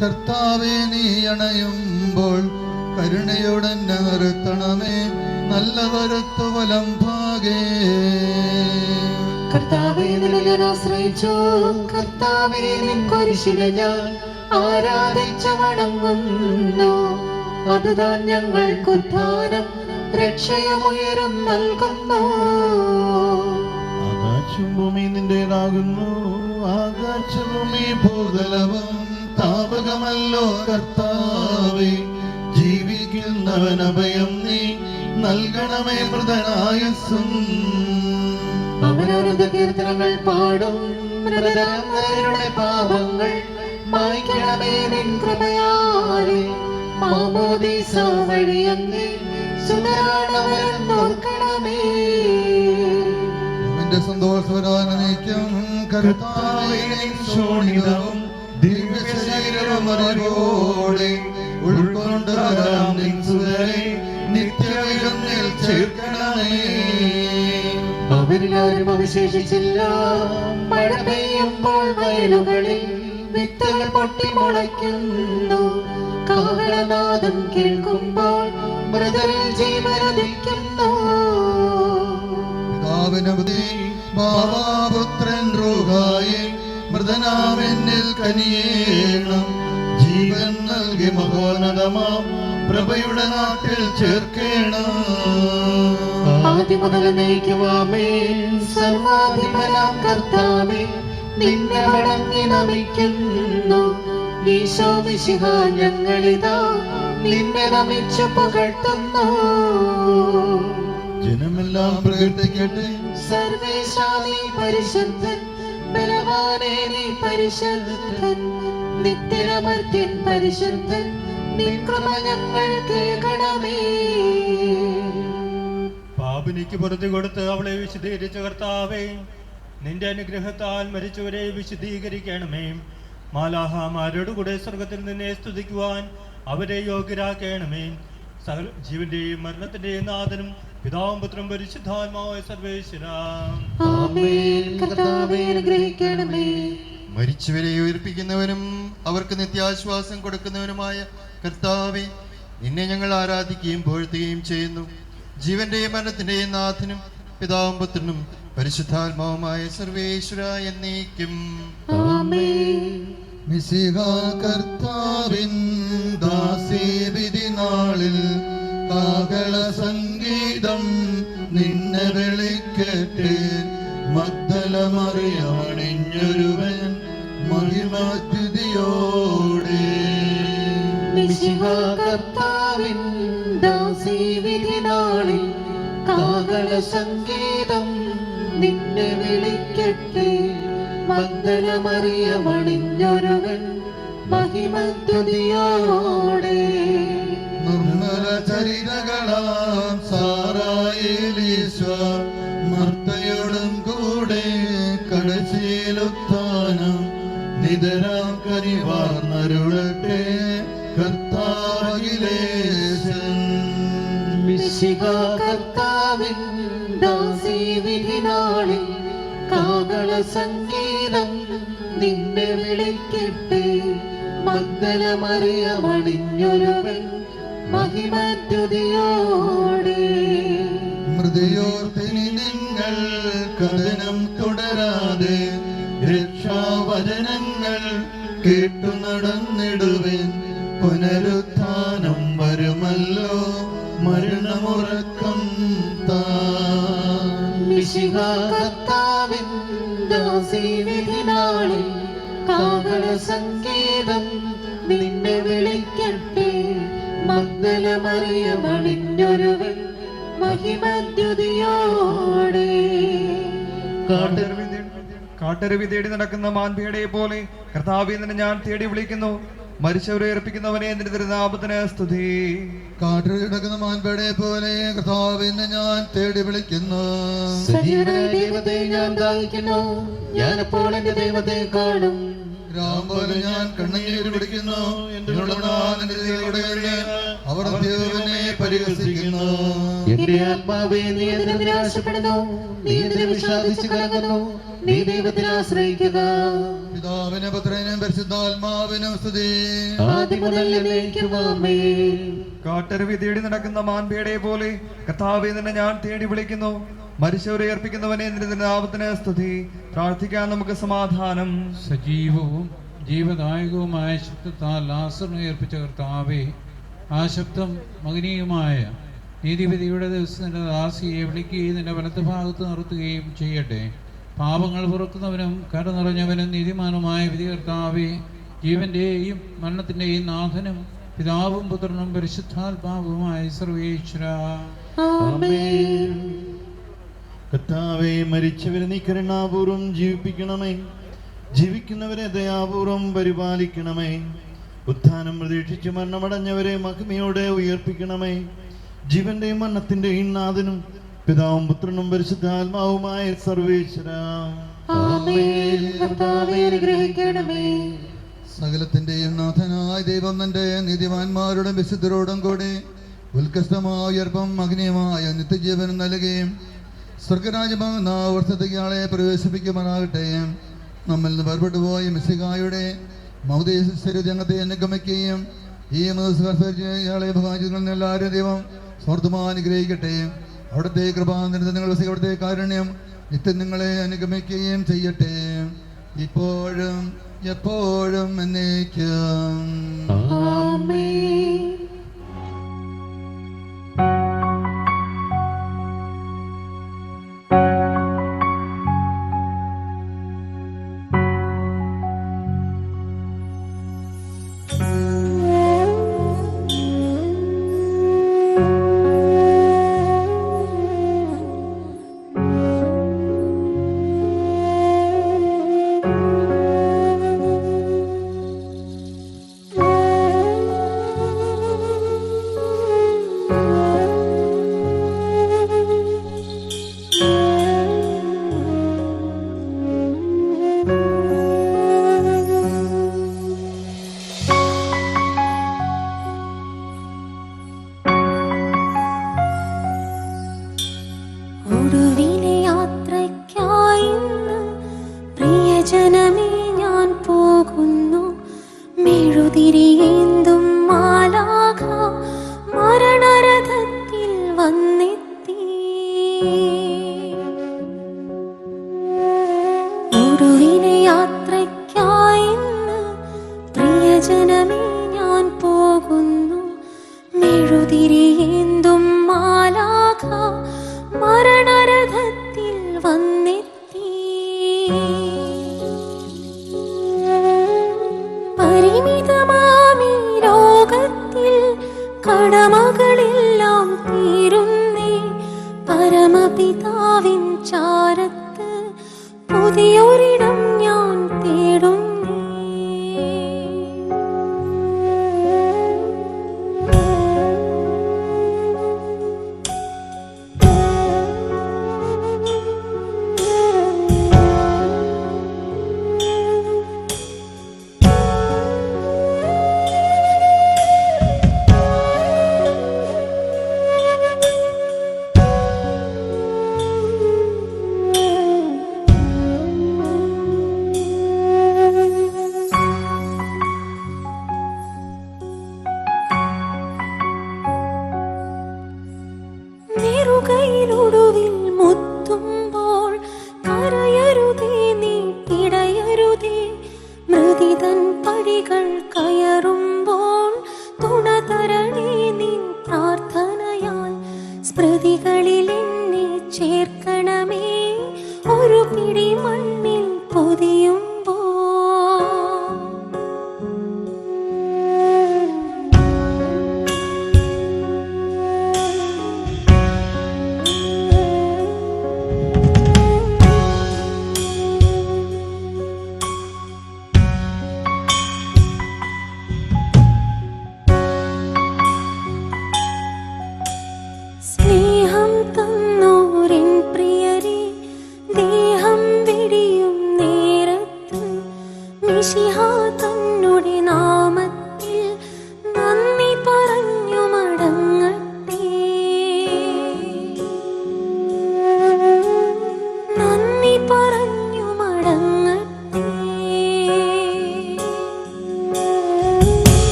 കർത്താവെ നീ അണയുമ്പോൾ കരുണയോടെ നിർത്തണമേ, നല്ല വരുത്തു വലം ഭാഗേ. കർത്താവേ നിന്നെ ഞാൻ ആശ്രയിച്ചു, കർത്താവേ നിൻ കുരിശിനെ ഞാൻ ആരാധിച്ചു വണങ്ങുന്നു. അതുതാൻ ഞങ്ങൾക്ക് ഉദ്ധാനം രക്ഷയും ഉയരം നൽകുന്നു. ആകാശഭൂമി നിന്റേതാകുന്നു, ആകാശഭൂമി ഭൂതലവും താപകമല്ലോ കർത്താവേ. ജീവിക്കുന്നവൻ അഭയം നീ നൽകണമേ മൃതനായസ്സും. അവനവരുടെ കീർത്തനങ്ങൾ പാടും, മൃതരുടെ പാപങ്ങൾ മായ്ക്കണമേ നിൻ കൃപയാലെ. മാമോദീസ വഴി അങ്ങേ സുതരാണവൻ നോക്കണമേ. നിന്റെ സന്തോഷവരാനേക്കും കർത്താവേ ശോണിതവും ദിവ്യശരീരവും അറിവോടെ ഉൾക്കൊണ്ട് വരാം നിൻ സുതരെ നിത്യവിരുന്നിൽ ചേർക്കണമേ. അവരിലാരും അവശേഷിച്ചില്ല. മഴ പെയ്യുമ്പോൾ വയലുകളിൽ വിത്തുകൾ പൊട്ടി മുളയ്ക്കുന്നു. കാഹളനാദം കേൾക്കുമ്പോൾ മൃതരിൽ ജീവനുദിക്കുന്നു. പുത്രൻ റൂഹായെ മൃതനാമെന്നിൽ കനിയേണം. ജീവൻ നൽകി മഹോന്നതമാം പ്രഭയുടെ നാട്ടിൽ ചേർക്കേണം. ആദ്യം മുതൽ നയിക്കുവാമേ സർവാധിപനാം കർത്താവേ, നിന്നെ വണങ്ങി നമിക്കുന്നു. ഈശോ മിശിഹ ഞങ്ങളിതാ നിന്നെ നമിച്ചു പുകഴ്ത്തുന്നു. ജനമെല്ലാം പ്രകീർത്തിക്കട്ടെ. സർവേശാ നീ പരിശുദ്ധൻ, ബലവാനേ നീ പരിശുദ്ധൻ, നിത്യനമർത്യൻ പരിശുദ്ധൻ, നിൻ കൃപ ഞങ്ങൾ കേൾക്കണമേ. പാപിനിക്ക് പുറത്തു കൊടുത്ത് അവളെ വിശദീകരിച്ച കർത്താവേ, നിന്റെ അനുഗ്രഹത്താൽ മരിച്ചവരെ വിശദീകരിക്കണമേ. മാലാഹമാരോട് കൂടെ സ്വർഗത്തിൽ നിന്നെ സ്തുതിക്കുവാൻ അവരെ യോഗ്യരാക്കണമേ. സകല ജീവന്റെയും മരണത്തിന്റെയും നാഥനും പിതാവും പുത്രനും പരിശുദ്ധാത്മാവായ സർവേശ്വരാ. മരിച്ചവരെ ഉയർപ്പിക്കുന്നവനും അവർക്ക് നിത്യാശ്വാസം കൊടുക്കുന്നവനുമായ കർത്താവേ, നിന്നെ ഞങ്ങൾ ആരാധിക്കുകയും പുകഴ്ത്തുകയും ചെയ്യുന്നു. ജീവന്റെയും മരണത്തിന്റെയും നാഥനും പിതാവും പുത്രനും പരിശുദ്ധാത്മാവുമായ സർവേശ്വര എന്നേക്കും. മിശിഹ കർത്താവിൻ ദാസീവിധി നാളിൽ കാഹള സംഗീതം നിന്നെ വിളിക്കട്ടെ. മഗ്ദല മറിയമണിഞ്ഞൊരുവൻ മഹിമസ്തുതിയോടെ. മിശിഹ കർത്താവിൻ ദാസീവിധി നാളിൽ കാഹള സംഗീതം നിന്നെ വിളിക്കട്ടെ. മഗ്ദല മറിയമണിഞ്ഞൊരുവൻ മഹിമസ്തുതിയോടെ. നിർമ്മല ചരിതകളാം സാറായേലീശ്വർ മർത്തയോടും കൂടെ കടശീലുത്ഥാനം നിതരാം കനിവാർന്നരുളട്ടെ കർത്താവിലേശൻ. മിശിഹ കർത്താവിൻ ദാസീവിധി നാളിൽ കാഹള സംഗീതം നിന്നെ വിളിക്കട്ടെ. മഗ്ദല മറിയമണിഞ്ഞൊരുവൻ മഹിമസ്തുതിയോടെ. മൃതയോർത്തിനി നിങ്ങൾ കഥനം തുടരാതെ രക്ഷാവചനങ്ങൾ കേട്ടു നടന്നിടുവിൻ. പുനരുത്ഥാനം വരുമല്ലോ, മരണമുറക്കം മിശിഹ കർത്താവിൻ ദാസീവിധി നാളിൽ കാഹള സംഗീതം നിന്നെ വിളിക്കട്ടെ. മഗ്ദല മറിയമണിഞ്ഞൊരുവൻ മഹിമസ്തുതിയോടെ. കാട്ടരുവി തേടി നടക്കുന്ന മാൻപിയുടെ പോലെ കർത്താവേ, നിന്നെ ഞാൻ തേടി വിളിക്കുന്നു. മരിച്ചവരെ ഏർപ്പിക്കുന്നവനെ നിന്റെ തിരുനാമത്തിന് സ്തുതി. കാട്ടരുവി നടക്കുന്ന മാൻപിയുടെ പോലെ കർത്താവിനെ ഞാൻ തേടി വിളിക്കുന്നു. സജീവനായ ദൈവത്തെ ഞാൻ ദാഹിക്കുന്നു, ഞാനപ്പോൾ എന്റെ ദൈവത്തെ കാണും. പോലെ ഞാൻ കണ്ണീര് പിടിക്കുന്നു. അവർ ദൈവനെ പരിഹസിക്കുന്നു. എന്റെ ആത്മാവേ, നീ എന്തിനു നിരാശപ്പെടുന്നു? നീ എന്തിനു വിഷാദിച്ചു കലങ്ങുന്നു? നീ ദൈവത്തിൽ ആശ്രയിക്കുക. പിതാവിനും പുത്രനും പരിശുദ്ധാത്മാവിനും സ്തുതി. ആദ്യം മുതൽ എന്നേക്കും ആമേൻ. കാട്ടരുവി തേടി നടക്കുന്ന മാൻപിയുടെ പോലെ കർത്താവേ, നിന്നെ ഞാൻ തേടി വിളിക്കുന്നു. മരിച്ചവരെ ഏർപ്പിക്കുന്നവനെ നിന്റെ നാമത്തിന് സ്തുതി. പ്രാർത്ഥിക്കാൻ നമുക്ക് സമാധാനം. സജീവവും ജീവദായകവുമായ ശബ്ദത്താൽ ലാസറിനെ ഏർപ്പിച്ച കർത്താവേ, ആ ശബ്ദം മഹനീയമായ നീതിവിധിയുടെ ദിവസത്തിൻ്റെ ദാസിയെ വിളിക്കുകയും നിന്റെ വലത്ത് ഭാഗത്ത് നിർത്തുകയും ചെയ്യട്ടെ. പാപങ്ങൾ പുറക്കുന്നവനും കര നിറഞ്ഞവനും നീതിമാനുമായ വിധി കർത്താവേ, ജീവന്റെയും മരണത്തിൻ്റെയും നാഥനും പിതാവും പുത്രനും പരിശുദ്ധാത്മാവുമായ സർവേശ്വരാ. കർത്താവേ, മരിച്ചവരെ നീ കരുണാപൂർവം ജീവിപ്പിക്കണമേ. ജീവിക്കുന്നവരെ ദയാപൂർവം പരിപാലിക്കണമേ. ഉത്ഥാനം പ്രതീക്ഷിച്ച് മരണമടഞ്ഞവരെ മഹിമയോടെ ഉയർപ്പിക്കണമേ. ജീവന്റെയും മരണത്തിന്റെയും നാഥനും പിതാവും പുത്രനും പരിശുദ്ധാത്മാവുമായ സർവേശ്വരാ. സകലത്തിന്റെയും നാഥനായ ദൈവം തന്റെ നീതിമാന്മാരുടെ വിശുദ്ധരോടും കൂടി ഉത്കൃഷ്ടമായ ഉയർപ്പം അഗ്നിയമായ നിത്യജീവനം നൽകുകയും സ്വർഗരാജ്യമാകുന്ന വർഷത്തേക്ക് ആളെ പ്രവേശിപ്പിക്കുമാറാകട്ടെ. നമ്മിൽ നിന്ന് വേർപെട്ടു പോയ മിശിഹായുടെ മൗദേശ്വരത്തെ അനുഗമിക്കുകയും ഈ ഇയാളെ ഭാഗ്യങ്ങളിൽ എല്ലാവരും ദൈവം സ്വർദ്ധമായി അനുഗ്രഹിക്കട്ടെ. അവിടുത്തെ കൃപാന്തരത്തിൽ അവിടുത്തെ കാരുണ്യം നിത്യം നിങ്ങളെ അനുഗമിക്കുകയും ചെയ്യട്ടെ, ഇപ്പോഴും എപ്പോഴും എന്നേക്കും.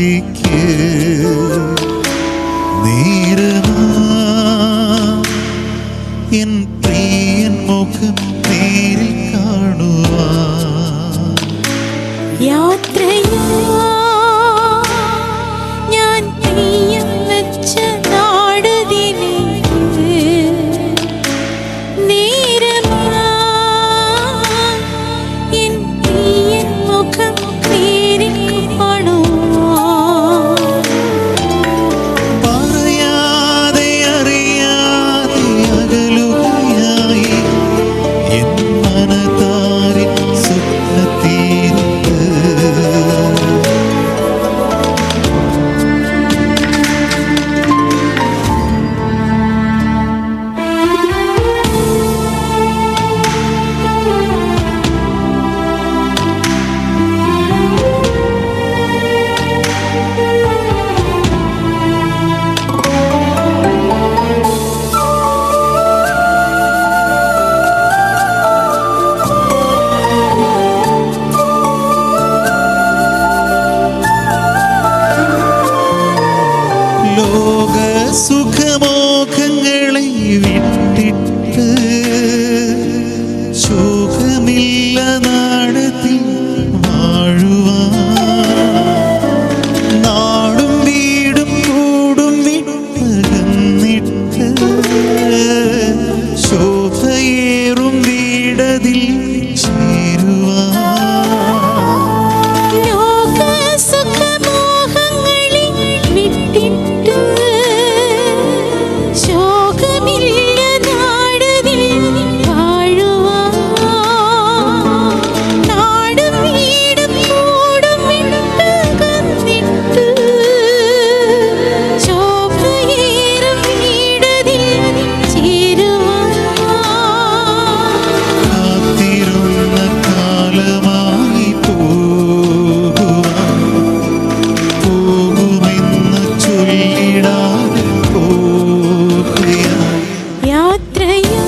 നാടതിലേക്ക് നേരമാ എൻ പ്രിയൻ മുഖം നേരിൽ കാണുവാൻ യാത്രയാ ഞാൻ പ്രിയം വെച്ച നാടതിലേക്ക് നേരമാ എൻ പ്രിയൻ മുഖം നേരിൽ കാണുവാൻ പറയാതെ അറിയാതെ അകലുകയായി എൻ മനതാരിൻ സ്വപ്നത്തീരത്ത് ലോക സുഖമോഹങ്ങളെ വിട്ടിട്ട് ശോകമില്ല നാടത്തിൽ വാഴുവാൻ നാടും വീടും കൂടും വിട്ടകന്നിട്ട് ശോഭയേറും വീടതിൽ ചേരുവാൻ ലോകസുഖമോഹങ്ങളെ വിട്ടിട്ട് ശോകമില്ല നാടതിൽ വാഴുവാൻ നാടും വീടും കൂടും വിട്ടകന്നിട്ട് ശോഭയേറും വീടതിൽ ചേരുവാൻ കാത്തിരുന്ന കാലമായി പോകുമെന്ന് ചൊല്ലിടാതെ പോകുകയായി യാത്രയാ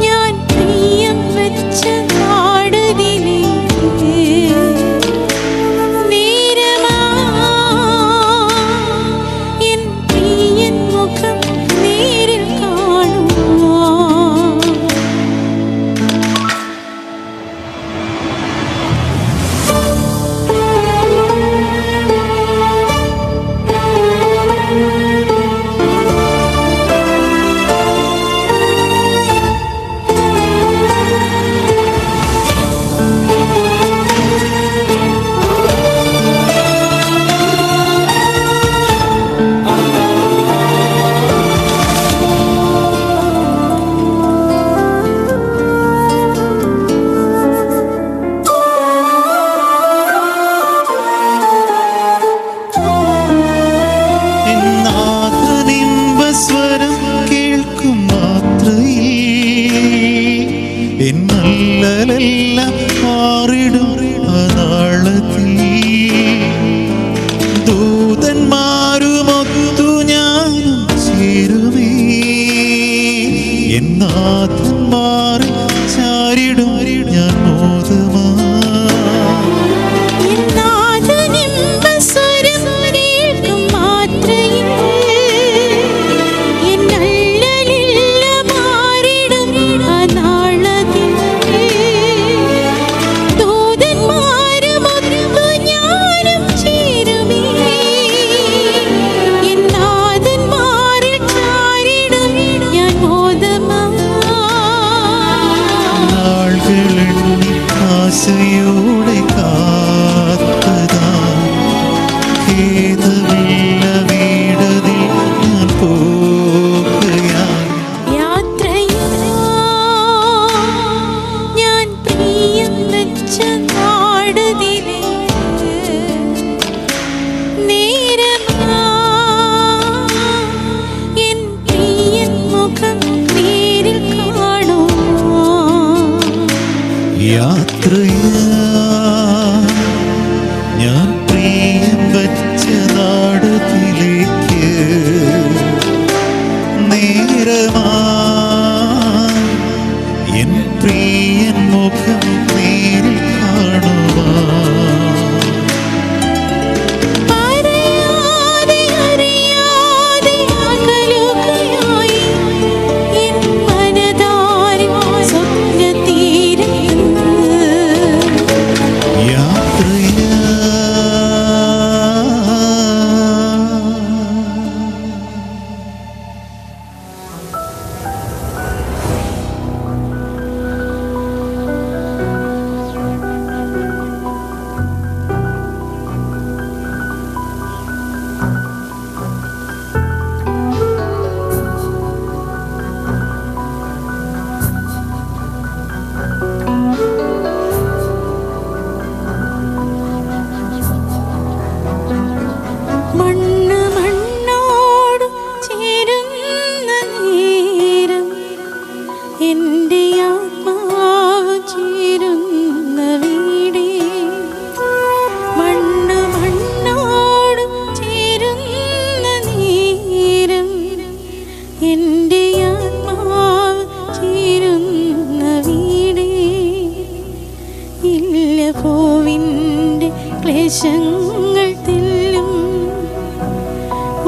ഞാൻ പ്രിയം വെച്ച നാടതിലേക്ക് നേരമാ എൻ പ്രിയൻ മുഖം നേരിൽ കാണുവാൻ എന്നാഥനിമ്പസ്വരം കേൾക്കും മാത്രയിൽ എന്നല്ലെല്ലാം മാറിടും അനാളത്തിൽ ദൂതന്മാരുമൊത്തു ഞാനും ചേരുമേ എന്നാഥന്മാരെ ചാരിടും ഞാൻ മോദമാ നാദനിമ്പസ്വരം കേൾക്കും മാത്രയിൽ എന്നല്ലെല്ലാം മാറിടും അനാളത്തിൽ ദൂതന്മാരുമൊത്തു ഞാനും ചേരുമേ എന്നാഥന്മാരിൽ ചാരിടും ഞാൻ മോദമാ നാളുകളെണ്ണി ആശയോടെ കാത്തതാ ഖേദമില്ല വീടതിൽ ഞാൻ പോകുകയായി യാത്രയാ ഞാൻ പ്രിയം വെച്ച നാടതിലേക്ക് നേരമാ എൻ പ്രിയൻ മുഖം നേരിൽ കാണുവാൻ യാത്രയാ ഞാൻ പ്രിയം വച്ച നാടത്തിലേക്ക് നേരമാ എൻ പ്രിയൻ മുഖം നേരിൽ കാണുവാൻ മാനഭൂവിൻ്റെ ക്ലേശങ്ങൾ തെല്ലും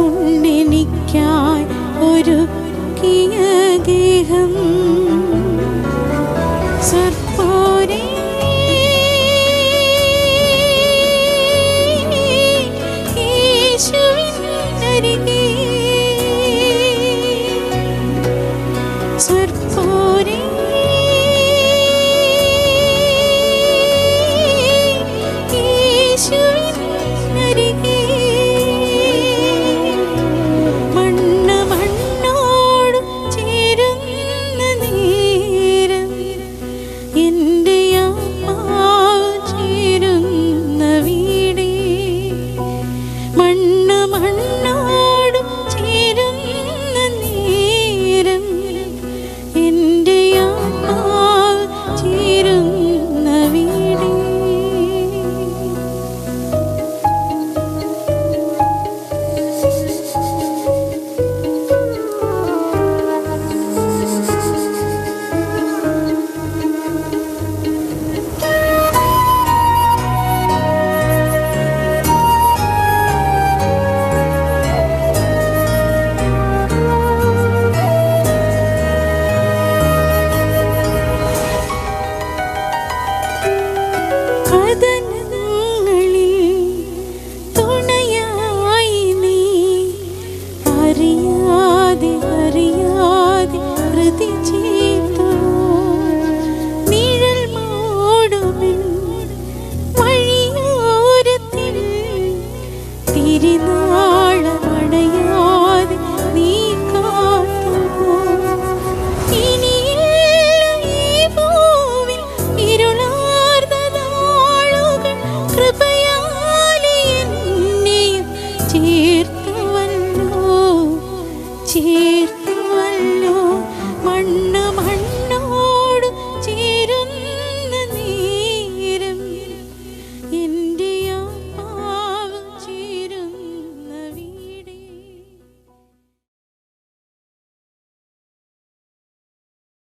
ഉണ്ടെനിക്കായി ഒരുക്കിയ ഗേഹം സർപ്പോരേ യേശുവിനരികെ സർപ്പോരേ യേശുവിനരികെ മണ്ണ് മണ്ണോട് ചേരുന്ന നേരം എൻ്റെ ആത്മാവ് ചേരുന്ന വീടേ മണ്ണ് മണ്ണോട് ചേരുന്ന നേരം എൻ്റെ ആത്മാവ് ചേരുന്ന വീടേ കഥനങ്ങളിൽ തുണയായി നീ അറിയാതെ അറിയാതെ ഹൃദി ചേർത്തു നിഴൽ മൂടുമെൻ വഴിയോരത്തിൽ തിരുനാളമണയാതെ നീ കാത്തുപോ ഇനിയില്ല ഈ ഭൂവിൽ ഇരുളാർന്ന നാളുകൾ കൃപയാലെ എന്നെയും ചേർത്തുവല്ലോ മണ്ണ്